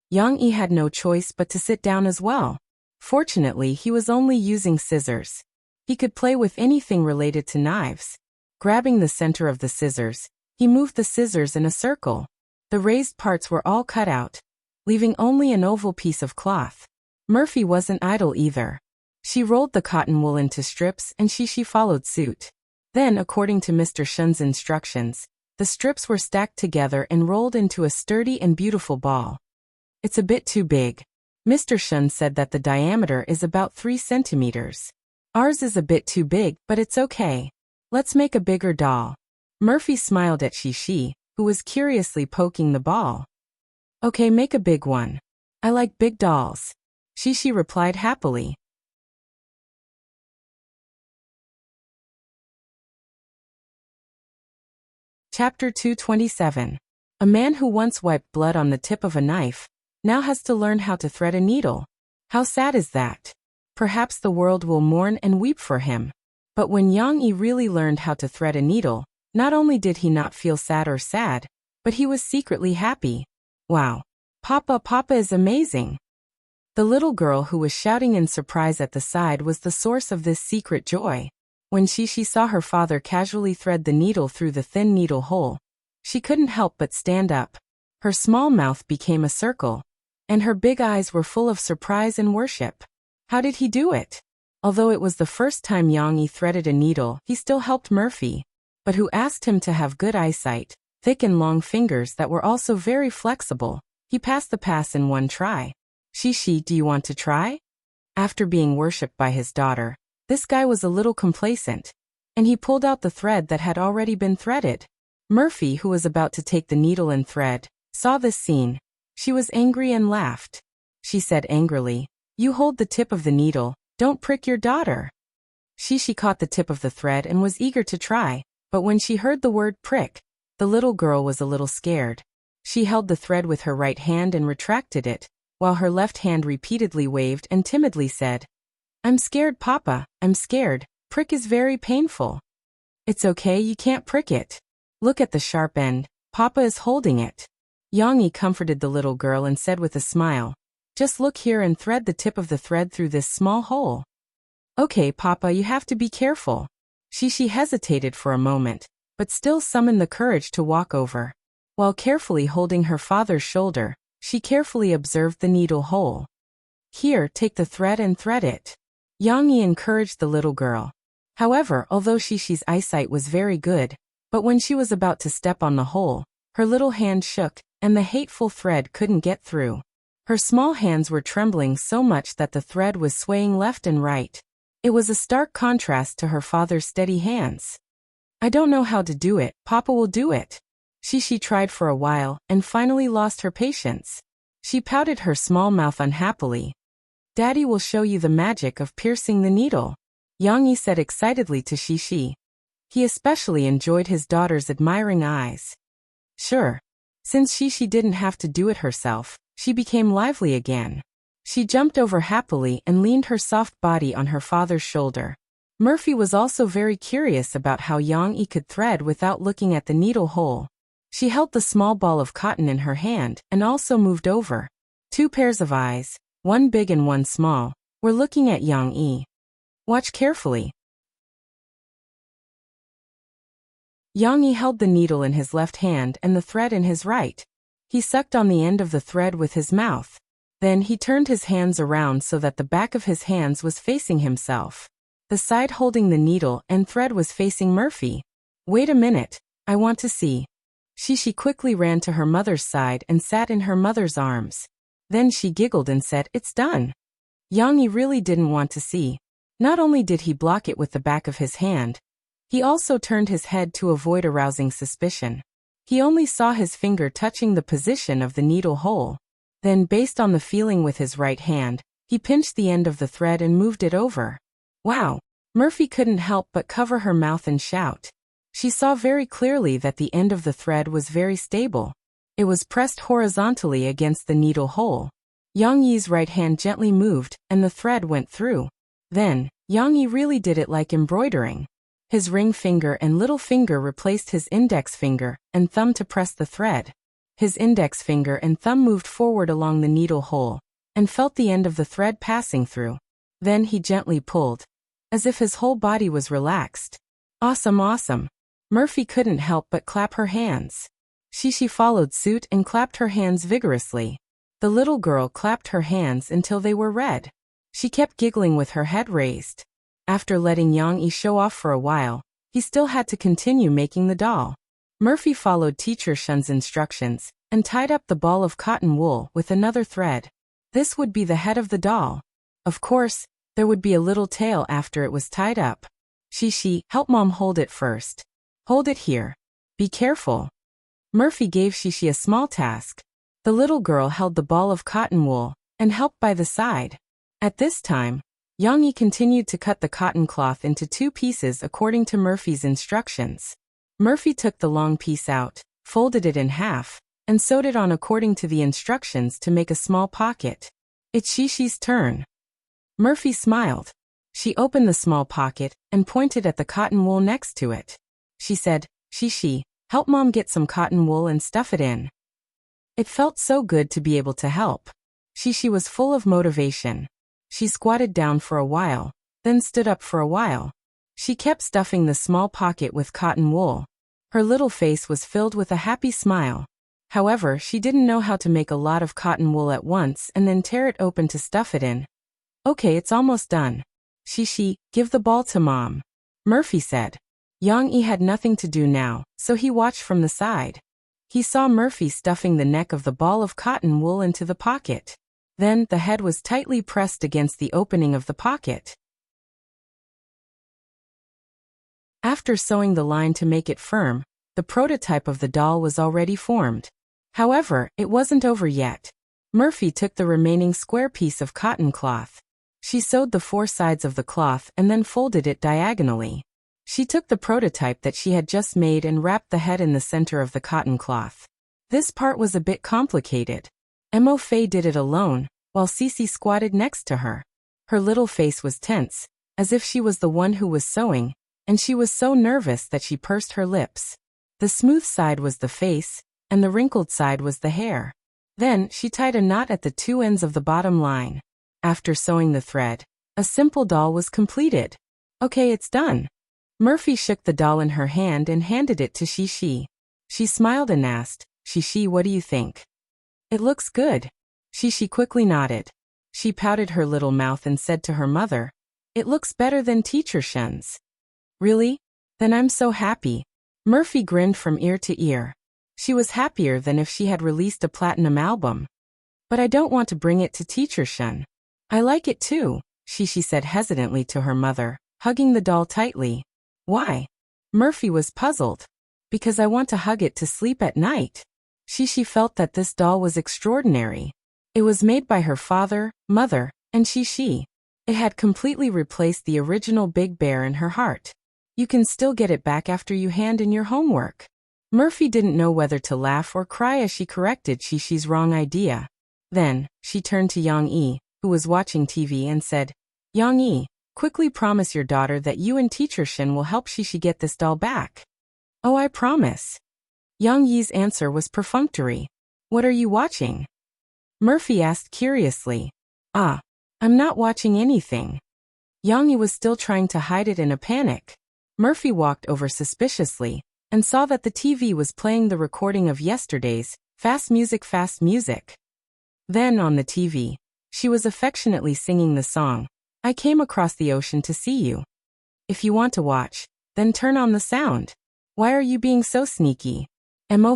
Yang Yi had no choice but to sit down as well. Fortunately, he was only using scissors. He could play with anything related to knives. Grabbing the center of the scissors, he moved the scissors in a circle. The raised parts were all cut out, leaving only an oval piece of cloth. Murphy wasn't idle either. She rolled the cotton wool into strips and she followed suit. Then, according to Mr. Shun's instructions, the strips were stacked together and rolled into a sturdy and beautiful ball. "It's a bit too big. Mr. Shun said that the diameter is about 3 centimeters. Ours is a bit too big, but it's okay. Let's make a bigger doll." Murphy smiled at Shishi, who was curiously poking the ball. "Okay, make a big one. I like big dolls," Shishi replied happily. Chapter 227. A man who once wiped blood on the tip of a knife, now has to learn how to thread a needle. How sad is that? Perhaps the world will mourn and weep for him. But when Yang Yi really learned how to thread a needle, not only did he not feel sad or sad, but he was secretly happy. Wow! Papa is amazing! The little girl who was shouting in surprise at the side was the source of this secret joy. When she saw her father casually thread the needle through the thin needle hole, she couldn't help but stand up. Her small mouth became a circle, and her big eyes were full of surprise and worship. How did he do it? Although it was the first time Yang Yi threaded a needle, he still helped Murphy, but who asked him to have good eyesight, thick and long fingers that were also very flexible. He passed the pass in one try. Shishi, do you want to try? After being worshipped by his daughter, this guy was a little complacent. and he pulled out the thread that had already been threaded. Murphy, who was about to take the needle and thread, saw this scene. She was angry and laughed. She said angrily, "You hold the tip of the needle, don't prick your daughter." She caught the tip of the thread and was eager to try, but when she heard the word prick, the little girl was a little scared. She held the thread with her right hand and retracted it, while her left hand repeatedly waved and timidly said, "I'm scared, Papa, I'm scared, prick is very painful." "It's okay, you can't prick it. Look at the sharp end, Papa is holding it." Yang Yi comforted the little girl and said with a smile, "Just look here and thread the tip of the thread through this small hole." "Okay, Papa, you have to be careful." She hesitated for a moment, but still summoned the courage to walk over. While carefully holding her father's shoulder, she carefully observed the needle hole. "Here, take the thread and thread it." Yang Yi encouraged the little girl. However, although Shishi's eyesight was very good, but when she was about to step on the hole, her little hand shook, and the hateful thread couldn't get through. Her small hands were trembling so much that the thread was swaying left and right. It was a stark contrast to her father's steady hands. "I don't know how to do it, Papa will do it." Shishi tried for a while, and finally lost her patience. She pouted her small mouth unhappily. "Daddy will show you the magic of piercing the needle," Yang Yi said excitedly to Shishi. He especially enjoyed his daughter's admiring eyes. Sure. Since Shishi didn't have to do it herself, she became lively again. She jumped over happily and leaned her soft body on her father's shoulder. Murphy was also very curious about how Yang Yi could thread without looking at the needle hole. She held the small ball of cotton in her hand and also moved over. Two pairs of eyes, one big and one small, were looking at Yang Yi. "Watch carefully." Yang Yi held the needle in his left hand and the thread in his right. He sucked on the end of the thread with his mouth. Then he turned his hands around so that the back of his hands was facing himself. The side holding the needle and thread was facing Murphy. "Wait a minute, I want to see." She quickly ran to her mother's side and sat in her mother's arms. Then she giggled and said, "It's done." Yang Yi really didn't want to see. Not only did he block it with the back of his hand, he also turned his head to avoid arousing suspicion. He only saw his finger touching the position of the needle hole. Then, based on the feeling with his right hand, he pinched the end of the thread and moved it over. Wow! Murphy couldn't help but cover her mouth and shout. She saw very clearly that the end of the thread was very stable. It was pressed horizontally against the needle hole. Yang Yi's right hand gently moved, and the thread went through. Then, Yang Yi really did it like embroidering. His ring finger and little finger replaced his index finger and thumb to press the thread. His index finger and thumb moved forward along the needle hole, and felt the end of the thread passing through. Then he gently pulled, as if his whole body was relaxed. Awesome, awesome! Murphy couldn't help but clap her hands. She followed suit and clapped her hands vigorously. The little girl clapped her hands until they were red. She kept giggling with her head raised. After letting Yang Yi show off for a while, he still had to continue making the doll. Murphy followed Teacher Shun's instructions and tied up the ball of cotton wool with another thread. This would be the head of the doll. Of course, there would be a little tail after it was tied up. Help Mom hold it first. Hold it here. Be careful. Murphy gave Shishi a small task. The little girl held the ball of cotton wool and helped by the side. At this time, Yang Yi continued to cut the cotton cloth into 2 pieces according to Murphy's instructions. Murphy took the long piece out, folded it in half, and sewed it on according to the instructions to make a small pocket. It's Shishi's turn. Murphy smiled. She opened the small pocket and pointed at the cotton wool next to it. She said, "Shishi, help Mom get some cotton wool and stuff it in." It felt so good to be able to help. Shishi was full of motivation. She squatted down for a while, then stood up for a while. She kept stuffing the small pocket with cotton wool. Her little face was filled with a happy smile. However, she didn't know how to make a lot of cotton wool at once and then tear it open to stuff it in. "Okay, it's almost done. Shishi, give the ball to Mom," Murphy said. Yang Yi had nothing to do now, so he watched from the side. He saw Murphy stuffing the neck of the ball of cotton wool into the pocket. Then, the head was tightly pressed against the opening of the pocket. After sewing the line to make it firm, the prototype of the doll was already formed. However, it wasn't over yet. Murphy took the remaining square piece of cotton cloth. She sewed the 4 sides of the cloth and then folded it diagonally. She took the prototype that she had just made and wrapped the head in the center of the cotton cloth. This part was a bit complicated. Faye did it alone, while Cece squatted next to her. Her little face was tense, as if she was the one who was sewing, and she was so nervous that she pursed her lips. The smooth side was the face, and the wrinkled side was the hair. Then, she tied a knot at the 2 ends of the bottom line. After sewing the thread, a simple doll was completed. Okay, it's done. Murphy shook the doll in her hand and handed it to Shishi. She smiled and asked, Shishi, what do you think? It looks good. Shishi quickly nodded. She pouted her little mouth and said to her mother, it looks better than Teacher Shen's. Really? Then I'm so happy. Murphy grinned from ear to ear. She was happier than if she had released a platinum album. But I don't want to bring it to Teacher Shen. I like it too, Shishi said hesitantly to her mother, hugging the doll tightly. Why? Murphy was puzzled. Because I want to hug it to sleep at night. Shishi felt that this doll was extraordinary. It was made by her father, mother, and Shishi. It had completely replaced the original Big Bear in her heart. You can still get it back after you hand in your homework. Murphy didn't know whether to laugh or cry as she corrected Shishi's wrong idea. Then, she turned to Yang Yi, who was watching TV, and said, Yang Yi, quickly promise your daughter that you and Teacher Shen will help Shishi get this doll back. Oh, I promise. Yang Yi's answer was perfunctory. What are you watching? Murphy asked curiously. I'm not watching anything. Yang Yi was still trying to hide it in a panic. Murphy walked over suspiciously and saw that the TV was playing the recording of yesterday's Fast Music, Fast Music. Then on the TV, she was affectionately singing the song, I Came Across the Ocean to See You. If you want to watch, then turn on the sound. Why are you being so sneaky?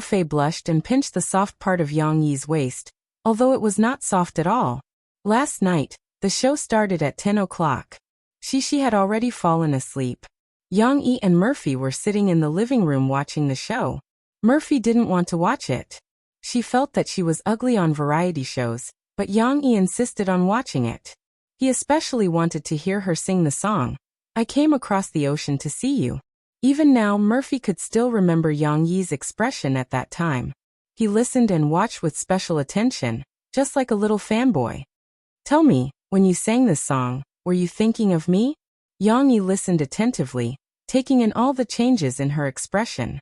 Faye blushed and pinched the soft part of Yang Yi's waist, although it was not soft at all. Last night, the show started at 10 o'clock. Shishi had already fallen asleep. Yang Yi and Murphy were sitting in the living room watching the show. Murphy didn't want to watch it. She felt that she was ugly on variety shows, but Yang Yi insisted on watching it. He especially wanted to hear her sing the song, I Came Across the Ocean to See You. Even now, Murphy could still remember Yang Yi's expression at that time. He listened and watched with special attention, just like a little fanboy. Tell me, when you sang this song, were you thinking of me? Yang Yi listened attentively, taking in all the changes in her expression.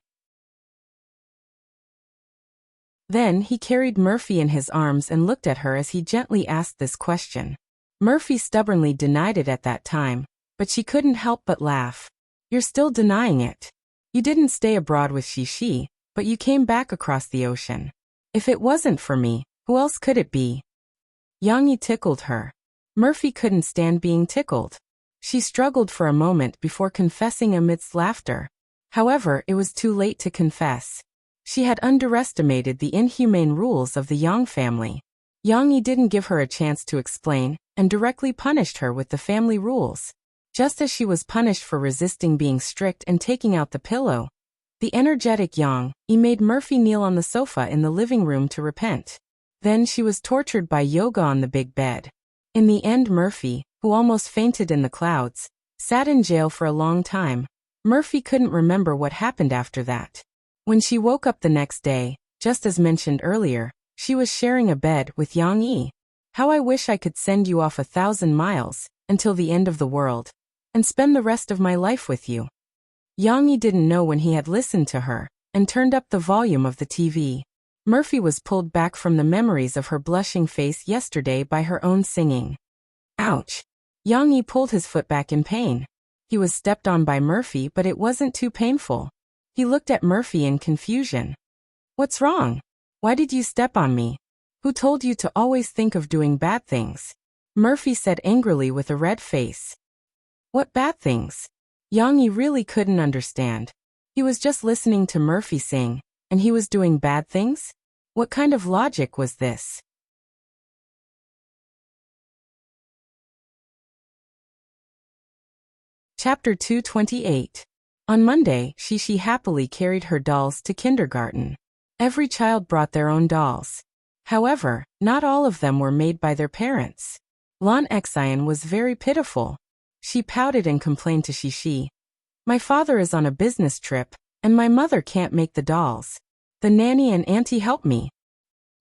Then he carried Murphy in his arms and looked at her as he gently asked this question. Murphy stubbornly denied it at that time, but she couldn't help but laugh. You're still denying it. You didn't stay abroad with Shishi, but you came back across the ocean. If it wasn't for me, who else could it be? Yang Yi tickled her. Murphy couldn't stand being tickled. She struggled for a moment before confessing amidst laughter. However, it was too late to confess. She had underestimated the inhumane rules of the Yang family. Yang Yi didn't give her a chance to explain, and directly punished her with the family rules. Just as she was punished for resisting being strict and taking out the pillow, the energetic Yang Yi made Murphy kneel on the sofa in the living room to repent. Then she was tortured by yoga on the big bed. In the end, Murphy, who almost fainted in the clouds, sat in jail for a long time. Murphy couldn't remember what happened after that. When she woke up the next day, just as mentioned earlier, she was sharing a bed with Yang Yi. How I wish I could send you off 1,000 miles, until the end of the world, and spend the rest of my life with you. Yang Yi didn't know when he had listened to her, and turned up the volume of the TV. Murphy was pulled back from the memories of her blushing face yesterday by her own singing. Ouch! Yang Yi pulled his foot back in pain. He was stepped on by Murphy, but it wasn't too painful. He looked at Murphy in confusion. What's wrong? Why did you step on me? Who told you to always think of doing bad things? Murphy said angrily with a red face. What bad things? Yang Yi really couldn't understand. He was just listening to Murphy sing, and he was doing bad things? What kind of logic was this? Chapter 228. On Monday, Shishi happily carried her dolls to kindergarten. Every child brought their own dolls. However, not all of them were made by their parents. Lan Xian was very pitiful. She pouted and complained to Shishi. My father is on a business trip, and my mother can't make the dolls. The nanny and auntie help me.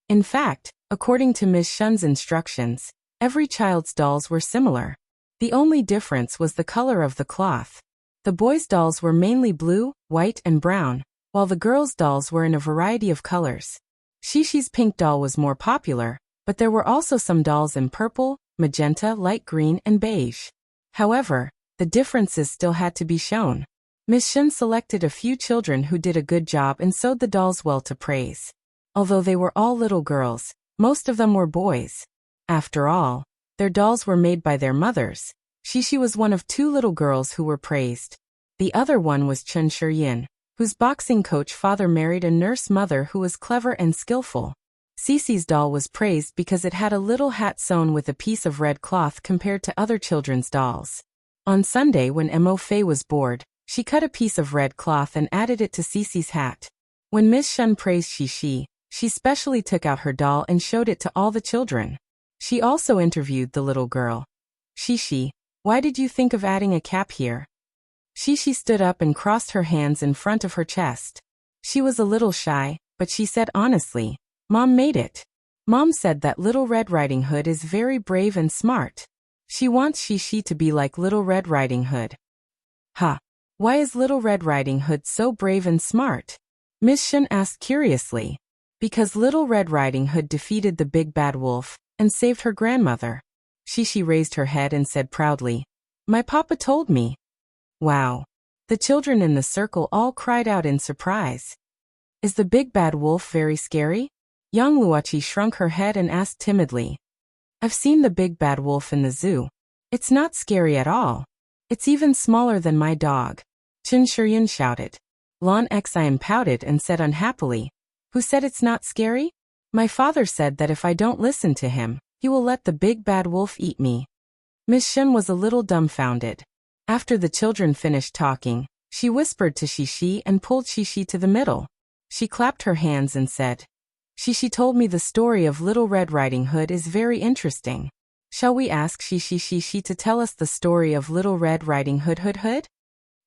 In fact, according to Ms. Shun's instructions, every child's dolls were similar. The only difference was the color of the cloth. The boys' dolls were mainly blue, white, and brown, while the girls' dolls were in a variety of colors. Shishi's pink doll was more popular, but there were also some dolls in purple, magenta, light green, and beige. However, the differences still had to be shown. Ms. Shun selected a few children who did a good job and sewed the dolls well to praise. Although they were all little girls, most of them were boys. After all, their dolls were made by their mothers. Shishi was one of 2 little girls who were praised. The other one was Chen Shiyin, whose boxing coach father married a nurse mother who was clever and skillful. Cece's doll was praised because it had a little hat sewn with a piece of red cloth compared to other children's dolls. On Sunday when Mo Fei was bored, she cut a piece of red cloth and added it to Cece's hat. When Miss Shun praised Shishi, she specially took out her doll and showed it to all the children. She also interviewed the little girl. Shishi, why did you think of adding a cap here? Shishi stood up and crossed her hands in front of her chest. She was a little shy, but she said honestly, Mom made it. Mom said that Little Red Riding Hood is very brave and smart. She wants Shishi to be like Little Red Riding Hood. Ha! Why is Little Red Riding Hood so brave and smart? Miss Shun asked curiously. Because Little Red Riding Hood defeated the big bad wolf and saved her grandmother. Shishi raised her head and said proudly, My papa told me. Wow! The children in the circle all cried out in surprise. Is the big bad wolf very scary? Young Luochi shrunk her head and asked timidly. I've seen the big bad wolf in the zoo. It's not scary at all. It's even smaller than my dog. Chen Shiyin shouted. Lan Xian pouted and said unhappily, Who said it's not scary? My father said that if I don't listen to him, he will let the big bad wolf eat me. Miss Shun was a little dumbfounded. After the children finished talking, she whispered to Shishi and pulled Shishi to the middle. She clapped her hands and said, Shishi told me the story of Little Red Riding Hood is very interesting. Shall we ask Shishi to tell us the story of Little Red Riding Hood Hood?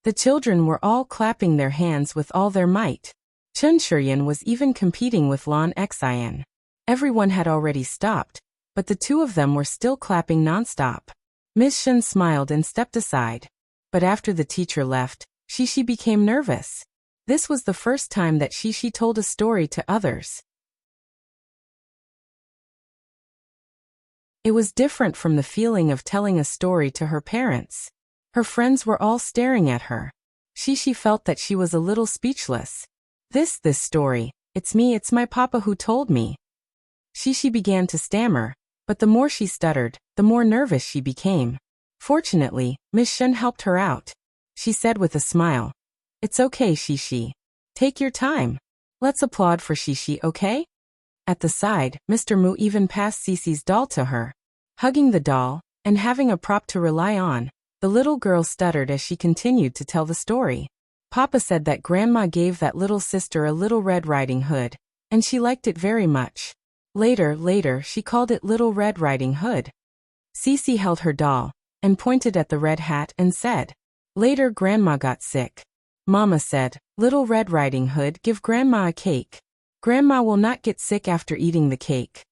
The children were all clapping their hands with all their might. Chen Shiyin was even competing with Lan Xian. Everyone had already stopped, but the 2 of them were still clapping nonstop. Miss Shun smiled and stepped aside. But after the teacher left, Shishi became nervous. This was the first time that Shishi told a story to others. It was different from the feeling of telling a story to her parents. Her friends were all staring at her. Shishi felt that she was a little speechless. This story, it's me, it's my papa who told me. Shishi began to stammer, but the more she stuttered, the more nervous she became. Fortunately, Miss Shun helped her out. She said with a smile, It's okay, Shishi. Take your time. Let's applaud for Shishi, okay? At the side, Mr. Mu even passed Cece's doll to her. Hugging the doll, and having a prop to rely on, the little girl stuttered as she continued to tell the story. Papa said that Grandma gave that little sister a Little Red Riding Hood, and she liked it very much. Later, she called it Little Red Riding Hood. Cece held her doll, and pointed at the red hat and said, Later Grandma got sick. Mama said, Little Red Riding Hood, give Grandma a cake. Grandma will not get sick after eating the cake.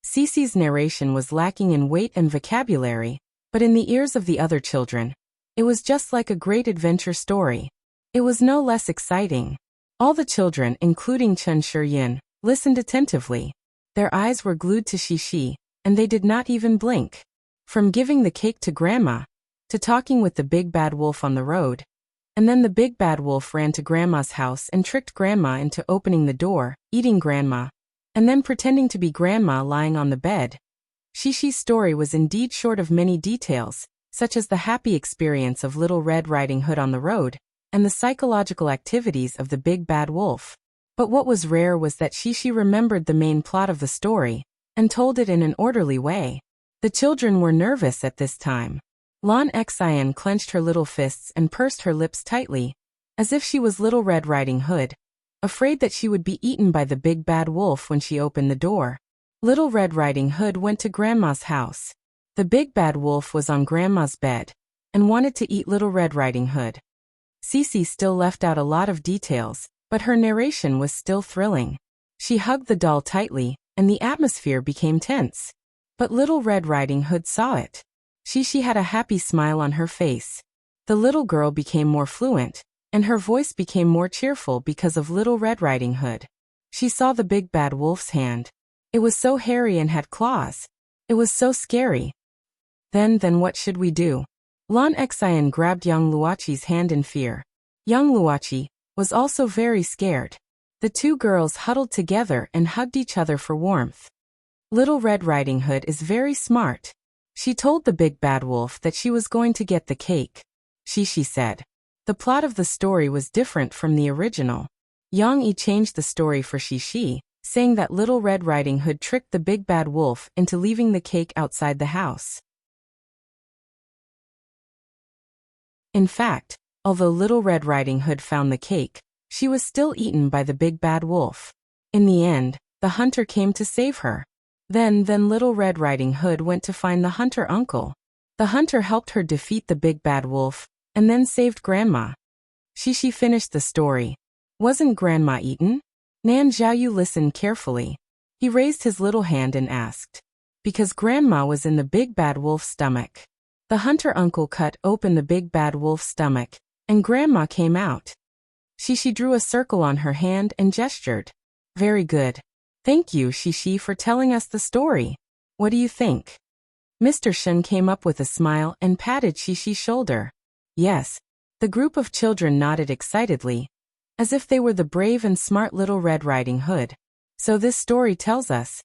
Cece's narration was lacking in weight and vocabulary, but in the ears of the other children, it was just like a great adventure story. It was no less exciting. All the children, including Chen Shiyin, listened attentively. Their eyes were glued to Shishi, and they did not even blink. From giving the cake to Grandma, to talking with the big bad wolf on the road, and then the big bad wolf ran to Grandma's house and tricked Grandma into opening the door, eating Grandma, and then pretending to be Grandma lying on the bed. Shishi's story was indeed short of many details, such as the happy experience of Little Red Riding Hood on the road, and the psychological activities of the big bad wolf. But what was rare was that Shishi remembered the main plot of the story, and told it in an orderly way. The children were nervous at this time. Lan Xian clenched her little fists and pursed her lips tightly, as if she was Little Red Riding Hood, afraid that she would be eaten by the big bad wolf when she opened the door. Little Red Riding Hood went to Grandma's house. The big bad wolf was on Grandma's bed and wanted to eat Little Red Riding Hood. Cece still left out a lot of details, but her narration was still thrilling. She hugged the doll tightly, and the atmosphere became tense. But Little Red Riding Hood saw it. She had a happy smile on her face. The little girl became more fluent, and her voice became more cheerful because of Little Red Riding Hood. She saw the big bad wolf's hand. It was so hairy and had claws. It was so scary. Then what should we do? Lon Xian grabbed young Luochi's hand in fear. Young Luochi was also very scared. The two girls huddled together and hugged each other for warmth. Little Red Riding Hood is very smart. She told the big bad wolf that she was going to get the cake. She said. The plot of the story was different from the original. Yang Yi changed the story for Shi, saying that Little Red Riding Hood tricked the big bad wolf into leaving the cake outside the house. In fact, although Little Red Riding Hood found the cake, she was still eaten by the big bad wolf. In the end, the hunter came to save her. Then Little Red Riding Hood went to find the hunter uncle. The hunter helped her defeat the big bad wolf, and then saved Grandma. Shi finished the story. Wasn't Grandma eaten? Nan Xiaoyu listened carefully. He raised his little hand and asked. Because Grandma was in the big bad wolf's stomach. The hunter uncle cut open the big bad wolf's stomach, and Grandma came out. Shi drew a circle on her hand and gestured. Very good. Thank you, Shi, for telling us the story. What do you think? Mr. Shen came up with a smile and patted Shi's shoulder. Yes. The group of children nodded excitedly, as if they were the brave and smart Little Red Riding Hood. So this story tells us.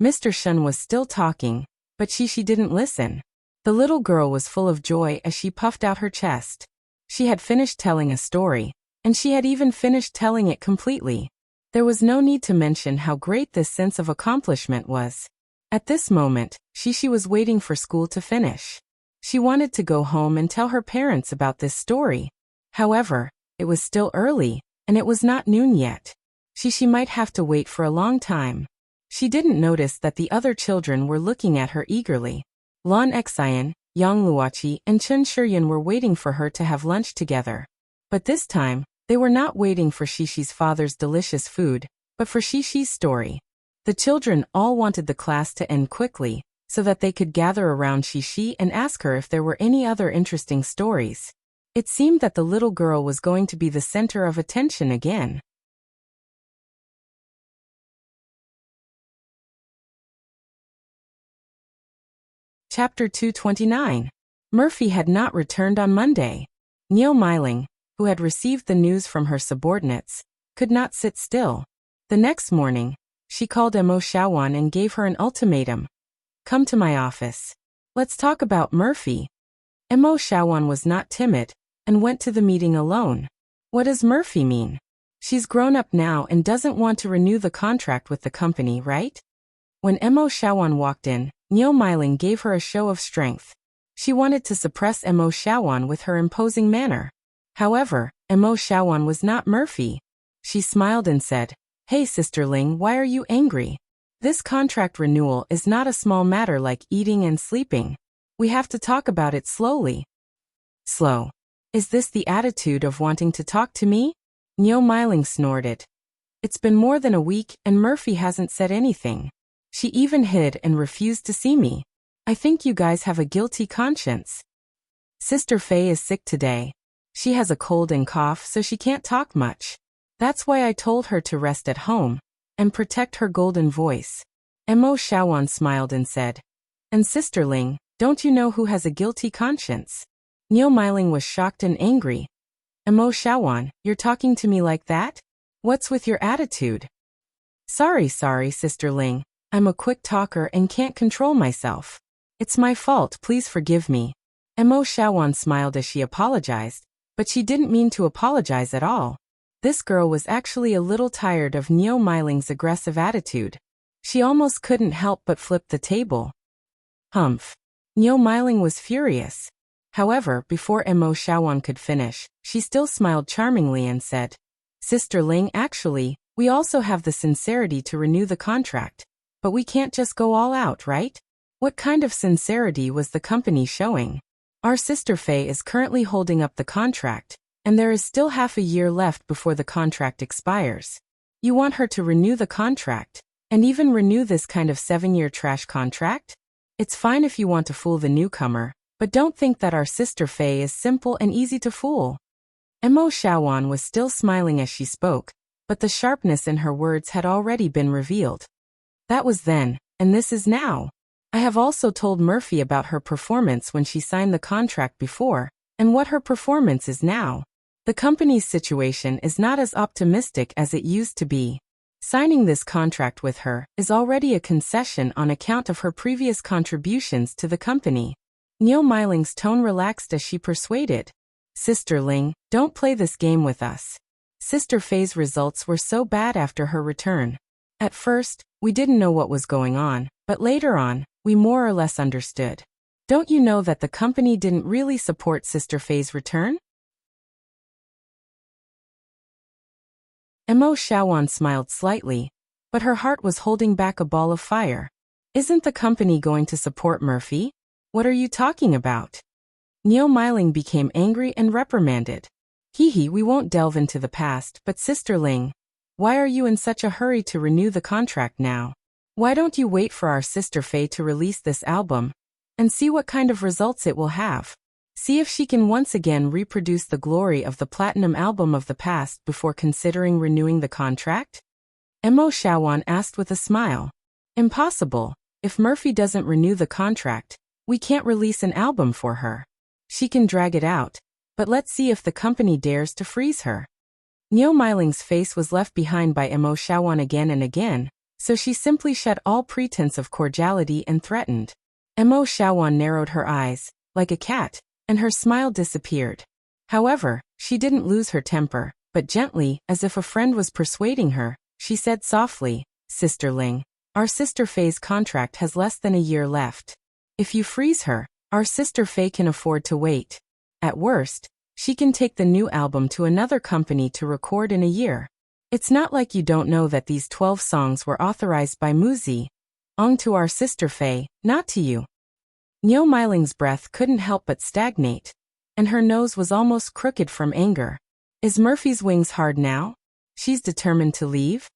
Mr. Shen was still talking, but Shi didn't listen. The little girl was full of joy as she puffed out her chest. She had finished telling a story, and she had even finished telling it completely. There was no need to mention how great this sense of accomplishment was. At this moment, Shi was waiting for school to finish. She wanted to go home and tell her parents about this story. However, it was still early, and it was not noon yet. She might have to wait for a long time. She didn't notice that the other children were looking at her eagerly. Lon Xian, Yang Luochi, and Chen Shiyun were waiting for her to have lunch together. But this time, they were not waiting for Shi's father's delicious food, but for Shi's story. The children all wanted the class to end quickly, so that they could gather around Shi and ask her if there were any other interesting stories. It seemed that the little girl was going to be the center of attention again. Chapter 229. Murphy had not returned on Monday. Niu Meiling, who had received the news from her subordinates, could not sit still. The next morning, she called Mo Xiaowan and gave her an ultimatum. Come to my office. Let's talk about Murphy. Mo Xiaowan was not timid, and went to the meeting alone. What does Murphy mean? She's grown up now and doesn't want to renew the contract with the company, right? When Mo Xiaowan walked in, Niu Meiling gave her a show of strength. She wanted to suppress Mo Xiaowan with her imposing manner. However, Mo Xiaowan was not Murphy. She smiled and said, Hey sisterling, why are you angry? This contract renewal is not a small matter like eating and sleeping. We have to talk about it slowly. Slow. Is this the attitude of wanting to talk to me? Niu Meiling snorted. It's been more than a week and Murphy hasn't said anything. She even hid and refused to see me. I think you guys have a guilty conscience. Sister Fei is sick today. She has a cold and cough so she can't talk much. That's why I told her to rest at home and protect her golden voice. Mo Xiaowan smiled and said, And sisterling, don't you know who has a guilty conscience? Niu Meiling was shocked and angry. Mo Xiaowan, you're talking to me like that? What's with your attitude? Sorry, sisterling. I'm a quick talker and can't control myself. It's my fault, please forgive me. Mo Xiaowan smiled as she apologized, but she didn't mean to apologize at all. This girl was actually a little tired of Niu Meiling's aggressive attitude. She almost couldn't help but flip the table. Humph. Niu Meiling was furious. However, before Mo Shawan could finish, she still smiled charmingly and said, Sister Ling, actually, we also have the sincerity to renew the contract. But we can't just go all out, right? What kind of sincerity was the company showing? Our sister Faye is currently holding up the contract, and there is still half a year left before the contract expires. You want her to renew the contract, and even renew this kind of 7-year trash contract? It's fine if you want to fool the newcomer, but don't think that our sister Faye is simple and easy to fool. Mo Shawan was still smiling as she spoke, but the sharpness in her words had already been revealed. That was then, and this is now. I have also told Murphy about her performance when she signed the contract before, and what her performance is now. The company's situation is not as optimistic as it used to be. Signing this contract with her is already a concession on account of her previous contributions to the company. Niu Miling's tone relaxed as she persuaded. Sister Ling, don't play this game with us. Sister Faye's results were so bad after her return. At first, we didn't know what was going on, but later on, we more or less understood. Don't you know that the company didn't really support Sister Faye's return? Mo Shawan smiled slightly, but her heart was holding back a ball of fire. Isn't the company going to support Murphy? What are you talking about? Niu Miling became angry and reprimanded. We won't delve into the past, but Sister Ling, why are you in such a hurry to renew the contract now? Why don't you wait for our sister Faye to release this album and see what kind of results it will have? See if she can once again reproduce the glory of the platinum album of the past before considering renewing the contract? Mo Shawan asked with a smile. Impossible. If Murphy doesn't renew the contract, we can't release an album for her. She can drag it out, but let's see if the company dares to freeze her. Niu Miling's face was left behind by Mo Shawan again and again, so she simply shed all pretense of cordiality and threatened. Mo Shawan narrowed her eyes, like a cat, and her smile disappeared. However, she didn't lose her temper, but gently, as if a friend was persuading her, she said softly, Sister Ling, our sister Faye's contract has less than a year left. If you freeze her, our sister Faye can afford to wait. At worst, she can take the new album to another company to record in a year. It's not like you don't know that these 12 songs were authorized by Muzi Ong to our sister Faye, not to you. Niu Miling's breath couldn't help but stagnate, and her nose was almost crooked from anger. Is Murphy's wings hard now? She's determined to leave?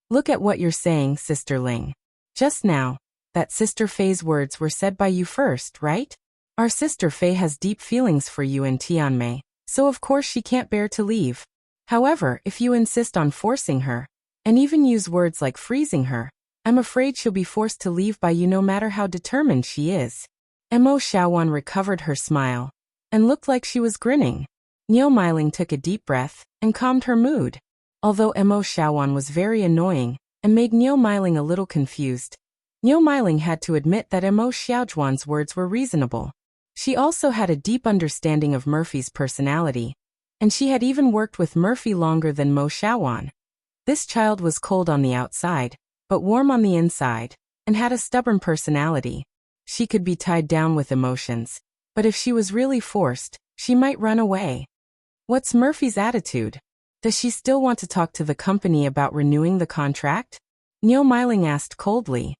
Look at what you're saying, Sister Ling. Just now, that Sister Faye's words were said by you first, right? Our sister Faye has deep feelings for you and Tianmei, so of course she can't bear to leave. However, if you insist on forcing her, and even use words like freezing her, I'm afraid she'll be forced to leave by you no matter how determined she is. Mo Shawan recovered her smile, and looked like she was grinning. Niu Miling took a deep breath, and calmed her mood. Although Mo Shawan was very annoying, and made Niu Miling a little confused, Niu Miling had to admit that Mo Xiaojuan's words were reasonable. She also had a deep understanding of Murphy's personality, and she had even worked with Murphy longer than Mo Shawan. This child was cold on the outside, but warm on the inside, and had a stubborn personality. She could be tied down with emotions, but if she was really forced, she might run away. What's Murphy's attitude? Does she still want to talk to the company about renewing the contract? Niu Miling asked coldly.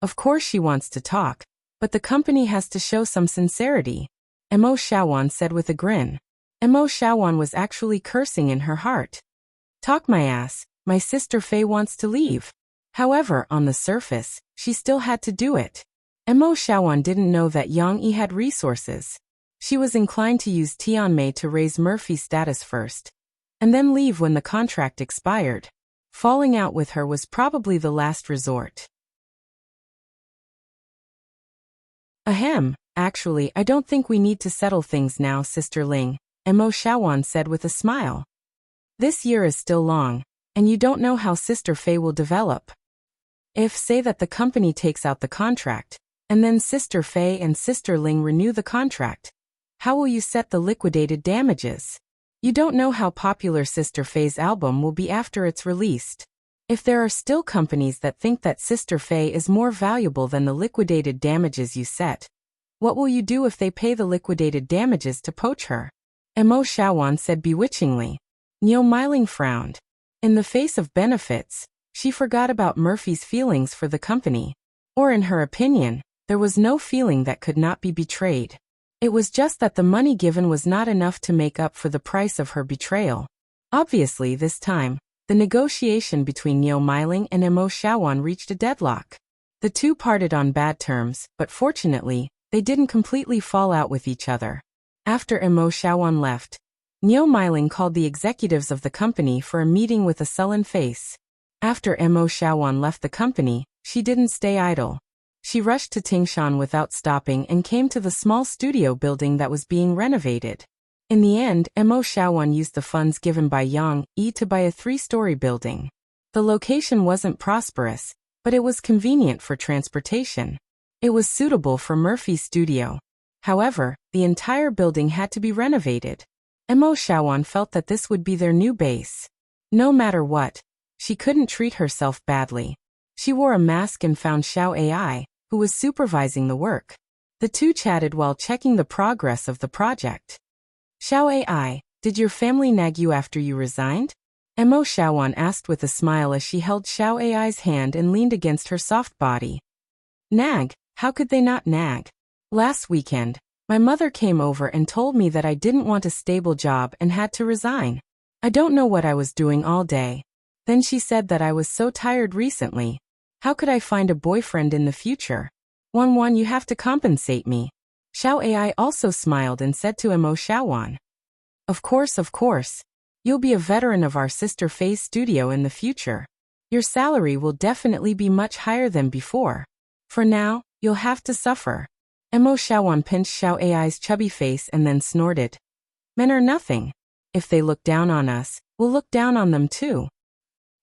Of course she wants to talk, but the company has to show some sincerity, Mo Shawan said with a grin. Mo Shawan was actually cursing in her heart. Talk my ass, my sister Faye wants to leave. However, on the surface, she still had to do it. Mo Shawan didn't know that Yang Yi had resources. She was inclined to use Tianmei to raise Murphy's status first, and then leave when the contract expired. Falling out with her was probably the last resort. Ahem, actually I don't think we need to settle things now, Sister Ling, Mo Shawan said with a smile. This year is still long, and you don't know how Sister Faye will develop. If, say that the company takes out the contract, and then Sister Faye and Sister Ling renew the contract, how will you set the liquidated damages? You don't know how popular Sister Faye's album will be after it's released. If there are still companies that think that Sister Faye is more valuable than the liquidated damages you set, What will you do if they pay the liquidated damages to poach her? Mo Xiaowan said bewitchingly. Niu Miling frowned. In the face of benefits, she forgot about Murphy's feelings for the company. Or in her opinion, there was no feeling that could not be betrayed. It was just that the money given was not enough to make up for the price of her betrayal. Obviously this time, the negotiation between Niu Miling and Mo Xiaowan reached a deadlock. The two parted on bad terms, but fortunately, they didn't completely fall out with each other. After Mo Xiaowan left, Niu Miling called the executives of the company for a meeting with a sullen face. After Mo Xiaowan left the company, she didn't stay idle. She rushed to Tingshan without stopping and came to the small studio building that was being renovated. In the end, Mo Xiaowan used the funds given by Yang Yi to buy a 3-story building. The location wasn't prosperous, but it was convenient for transportation. It was suitable for Murphy's studio. However, the entire building had to be renovated. Mo Xiaowan felt that this would be their new base. No matter what, she couldn't treat herself badly. She wore a mask and found Xiao Ai, who was supervising the work. The two chatted while checking the progress of the project. Xiao Ai, did your family nag you after you resigned? Mo Xiaowan asked with a smile as she held Xiao Ai's hand and leaned against her soft body. Nag? How could they not nag? Last weekend, my mother came over and told me that I didn't want a stable job and had to resign. I don't know what I was doing all day. Then she said that I was so tired recently. How could I find a boyfriend in the future? Wan, you have to compensate me. Xiao Ai also smiled and said to Mo Xiaowan. Of course. You'll be a veteran of our sister Faye's studio in the future. Your salary will definitely be much higher than before. For now, you'll have to suffer. Mo Xiaowan pinched Xiao Ai's chubby face and then snorted. Men are nothing. If they look down on us, we'll look down on them too.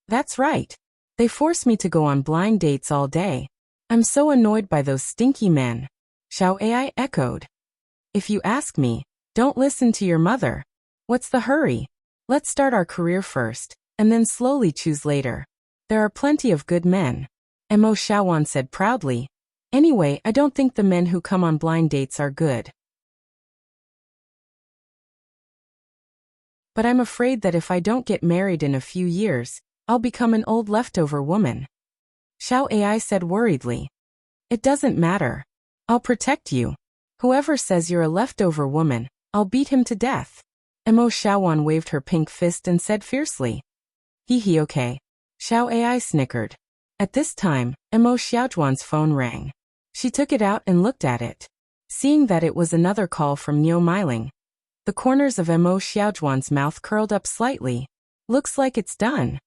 That's right. They force me to go on blind dates all day. I'm so annoyed by those stinky men. Xiao Ai echoed. If you ask me, don't listen to your mother. What's the hurry? Let's start our career first, and then slowly choose later. There are plenty of good men. Mo Xiaowan said proudly. Anyway, I don't think the men who come on blind dates are good. But I'm afraid that if I don't get married in a few years, I'll become an old leftover woman. Xiao Ai said worriedly. It doesn't matter. I'll protect you. Whoever says you're a leftover woman, I'll beat him to death. Mo Xiaowan waved her pink fist and said fiercely. Hee okay. Xiao Ai snickered. At this time, Mo Xiaojuan's phone rang. She took it out and looked at it. Seeing that it was another call from Niu Miling, the corners of Mo Xiaojuan's mouth curled up slightly. Looks like it's done.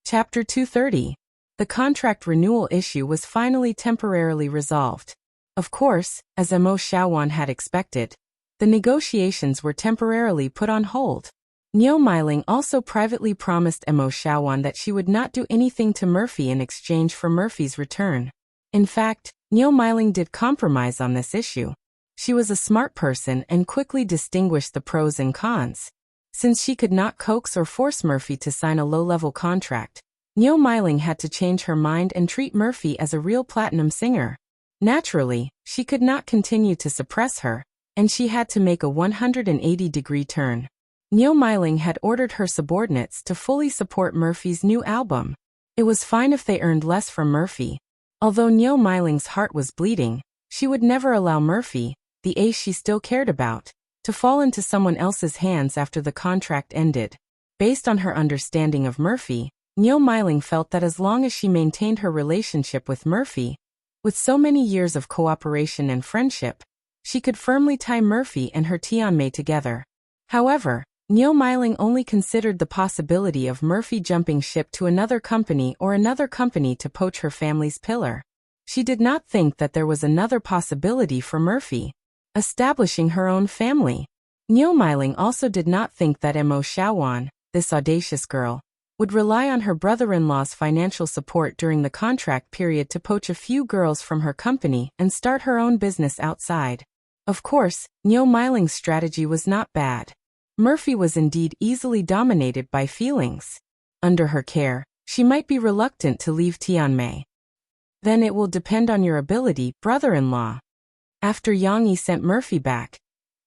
Chapter 230. The contract renewal issue was finally temporarily resolved. Of course, as Mo Xiaowan had expected, the negotiations were temporarily put on hold. Niu Miling also privately promised Mo Xiaowan that she would not do anything to Murphy in exchange for Murphy's return. In fact, Niu Miling did compromise on this issue. She was a smart person and quickly distinguished the pros and cons. Since she could not coax or force Murphy to sign a low-level contract, Niu Miling had to change her mind and treat Murphy as a real platinum singer. Naturally, she could not continue to suppress her, and she had to make a 180-degree turn. Niu Miling had ordered her subordinates to fully support Murphy's new album. It was fine if they earned less from Murphy. Although Niu Miling's heart was bleeding, she would never allow Murphy, the ace she still cared about, to fall into someone else's hands after the contract ended. Based on her understanding of Murphy, Niu Miling felt that as long as she maintained her relationship with Murphy, with so many years of cooperation and friendship, she could firmly tie Murphy and her Tianmei together. However, Niu Miling only considered the possibility of Murphy jumping ship to another company or another company to poach her family's pillar. She did not think that there was another possibility for Murphy, establishing her own family. Niu Miling also did not think that Mo Xiaowan, this audacious girl, would rely on her brother-in-law's financial support during the contract period to poach a few girls from her company and start her own business outside. Of course, Niu Miling's strategy was not bad. Murphy was indeed easily dominated by feelings. under her care, she might be reluctant to leave Tianmei. Then it will depend on your ability, brother-in-law. After Yang Yi sent Murphy back,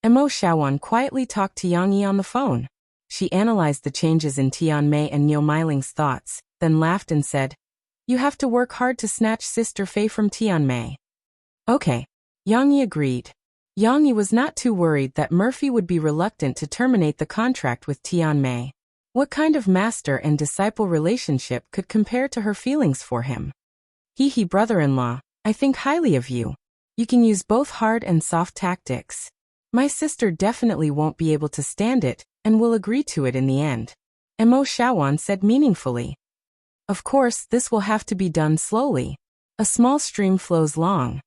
Mo Shaowan quietly talked to Yang Yi on the phone. She analyzed the changes in Tianmei and Niu Meiling's thoughts, then laughed and said, "You have to work hard to snatch Sister Fei from Tianmei." Okay. Yang Yi agreed. Yang Yi was not too worried that Murphy would be reluctant to terminate the contract with Tianmei. What kind of master and disciple relationship could compare to her feelings for him? He brother-in-law, I think highly of you. You can use both hard and soft tactics. My sister definitely won't be able to stand it, and will agree to it in the end. Mo Shaowan said meaningfully. Of course, this will have to be done slowly. A small stream flows long.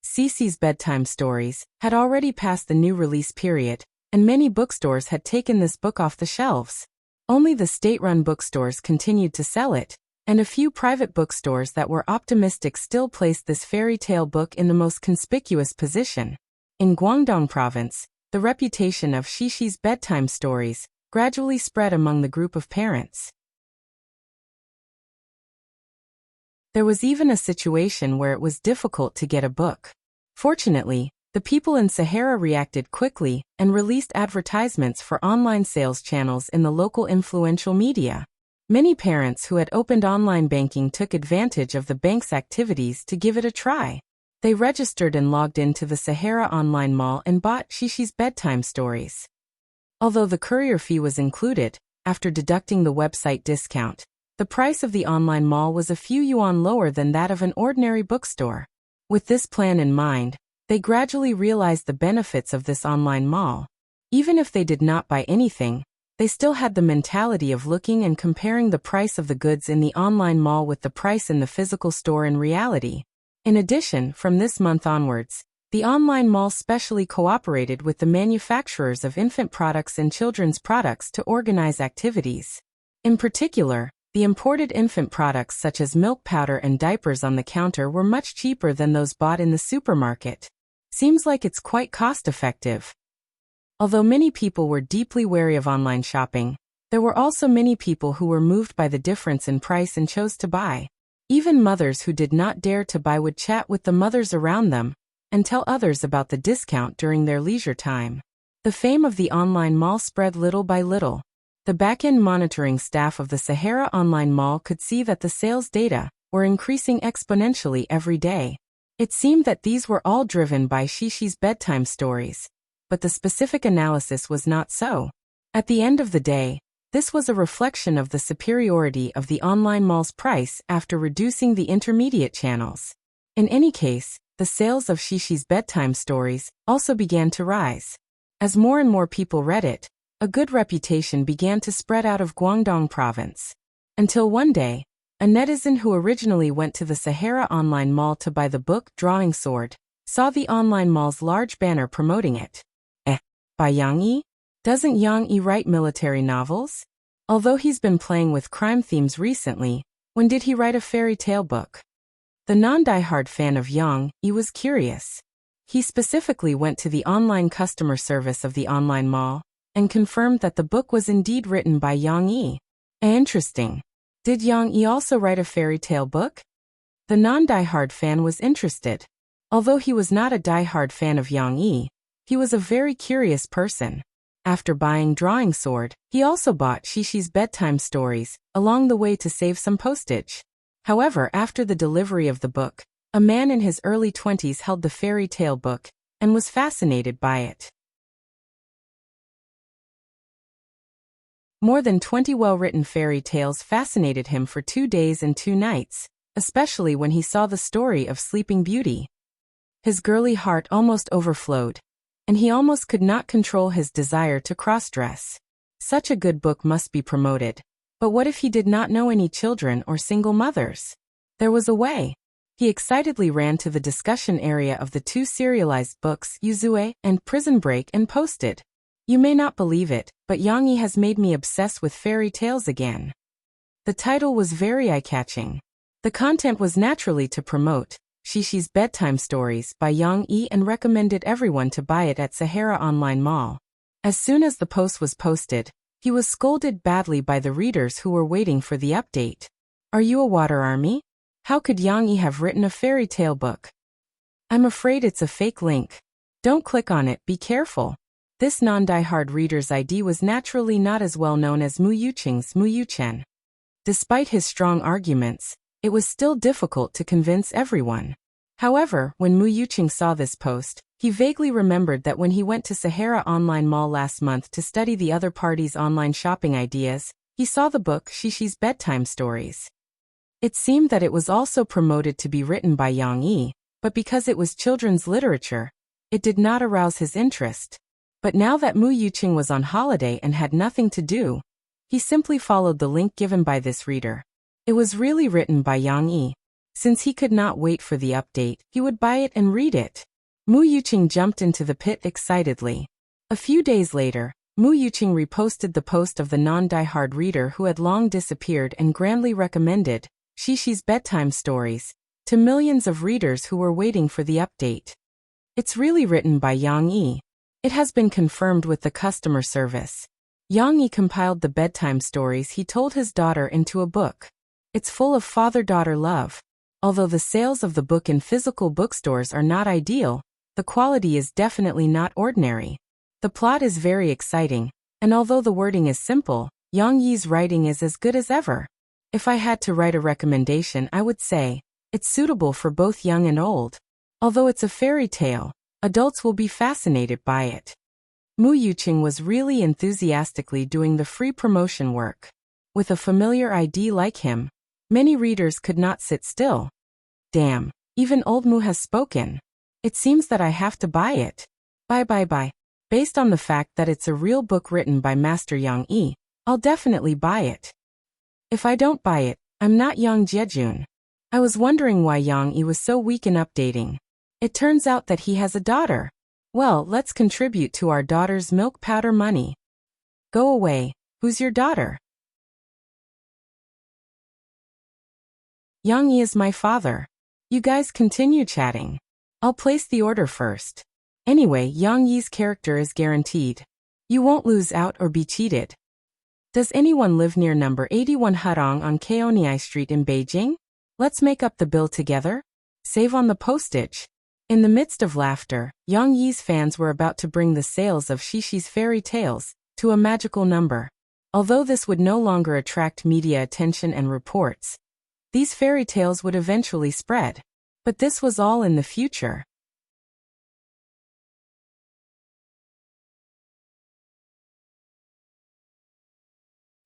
Cece's bedtime stories had already passed the new release period, and many bookstores had taken this book off the shelves. Only the state-run bookstores continued to sell it, and a few private bookstores that were optimistic still placed this fairy tale book in the most conspicuous position. In Guangdong province, the reputation of Cece's bedtime stories gradually spread among the group of parents. There was even a situation where it was difficult to get a book. Fortunately, the people in Sahara reacted quickly and released advertisements for online sales channels in the local influential media. Many parents who had opened online banking took advantage of the bank's activities to give it a try. They registered and logged into the Sahara online mall and bought Cece's bedtime stories. Although the courier fee was included, after deducting the website discount, the price of the online mall was a few yuan lower than that of an ordinary bookstore. With this plan in mind, they gradually realized the benefits of this online mall. Even if they did not buy anything, they still had the mentality of looking and comparing the price of the goods in the online mall with the price in the physical store in reality. In addition, from this month onwards, the online mall specially cooperated with the manufacturers of infant products and children's products to organize activities. In particular, the imported infant products such as milk powder and diapers on the counter were much cheaper than those bought in the supermarket. Seems like it's quite cost-effective. Although many people were deeply wary of online shopping, there were also many people who were moved by the difference in price and chose to buy. Even mothers who did not dare to buy would chat with the mothers around them and tell others about the discount during their leisure time. The fame of the online mall spread little by little. The back-end monitoring staff of the Sahara Online Mall could see that the sales data were increasing exponentially every day. It seemed that these were all driven by Cece's bedtime stories, but the specific analysis was not so. At the end of the day, this was a reflection of the superiority of the online mall's price after reducing the intermediate channels. In any case, the sales of Cece's bedtime stories also began to rise. As more and more people read it, a good reputation began to spread out of Guangdong province. Until one day, a netizen who originally went to the Sahara Online Mall to buy the book Drawing Sword saw the online mall's large banner promoting it. By Yang Yi? Doesn't Yang Yi write military novels? Although he's been playing with crime themes recently, when did he write a fairy tale book? The non-diehard fan of Yang Yi was curious. He specifically went to the online customer service of the online mall and confirmed that the book was indeed written by Yang Yi. Interesting. Did Yang Yi also write a fairy tale book? The non-diehard fan was interested. Although he was not a diehard fan of Yang Yi, he was a very curious person. After buying Drawing Sword, he also bought Cece's bedtime stories along the way to save some postage. However, after the delivery of the book, a man in his early 20s held the fairy tale book and was fascinated by it. More than 20 well-written fairy tales fascinated him for 2 days and 2 nights, especially when he saw the story of Sleeping Beauty. His girly heart almost overflowed, and he almost could not control his desire to cross-dress. Such a good book must be promoted. But what if he did not know any children or single mothers? There was a way. He excitedly ran to the discussion area of the 2 serialized books, Yuzue and Prison Break, and posted, "You may not believe it, but Yang Yi has made me obsessed with fairy tales again." The title was very eye-catching. The content was naturally to promote Cece's bedtime stories by Yang Yi and recommended everyone to buy it at Sahara Online Mall. As soon as the post was posted, He was scolded badly by the readers who were waiting for the update. Are you a water army? How could Yang Yi have written a fairy tale book? I'm afraid it's a fake link. Don't click on it, be careful. This non-diehard reader's ID was naturally not as well known as Mu Yuqing's Mu Yuchen. Despite his strong arguments, it was still difficult to convince everyone. However, when Mu Yuqing saw this post, he vaguely remembered that when he went to Sahara Online Mall last month to study the other party's online shopping ideas, he saw the book Shishi's Bedtime Stories. It seemed that it was also promoted to be written by Yang Yi, but because it was children's literature, it did not arouse his interest. But now that Mu Yuqing was on holiday and had nothing to do, he simply followed the link given by this reader. It was really written by Yang Yi. Since he could not wait for the update, he would buy it and read it. Mu Yuqing jumped into the pit excitedly. A few days later, Mu Yuqing reposted the post of the non-diehard reader who had long disappeared and grandly recommended Shishi's Bedtime Stories to millions of readers who were waiting for the update. It's really written by Yang Yi. It has been confirmed with the customer service. Yang Yi compiled the bedtime stories he told his daughter into a book. It's full of father-daughter love. Although the sales of the book in physical bookstores are not ideal, the quality is definitely not ordinary. The plot is very exciting, and although the wording is simple, Yang Yi's writing is as good as ever. If I had to write a recommendation, I would say, it's suitable for both young and old. Although it's a fairy tale, adults will be fascinated by it. Mu Yuqing was really enthusiastically doing the free promotion work. With a familiar ID like him, many readers could not sit still. Damn, even old Mu has spoken. It seems that I have to buy it. Bye. Based on the fact that it's a real book written by Master Yang Yi, I'll definitely buy it. If I don't buy it, I'm not Yang Jiejun. I was wondering why Yang Yi was so weak in updating. It turns out that he has a daughter. Well, let's contribute to our daughter's milk powder money. Go away, who's your daughter? Yang Yi is my father. You guys continue chatting. I'll place the order first. Anyway, Yang Yi's character is guaranteed. You won't lose out or be cheated. Does anyone live near number 81 Hudong on Kaoniai Street in Beijing? Let's make up the bill together. Save on the postage. In the midst of laughter, Yang Yi's fans were about to bring the sales of Shishi's fairy tales to a magical number. Although this would no longer attract media attention and reports, these fairy tales would eventually spread. But this was all in the future.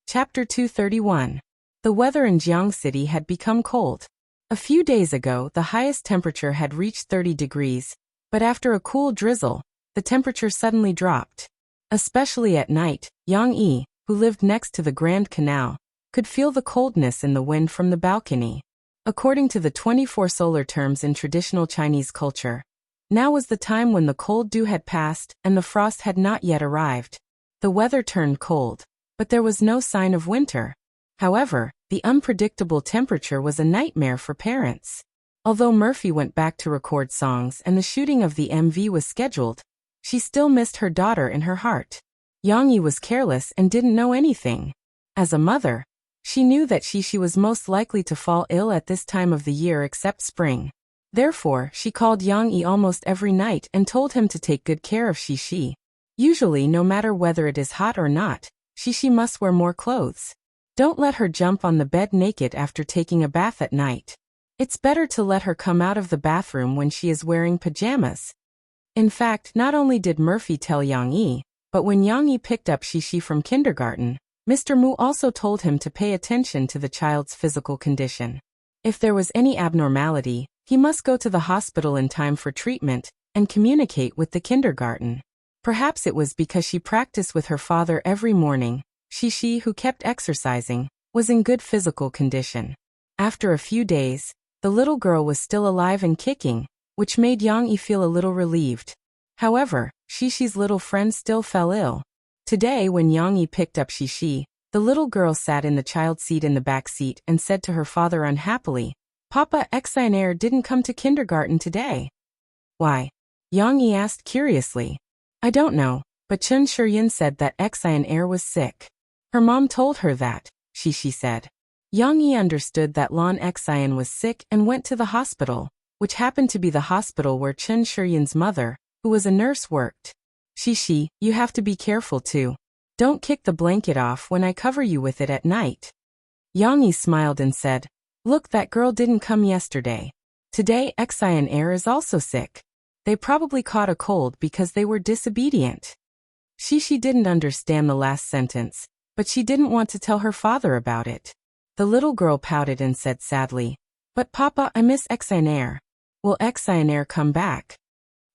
Chapter 231. The weather in Jiang City had become cold. A few days ago, the highest temperature had reached 30 degrees, but after a cool drizzle, the temperature suddenly dropped. Especially at night, Yang Yi, who lived next to the Grand Canal, could feel the coldness in the wind from the balcony. According to the 24 solar terms in traditional Chinese culture, now was the time when the cold dew had passed and the frost had not yet arrived. The weather turned cold, but there was no sign of winter. However, the unpredictable temperature was a nightmare for parents. Although Murphy went back to record songs and the shooting of the MV was scheduled, she still missed her daughter in her heart. Yang Yi was careless and didn't know anything. As a mother, she knew that Shishi was most likely to fall ill at this time of the year except spring. Therefore, she called Yang Yi almost every night and told him to take good care of Shishi. Usually, no matter whether it is hot or not, Shishi must wear more clothes. Don't let her jump on the bed naked after taking a bath at night. It's better to let her come out of the bathroom when she is wearing pajamas. In fact, not only did Murphy tell Yang Yi, but when Yang Yi picked up Shishi from kindergarten, Mr. Mu also told him to pay attention to the child's physical condition. If there was any abnormality, he must go to the hospital in time for treatment and communicate with the kindergarten. Perhaps it was because she practiced with her father every morning. Shishi, who kept exercising, was in good physical condition. After a few days, the little girl was still alive and kicking, which made Yang Yi feel a little relieved. However, Shishi's little friend still fell ill. Today, when Yang Yi picked up Shishi, the little girl sat in the child's seat in the back seat and said to her father unhappily, "Papa, Xinair didn't come to kindergarten today." "Why?" Yang Yi asked curiously. "I don't know, but Chen Shiyin said that Xinair was sick." Her mom told her that, she said. Young Yi understood that Lan Xian was sick and went to the hospital, which happened to be the hospital where Chen Shiyun's mother, who was a nurse, worked. Shishi, you have to be careful too. Don't kick the blanket off when I cover you with it at night. Yang Yi smiled and said, look, that girl didn't come yesterday. Today Xian Air is also sick. They probably caught a cold because they were disobedient. Shishi didn't understand the last sentence, but she didn't want to tell her father about it. The little girl pouted and said sadly, but Papa, I miss Xian Air. Will Xian Air come back?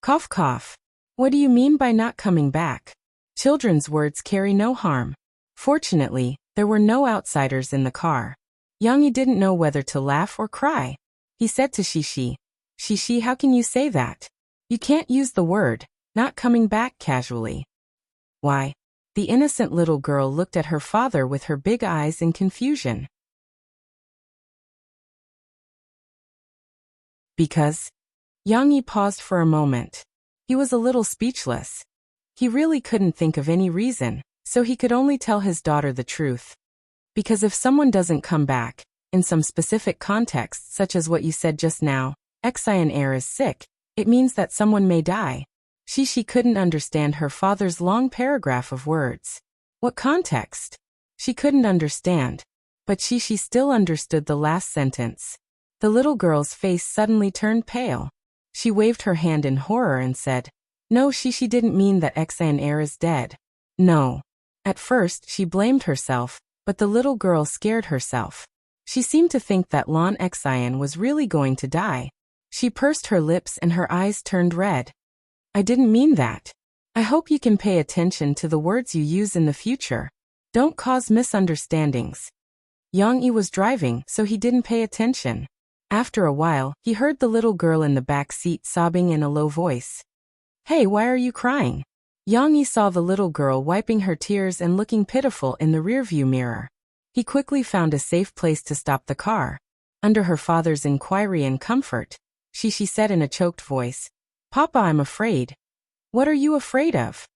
Cough cough. What do you mean by not coming back? Children's words carry no harm. Fortunately, there were no outsiders in the car. Yang Yi didn't know whether to laugh or cry. He said to Shishi, Shishi, how can you say that? You can't use the word, not coming back, casually. Why? The innocent little girl looked at her father with her big eyes in confusion. Because? Yang Yi paused for a moment. He was a little speechless. He really couldn't think of any reason, so he could only tell his daughter the truth. Because if someone doesn't come back, in some specific context such as what you said just now, Xian Air is sick, it means that someone may die. Shishi couldn't understand her father's long paragraph of words. What context? She couldn't understand. But Shishi still understood the last sentence. The little girl's face suddenly turned pale. She waved her hand in horror and said, no, Shishi didn't mean that Xian Air is dead. No. At first, she blamed herself, but the little girl scared herself. She seemed to think that Lan Xian was really going to die. She pursed her lips and her eyes turned red. I didn't mean that. I hope you can pay attention to the words you use in the future. Don't cause misunderstandings. Yang Yi was driving, so he didn't pay attention. After a while, he heard the little girl in the back seat sobbing in a low voice. Hey, why are you crying? Yang Yi saw the little girl wiping her tears and looking pitiful in the rearview mirror. He quickly found a safe place to stop the car. Under her father's inquiry and comfort, she said in a choked voice, Papa, I'm afraid. What are you afraid of?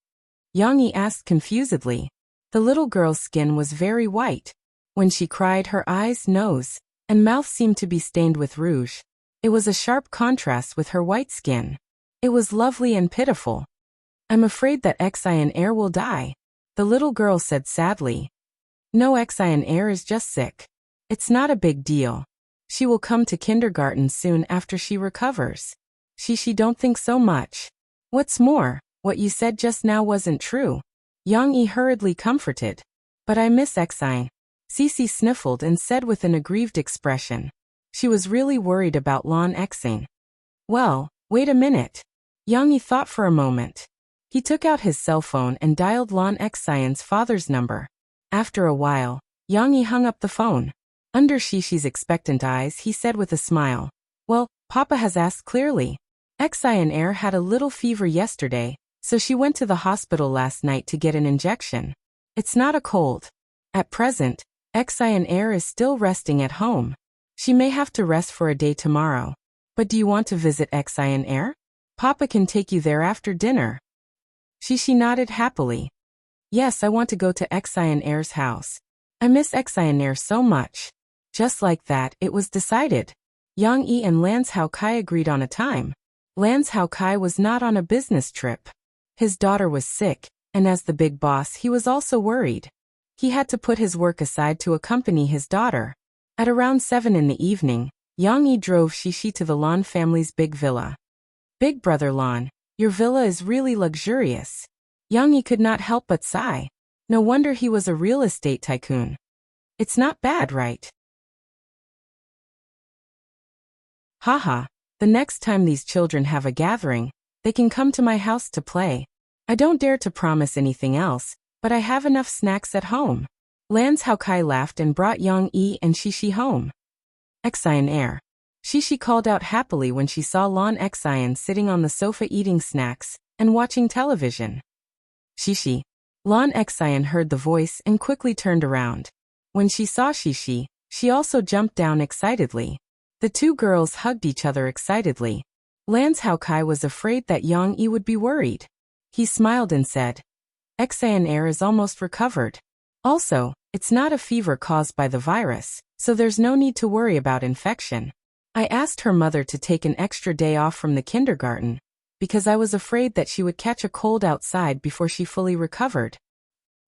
Yang Yi asked confusedly. The little girl's skin was very white. When she cried, her eyes, nose, and mouth seemed to be stained with rouge. It was a sharp contrast with her white skin. It was lovely and pitiful. I'm afraid that Xian Air will die, the little girl said sadly. No, Xian Air is just sick. It's not a big deal. She will come to kindergarten soon after she recovers. She don't think so much. What's more, what you said just now wasn't true. Yang Yi hurriedly comforted. But I miss Xian. Cici sniffled and said with an aggrieved expression. She was really worried about Lan Xian. Well, wait a minute. Yang Yi thought for a moment. He took out his cell phone and dialed Lan Xian's father's number. After a while, Yang Yi hung up the phone. Under Shishi's expectant eyes, he said with a smile, well, Papa has asked clearly. Xian Air had a little fever yesterday, so she went to the hospital last night to get an injection. It's not a cold. At present, Xian Air is still resting at home. She may have to rest for a day tomorrow. But do you want to visit Xian Air? Papa can take you there after dinner. Shishi nodded happily. Yes, I want to go to Xian Air's house. I miss Xian Air so much. Just like that, it was decided. Yang Yi and Lance Hao Kai agreed on a time. Lance Hao Kai was not on a business trip. His daughter was sick, and as the big boss, he was also worried. He had to put his work aside to accompany his daughter. At around 7 in the evening, Yang Yi drove Shishi to the Lan family's big villa. Big brother Lan, your villa is really luxurious. Yang Yi could not help but sigh. No wonder he was a real estate tycoon. It's not bad, right? Haha, the next time these children have a gathering, they can come to my house to play. I don't dare to promise anything else, but I have enough snacks at home. Lance Hao Kai laughed and brought Yang Yi and Shishi home. Xian Air. Shishi called out happily when she saw Lan Xian sitting on the sofa eating snacks and watching television. Shishi. Lan Xian heard the voice and quickly turned around. When she saw Shishi, she also jumped down excitedly. The two girls hugged each other excitedly. Lance Hao Kai was afraid that Yang Yi would be worried. He smiled and said, Xian Air is almost recovered. Also, it's not a fever caused by the virus, so there's no need to worry about infection. I asked her mother to take an extra day off from the kindergarten, because I was afraid that she would catch a cold outside before she fully recovered.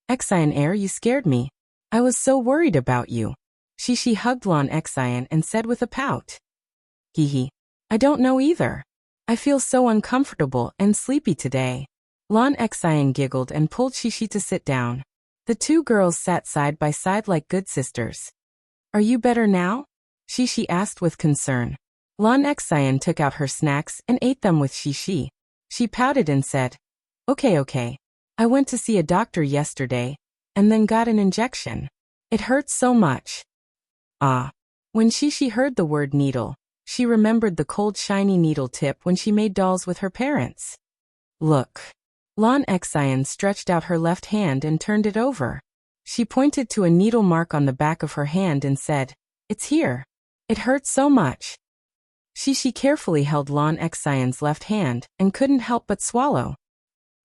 Exian Air, you scared me. I was so worried about you. She hugged Lon Exian and said with a pout. Hee. I don't know either. I feel so uncomfortable and sleepy today. Lon Exian giggled and pulled Shishi to sit down. The two girls sat side by side like good sisters. Are you better now? Shishi asked with concern. Lon Exian took out her snacks and ate them with Shishi. She pouted and said, Okay. I went to see a doctor yesterday, and then got an injection. It hurts so much. Ah. When Shishi heard the word needle, she remembered the cold shiny needle tip when she made dolls with her parents. Look. Lon Exian stretched out her left hand and turned it over. She pointed to a needle mark on the back of her hand and said, It's here. It hurts so much. Shishi carefully held Lon Exian's left hand and couldn't help but swallow.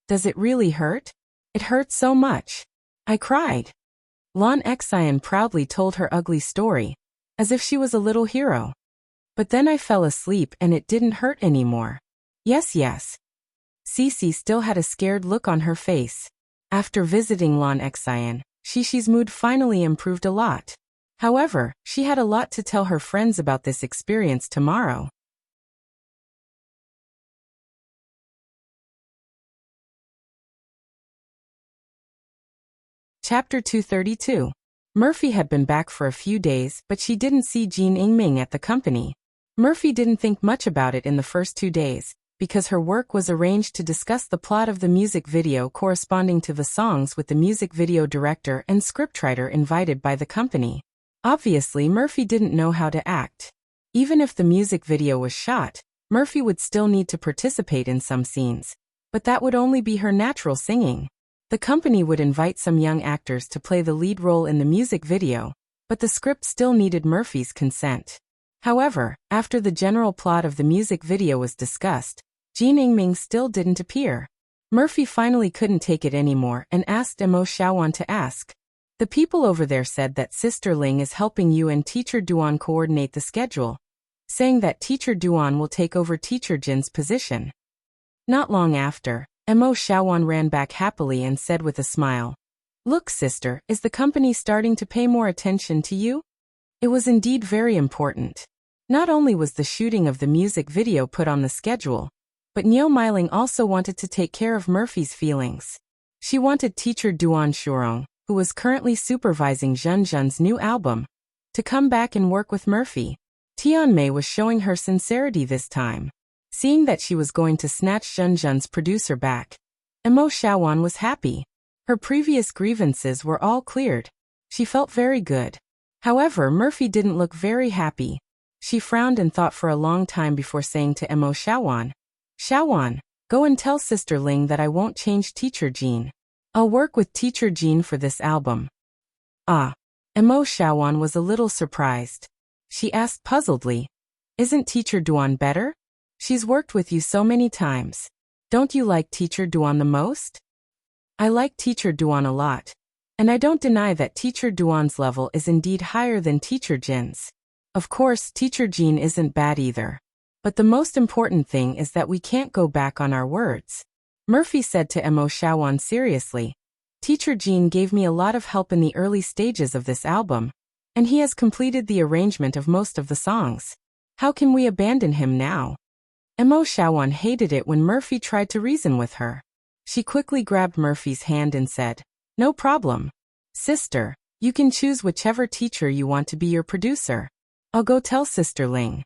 Does it really hurt? It hurts so much. I cried. Lon Exian proudly told her ugly story, as if she was a little hero. But then I fell asleep and it didn't hurt anymore. Yes. Cece still had a scared look on her face. After visiting Lon Exian, Shishi's mood finally improved a lot. However, she had a lot to tell her friends about this experience tomorrow. Chapter 232. Murphy had been back for a few days, but she didn't see Jean Yingming at the company. Murphy didn't think much about it in the first 2 days, because her work was arranged to discuss the plot of the music video corresponding to the songs with the music video director and scriptwriter invited by the company. Obviously, Murphy didn't know how to act. Even if the music video was shot, Murphy would still need to participate in some scenes, but that would only be her natural singing. The company would invite some young actors to play the lead role in the music video, but the script still needed Murphy's consent. However, after the general plot of the music video was discussed, Jean Yingming still didn't appear. Murphy finally couldn't take it anymore and asked Mo Xiaowan to ask. The people over there said that Sister Ling is helping you and Teacher Duan coordinate the schedule, saying that Teacher Duan will take over Teacher Jin's position. Not long after, Mo Xiaowan ran back happily and said with a smile, Look, sister, is the company starting to pay more attention to you? It was indeed very important. Not only was the shooting of the music video put on the schedule, but Niu Meiling also wanted to take care of Murphy's feelings. She wanted Teacher Duan Shurong, who was currently supervising Zhenzhen's new album, to come back and work with Murphy. Tianmei was showing her sincerity this time. Seeing that she was going to snatch Zhenzhen's producer back, Mo Xiaowan was happy. Her previous grievances were all cleared. She felt very good. However, Murphy didn't look very happy. She frowned and thought for a long time before saying to Mo Xiaowan, Xiaowan, go and tell Sister Ling that I won't change Teacher Jean. I'll work with Teacher Jean for this album. Ah. Mo Xiaowan was a little surprised. She asked puzzledly, Isn't Teacher Duan better? She's worked with you so many times. Don't you like Teacher Duan the most? I like Teacher Duan a lot. And I don't deny that Teacher Duan's level is indeed higher than Teacher Jin's. Of course, Teacher Jean isn't bad either. But the most important thing is that we can't go back on our words. Murphy said to Mo Xiaowan seriously, Teacher Jean gave me a lot of help in the early stages of this album, and he has completed the arrangement of most of the songs. How can we abandon him now? Mo Xiaowan hated it when Murphy tried to reason with her. She quickly grabbed Murphy's hand and said, No problem. Sister, you can choose whichever teacher you want to be your producer. I'll go tell Sister Ling.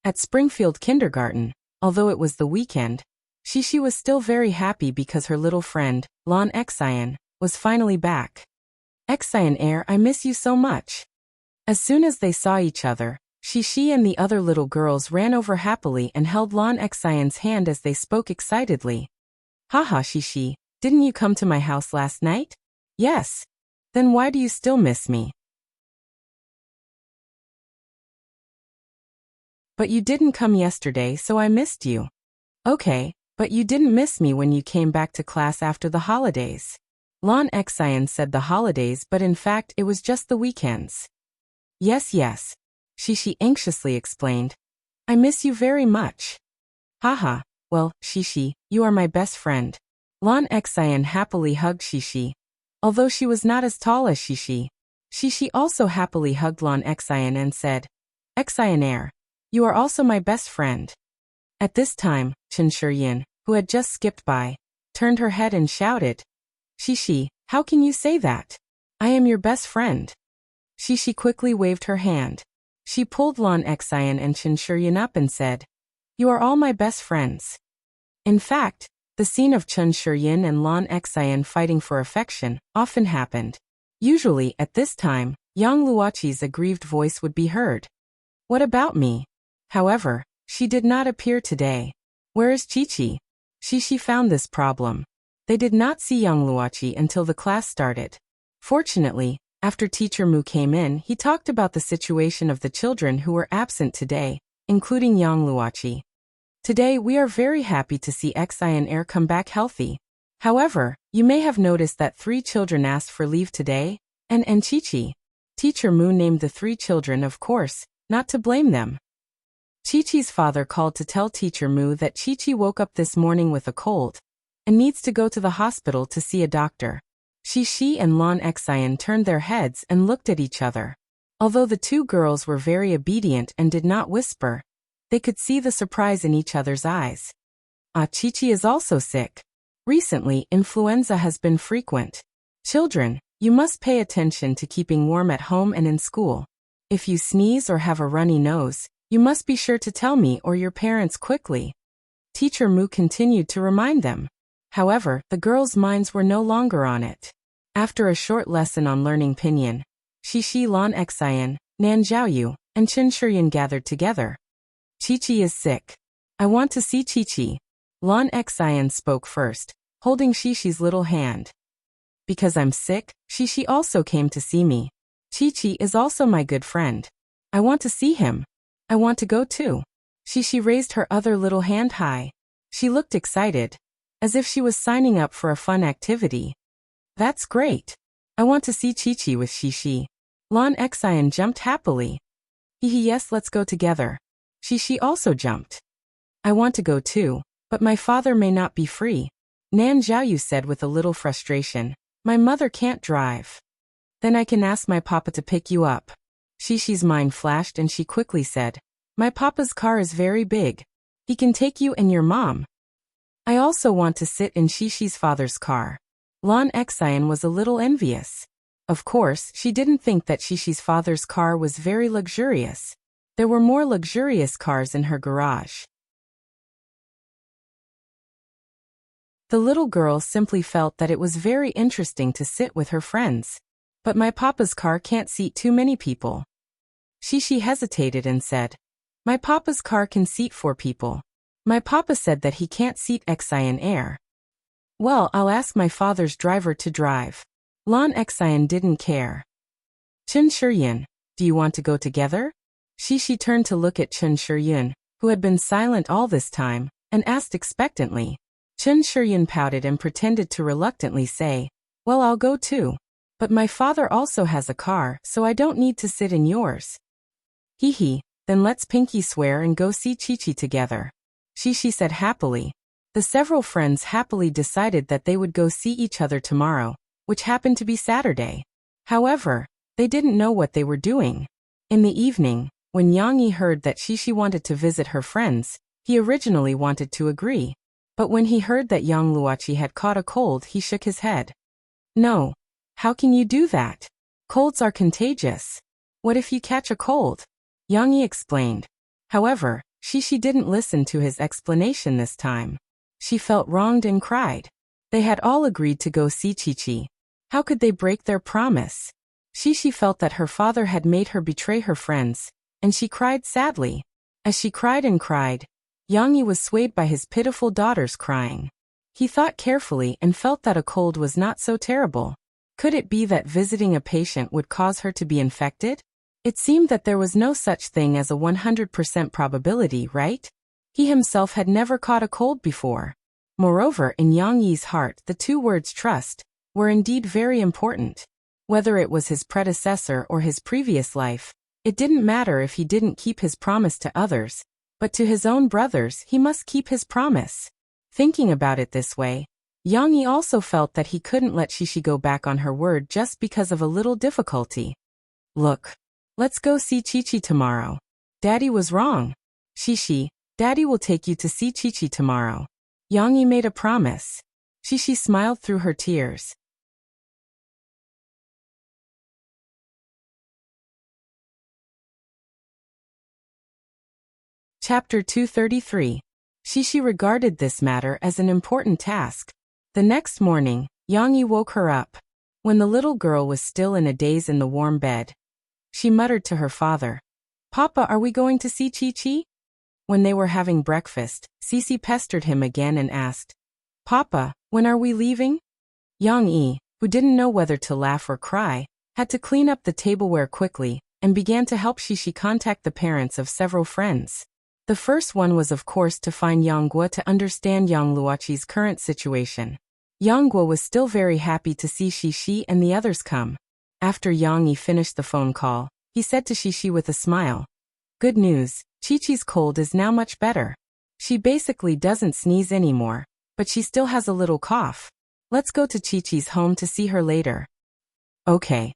At Springfield Kindergarten, although it was the weekend, Shishi was still very happy because her little friend, Lon Exian, was finally back. Exian Air, I miss you so much. As soon as they saw each other, Shishi and the other little girls ran over happily and held Lon Exian's hand as they spoke excitedly. Haha, Shishi, didn't you come to my house last night? Yes. Then why do you still miss me? But you didn't come yesterday, so I missed you. Okay, but you didn't miss me when you came back to class after the holidays. Lan Xian said the holidays, but in fact it was just the weekends. Yes, yes. Shishi anxiously explained. I miss you very much. Haha, well, Shishi, you are my best friend. Lan Xian happily hugged Shishi. Although she was not as tall as Shishi, Shishi also happily hugged Lan Xian and said, Xian, you are also my best friend. At this time, Chen Shiyin, who had just skipped by, turned her head and shouted, Shishi, how can you say that? I am your best friend. Shishi quickly waved her hand. She pulled Lan Xian and Chen Shiyin up and said, You are all my best friends. In fact, the scene of Chen Shiyin and Lan Xian fighting for affection often happened. Usually, at this time, Yang Luoqi's aggrieved voice would be heard. What about me? However, she did not appear today. Where is Qiqi? Shishi found this problem. They did not see Yang Luoqi until the class started. Fortunately, after Teacher Mu came in, he talked about the situation of the children who were absent today, including Yang Luoqi. Today we are very happy to see Xian come back healthy. However, you may have noticed that 3 children asked for leave today, and Qiqi. Teacher Mu named the 3 children, of course, not to blame them. Qiqi's father called to tell Teacher Mu that Qiqi woke up this morning with a cold and needs to go to the hospital to see a doctor. Shishi and Lan Xian turned their heads and looked at each other. Although the 2 girls were very obedient and did not whisper, they could see the surprise in each other's eyes. Qiqi is also sick. Recently, influenza has been frequent. Children, you must pay attention to keeping warm at home and in school. If you sneeze or have a runny nose, you must be sure to tell me or your parents quickly. Teacher Mu continued to remind them. However, the girls' minds were no longer on it. After a short lesson on learning pinyin, Shishi, Lan Xian, Nan Zhaoyu, and Chen Shiyin gathered together. Qiqi is sick. I want to see Qiqi. Lan Xian spoke first, holding Shishi's little hand. Because I'm sick, Shishi also came to see me. Qiqi is also my good friend. I want to see him. I want to go too. Shishi raised her other little hand high. She looked excited, as if she was signing up for a fun activity. That's great. I want to see Qiqi with Shishi. Lan Xian jumped happily. Yes, let's go together. Shishi also jumped. I want to go too, but my father may not be free. Nan Zhaoyu said with a little frustration. My mother can't drive. Then I can ask my papa to pick you up. Shishi's mind flashed and she quickly said, My papa's car is very big. He can take you and your mom. I also want to sit in Shishi's father's car. Lan Xian was a little envious. Of course, she didn't think that Shishi's father's car was very luxurious. There were more luxurious cars in her garage. The little girl simply felt that it was very interesting to sit with her friends. But my papa's car can't seat too many people. Shishi hesitated and said, My papa's car can seat 4 people. My papa said that he can't seat Xian. Well, I'll ask my father's driver to drive. Lan Xian didn't care. Chen Shiyin, do you want to go together? Shishi turned to look at Chen Shiyin, who had been silent all this time, and asked expectantly. Chen Shiyin pouted and pretended to reluctantly say, Well, I'll go too. But my father also has a car, so I don't need to sit in yours. Then let's pinky swear and go see Qiqi together. Shishi said happily. The several friends happily decided that they would go see each other tomorrow, which happened to be Saturday. However, they didn't know what they were doing. In the evening, when Yang Yi heard that Shishi wanted to visit her friends, he originally wanted to agree. But when he heard that Yang Luoqi had caught a cold, he shook his head. No. How can you do that? Colds are contagious. What if you catch a cold? Yang Yi explained. However, Shishi didn't listen to his explanation this time. She felt wronged and cried. They had all agreed to go see Qiqi. How could they break their promise? Shishi felt that her father had made her betray her friends, and she cried sadly. As she cried and cried, Yang Yi was swayed by his pitiful daughter's crying. He thought carefully and felt that a cold was not so terrible. Could it be that visiting a patient would cause her to be infected? It seemed that there was no such thing as a 100% probability, right? He himself had never caught a cold before. Moreover, in Yang Yi's heart, the 2 words trust were indeed very important. Whether it was his predecessor or his previous life, it didn't matter if he didn't keep his promise to others, but to his own brothers he must keep his promise. Thinking about it this way, Yang Yi also felt that he couldn't let Shishi go back on her word just because of a little difficulty. Look, let's go see Chi-Chi tomorrow. Daddy was wrong. Shishi, Daddy will take you to see Chi-Chi tomorrow. Yang Yi made a promise. Shishi smiled through her tears. Chapter 233. Shishi regarded this matter as an important task. The next morning, Yang Yi woke her up. When the little girl was still in a daze in the warm bed, she muttered to her father, "Papa, are we going to see Chi-Chi?" When they were having breakfast, Sisi pestered him again and asked, "Papa, when are we leaving?" Yang Yi, who didn't know whether to laugh or cry, had to clean up the tableware quickly and began to help Shishi contact the parents of several friends. The first one was of course to find Yang Guo to understand Yang Luoqi's current situation. Yang Guo was still very happy to see Shishi and the others come. After Yang Yi finished the phone call, he said to Shishi with a smile, "Good news, Chi-Chi's cold is now much better. She basically doesn't sneeze anymore, but she still has a little cough. Let's go to Chi-Chi's home to see her later." Okay.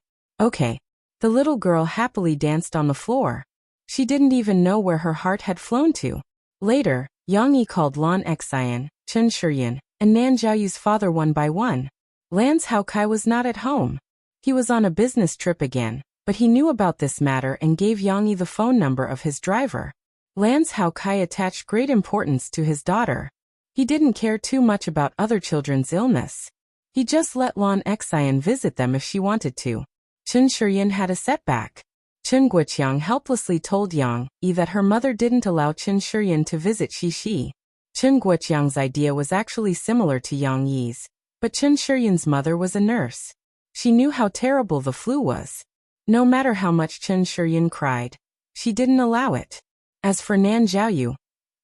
The little girl happily danced on the floor. She didn't even know where her heart had flown to. Later, Yang Yi called Lan Xian, Chen Shiyan, and Nan Jiaoyu's father one by one. Lan's Hao Kai was not at home. He was on a business trip again, but he knew about this matter and gave Yang Yi the phone number of his driver. Lan's Hao Kai attached great importance to his daughter. He didn't care too much about other children's illness. He just let Lan Xian visit them if she wanted to. Chen Shiyan had a setback. Chen Guoqiang helplessly told Yang Yi that her mother didn't allow Chen Shiyan to visit Shishi. Chen Guoqiang's idea was actually similar to Yang Yi's, but Chen Shiyan's mother was a nurse. She knew how terrible the flu was. No matter how much Chen Shiyan cried, she didn't allow it. As for Nan Jiaoyu,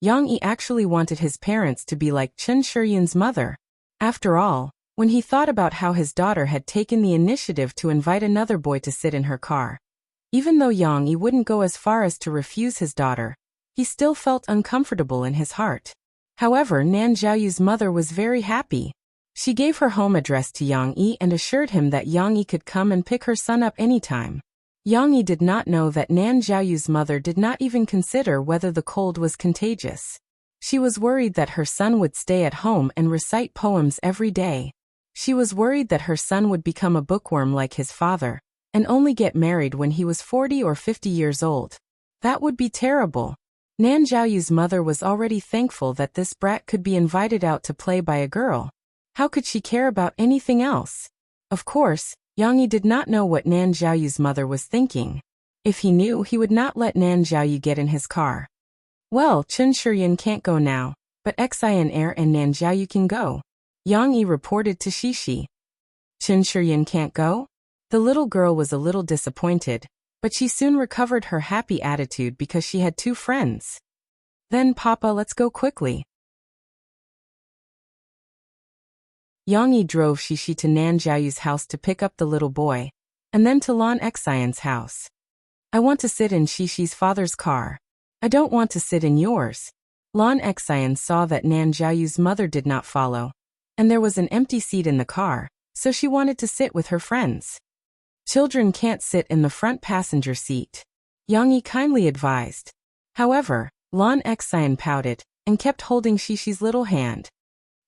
Yang Yi actually wanted his parents to be like Chen Shiyan's mother. After all, when he thought about how his daughter had taken the initiative to invite another boy to sit in her car, even though Yang Yi wouldn't go as far as to refuse his daughter, he still felt uncomfortable in his heart. However, Nan Jiaoyu's mother was very happy. She gave her home address to Yang Yi and assured him that Yang Yi could come and pick her son up anytime. Yang Yi did not know that Nan Jiaoyu's mother did not even consider whether the cold was contagious. She was worried that her son would stay at home and recite poems every day. She was worried that her son would become a bookworm like his father, and only get married when he was 40 or 50 years old. That would be terrible. Nan Jiaoyu's mother was already thankful that this brat could be invited out to play by a girl. How could she care about anything else? Of course, Yang Yi did not know what Nan Jiaoyu's mother was thinking. If he knew, he would not let Nan Jiaoyu get in his car. Well, Chen Shiyan can't go now, but Xian Air and Nan Jiaoyu can go. Yang Yi reported to Shishi. Chen Shiyan can't go? The little girl was a little disappointed, but she soon recovered her happy attitude because she had two friends. Then Papa, let's go quickly. Yang Yi drove Shishi to Nan Jiaoyu's house to pick up the little boy, and then to Lan Xian's house. I want to sit in Shishi's father's car. I don't want to sit in yours. Lan Xian saw that Nan Jiaoyu's mother did not follow, and there was an empty seat in the car, so she wanted to sit with her friends. Children can't sit in the front passenger seat, Yang Yi kindly advised. However, Lan Xian pouted and kept holding Shishi's little hand.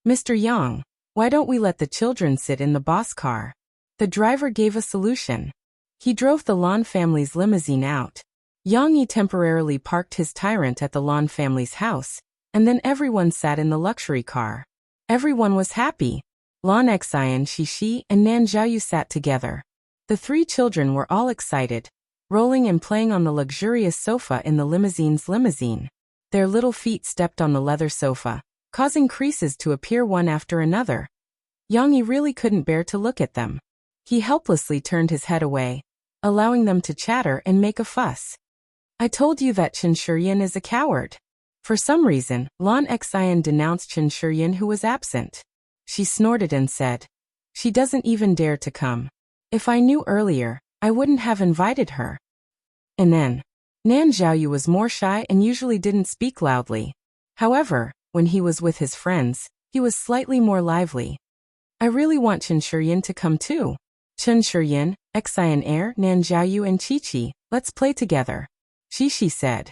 Mr. Yang, why don't we let the children sit in the boss car? The driver gave a solution. He drove the Lan family's limousine out. Yang Yi temporarily parked his tyrant at the Lan family's house, and then everyone sat in the luxury car. Everyone was happy. Lan Xian, Shishi, and Nan Jiaoyu sat together. The three children were all excited, rolling and playing on the luxurious sofa in the limousine's limousine. Their little feet stepped on the leather sofa, causing creases to appear one after another. Yang Yi really couldn't bear to look at them. He helplessly turned his head away, allowing them to chatter and make a fuss. I told you that Chen Shiyan is a coward. For some reason, Lan Xian denounced Chen Shiyan, who was absent. She snorted and said, She doesn't even dare to come. If I knew earlier, I wouldn't have invited her. And then, Nan Xiaoyu was more shy and usually didn't speak loudly. However, when he was with his friends, he was slightly more lively. I really want Chen Shiyin to come too. Chen Shiyin, Xian Air, Nan Xiaoyu and Qiqi, let's play together. Qiqi said.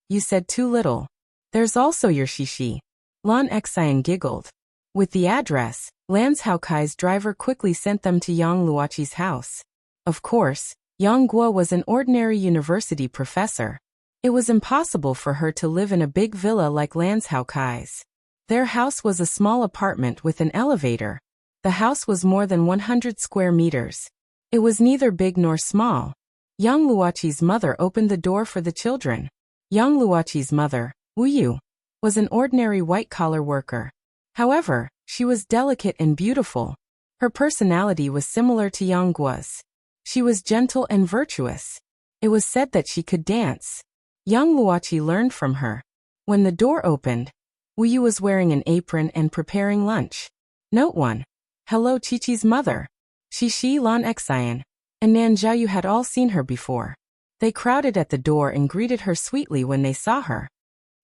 You said too little. There's also your Qiqi. Lan Xian giggled. With the address, Lan Haokai's driver quickly sent them to Yang Luoqi's house. Of course, Yang Guo was an ordinary university professor. It was impossible for her to live in a big villa like Lan Haokai's. Their house was a small apartment with an elevator. The house was more than 100 square meters. It was neither big nor small. Yang Luoqi's mother opened the door for the children. Yang Luoqi's mother, Wu Yu, was an ordinary white-collar worker. However, she was delicate and beautiful. Her personality was similar to Yang Guo's. She was gentle and virtuous. It was said that she could dance. Yang Luoqi learned from her. When the door opened, Wu Yu was wearing an apron and preparing lunch. Note 1. Hello Qiqi's mother. Qiqi, Lan Xian, and Nan Xiaoyu had all seen her before. They crowded at the door and greeted her sweetly when they saw her.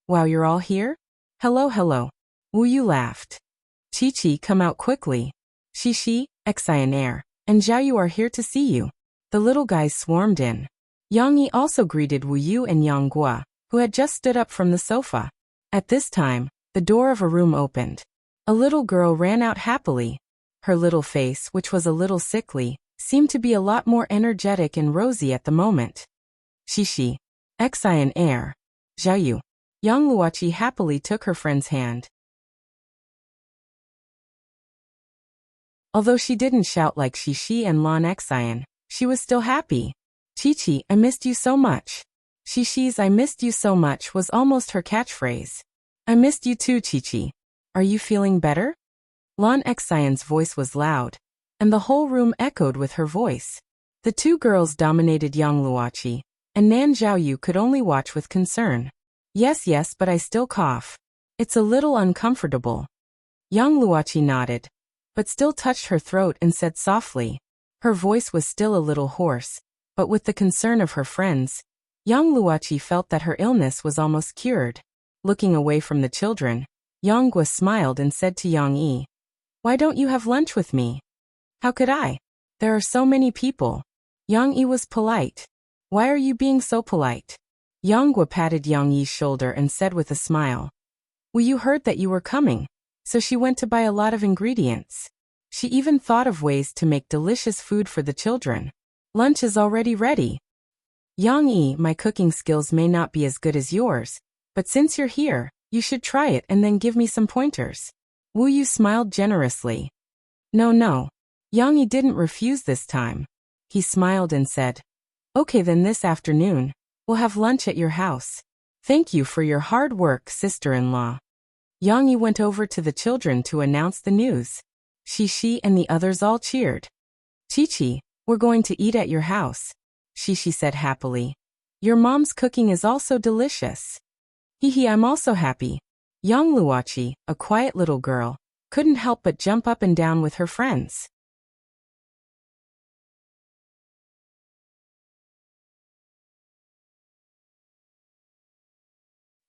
Wow, you're all here? Hello, hello. Wu Yu laughed. Qiqi, come out quickly. Qiqi, Xian Air, and Xiaoyu are here to see you. The little guys swarmed in. Yang Yi also greeted Wu Yu and Yang Guo, who had just stood up from the sofa. At this time, the door of a room opened. A little girl ran out happily. Her little face, which was a little sickly, seemed to be a lot more energetic and rosy at the moment. Qiqi, Xian Air, Xiaoyu. Yang Luoqi happily took her friend's hand. Although she didn't shout like Qiqi and Lan Xian, she was still happy. Qiqi, I missed you so much. Qiqi's I missed you so much was almost her catchphrase. I missed you too, Qiqi. Are you feeling better? Lan Xian's voice was loud, and the whole room echoed with her voice. The two girls dominated Yang Luoqi, and Nan Xiaoyu could only watch with concern. Yes, but I still cough. It's a little uncomfortable. Yang Luoqi nodded, but still touched her throat and said softly. Her voice was still a little hoarse, but with the concern of her friends, Yang Luoqi felt that her illness was almost cured. Looking away from the children, Yang Guo smiled and said to Yang Yi, why don't you have lunch with me? How could I? There are so many people. Yang Yi was polite. Why are you being so polite? Yang Guo patted Yang Yi's shoulder and said with a smile. Well, you heard that you were coming, so she went to buy a lot of ingredients. She even thought of ways to make delicious food for the children. Lunch is already ready. Yang Yi, my cooking skills may not be as good as yours, but since you're here, you should try it and then give me some pointers. Wu Yu smiled generously. No. Yang Yi didn't refuse this time. He smiled and said, okay then this afternoon, we'll have lunch at your house. Thank you for your hard work, sister-in-law. Yang Yi went over to the children to announce the news. Qiqi and the others all cheered. Qiqi, we're going to eat at your house. Qiqi said happily. Your mom's cooking is also delicious. Hehe, I'm also happy. Yang Luoqi, a quiet little girl, couldn't help but jump up and down with her friends.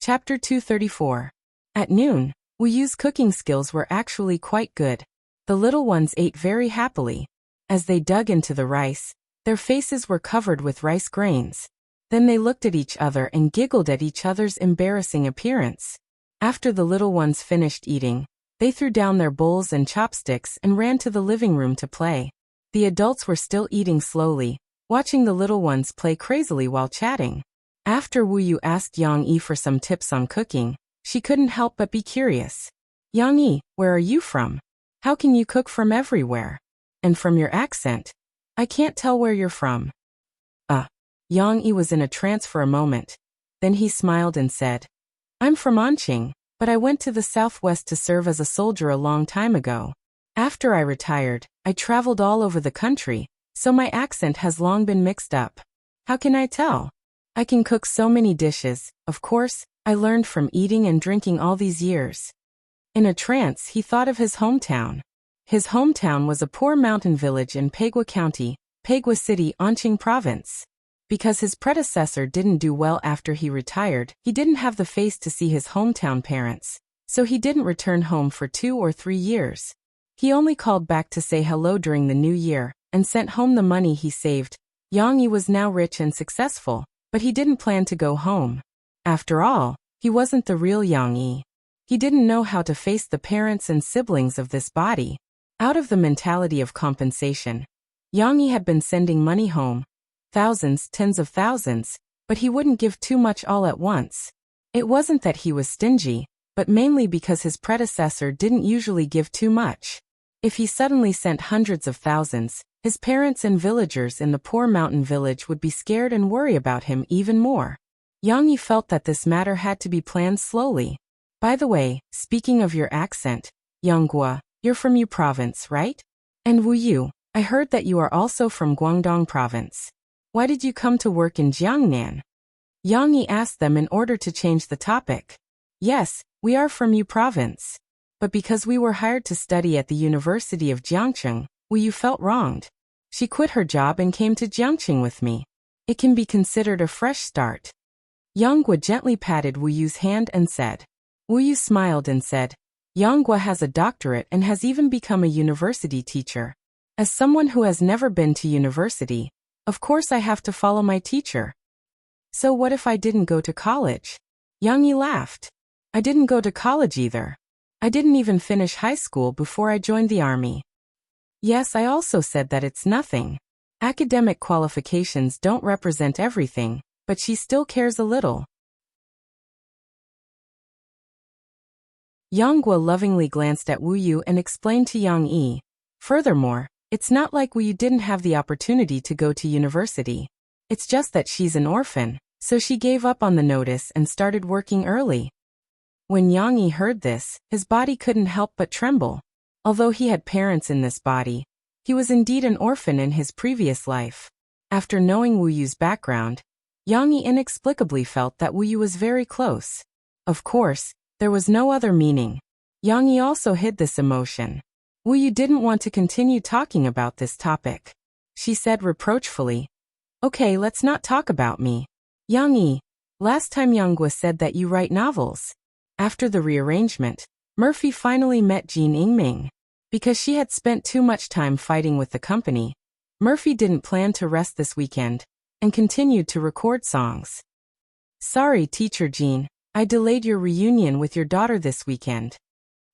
Chapter 234. At noon, Wu Yu's cooking skills were actually quite good. The little ones ate very happily. As they dug into the rice, their faces were covered with rice grains. Then they looked at each other and giggled at each other's embarrassing appearance. After the little ones finished eating, they threw down their bowls and chopsticks and ran to the living room to play. The adults were still eating slowly, watching the little ones play crazily while chatting. After Wu Yu asked Yang Yi for some tips on cooking, she couldn't help but be curious. Yang Yi, where are you from? How can you cook from everywhere? And from your accent, I can't tell where you're from. Yang Yi was in a trance for a moment. Then he smiled and said, I'm from Anqing, but I went to the southwest to serve as a soldier a long time ago. After I retired, I traveled all over the country, so my accent has long been mixed up. How can I tell? I can cook so many dishes, of course, I learned from eating and drinking all these years. In a trance, he thought of his hometown. His hometown was a poor mountain village in Pagua County, Pagua City, Anqing Province. Because his predecessor didn't do well after he retired, he didn't have the face to see his hometown parents, so he didn't return home for 2 or 3 years. He only called back to say hello during the new year, and sent home the money he saved. Yang Yi was now rich and successful, but he didn't plan to go home. After all, he wasn't the real Yang Yi. He didn't know how to face the parents and siblings of this body. Out of the mentality of compensation, Yang Yi had been sending money home, thousands, tens of thousands, but he wouldn't give too much all at once. It wasn't that he was stingy, but mainly because his predecessor didn't usually give too much. If he suddenly sent hundreds of thousands, his parents and villagers in the poor mountain village would be scared and worry about him even more. Yang Yi felt that this matter had to be planned slowly. By the way, speaking of your accent, Yanggua, you're from Yu Province, right? And Wu Yu, I heard that you are also from Guangdong Province. Why did you come to work in Jiangnan? Yang Yi asked them in order to change the topic. Yes, we are from Yu Province. But because we were hired to study at the University of Jiangcheng, Wu Yu felt wronged. She quit her job and came to Jiangcheng with me. It can be considered a fresh start. Yanggua gently patted Wu Yu's hand and said. Wu Yu smiled and said, Yanggua has a doctorate and has even become a university teacher. As someone who has never been to university, of course I have to follow my teacher. So what if I didn't go to college? Yang Yi laughed. I didn't go to college either. I didn't even finish high school before I joined the army. Yes, I also said that it's nothing. Academic qualifications don't represent everything, but she still cares a little. Yanggua lovingly glanced at Wu Yu and explained to Yang Yi. Furthermore, it's not like Wu Yu didn't have the opportunity to go to university. It's just that she's an orphan, so she gave up on the notice and started working early. When Yang Yi heard this, his body couldn't help but tremble. Although he had parents in this body, he was indeed an orphan in his previous life. After knowing Wu Yu's background, Yang Yi inexplicably felt that Wu Yu was very close. Of course, there was no other meaning. Yang Yi also hid this emotion. Wu Yu didn't want to continue talking about this topic. She said reproachfully, Okay, let's not talk about me. Yang Yi, last time Yanggua said that you write novels. After the rearrangement, Murphy finally met Jean Yingming. Because she had spent too much time fighting with the company, Murphy didn't plan to rest this weekend, and continued to record songs. Sorry, Teacher Jean, I delayed your reunion with your daughter this weekend.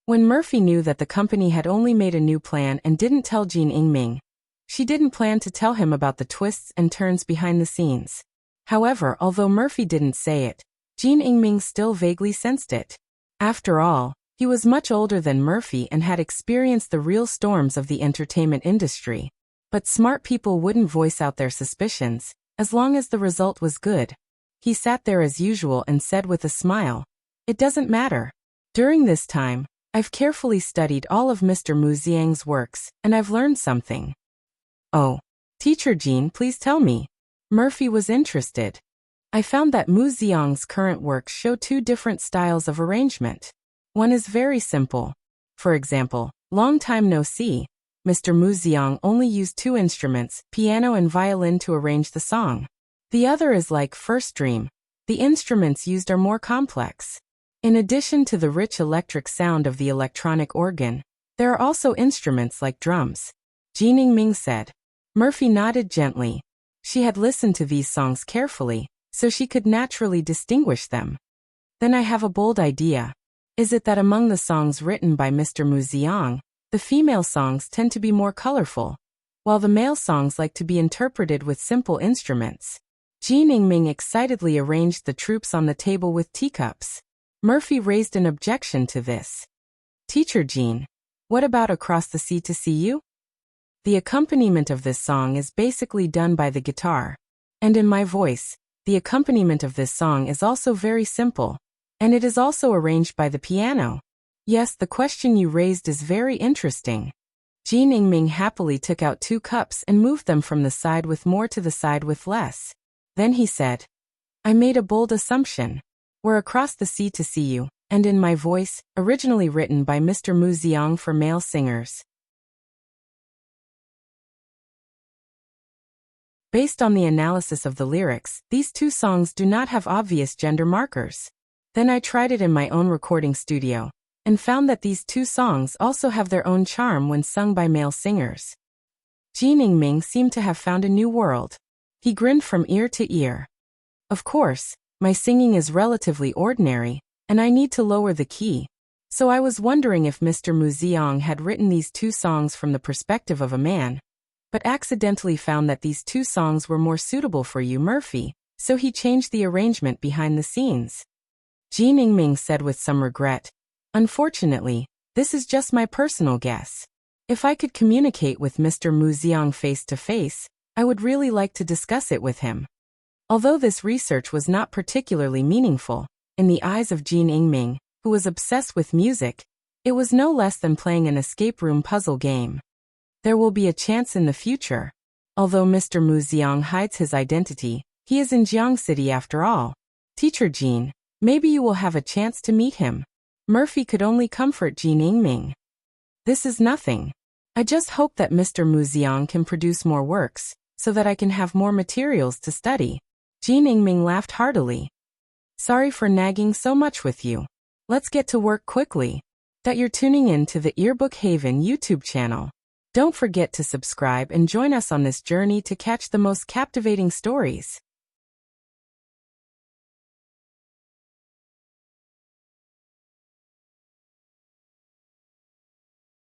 When Murphy knew that the company had only made a new plan and didn't tell Jean Yingming, she didn't plan to tell him about the twists and turns behind the scenes. However, although Murphy didn't say it, Jean Yingming still vaguely sensed it. After all, he was much older than Murphy and had experienced the real storms of the entertainment industry. But smart people wouldn't voice out their suspicions, as long as the result was good. He sat there as usual and said with a smile, It doesn't matter. During this time, I've carefully studied all of Mr. Mu Xiang's works, and I've learned something. Oh, Teacher Jean, please tell me. Murphy was interested. I found that Mu Xiang's current works show 2 different styles of arrangement. One is very simple. For example, Long Time No See, Mr. Mu Xiang only used 2 instruments, piano and violin, to arrange the song. The other is like First Dream. The instruments used are more complex. In addition to the rich electric sound of the electronic organ, there are also instruments like drums. Jean Yingming said. Murphy nodded gently. She had listened to these songs carefully, so she could naturally distinguish them. Then I have a bold idea. Is it that among the songs written by Mr. Mu Xiang, the female songs tend to be more colorful, while the male songs like to be interpreted with simple instruments? Jean Yingming excitedly arranged the troops on the table with teacups. Murphy raised an objection to this. Teacher Jean, what about Across the Sea to See You? The accompaniment of this song is basically done by the guitar. And in my voice, the accompaniment of this song is also very simple. And it is also arranged by the piano. Yes, the question you raised is very interesting. Jean Yingming happily took out 2 cups and moved them from the side with more to the side with less. Then he said, I made a bold assumption. We're Across the Sea to See You, and in my voice, originally written by Mr. Mu Xiang for male singers. Based on the analysis of the lyrics, these two songs do not have obvious gender markers. Then I tried it in my own recording studio, and found that these two songs also have their own charm when sung by male singers. Jin Ingming seemed to have found a new world. He grinned from ear to ear. Of course, my singing is relatively ordinary, and I need to lower the key. So I was wondering if Mr. Mu Xiang had written these two songs from the perspective of a man, but accidentally found that these two songs were more suitable for you, Murphy, so he changed the arrangement behind the scenes. Jin Ingming said with some regret, "Unfortunately, this is just my personal guess. If I could communicate with Mr. Mu Xiang face to face, I would really like to discuss it with him." Although this research was not particularly meaningful, in the eyes of Jin Ingming, who was obsessed with music, it was no less than playing an escape room puzzle game. There will be a chance in the future. Although Mr. Mu Xiang hides his identity, he is in Jiang City after all. Teacher Jin, maybe you will have a chance to meet him. Murphy could only comfort Jin Ingming. This is nothing. I just hope that Mr. Mu Xiang can produce more works, so that I can have more materials to study. Jin Ingming laughed heartily. Sorry for nagging so much with you. Let's get to work quickly. That you're tuning in to the Earbook Haven YouTube channel. Don't forget to subscribe and join us on this journey to catch the most captivating stories.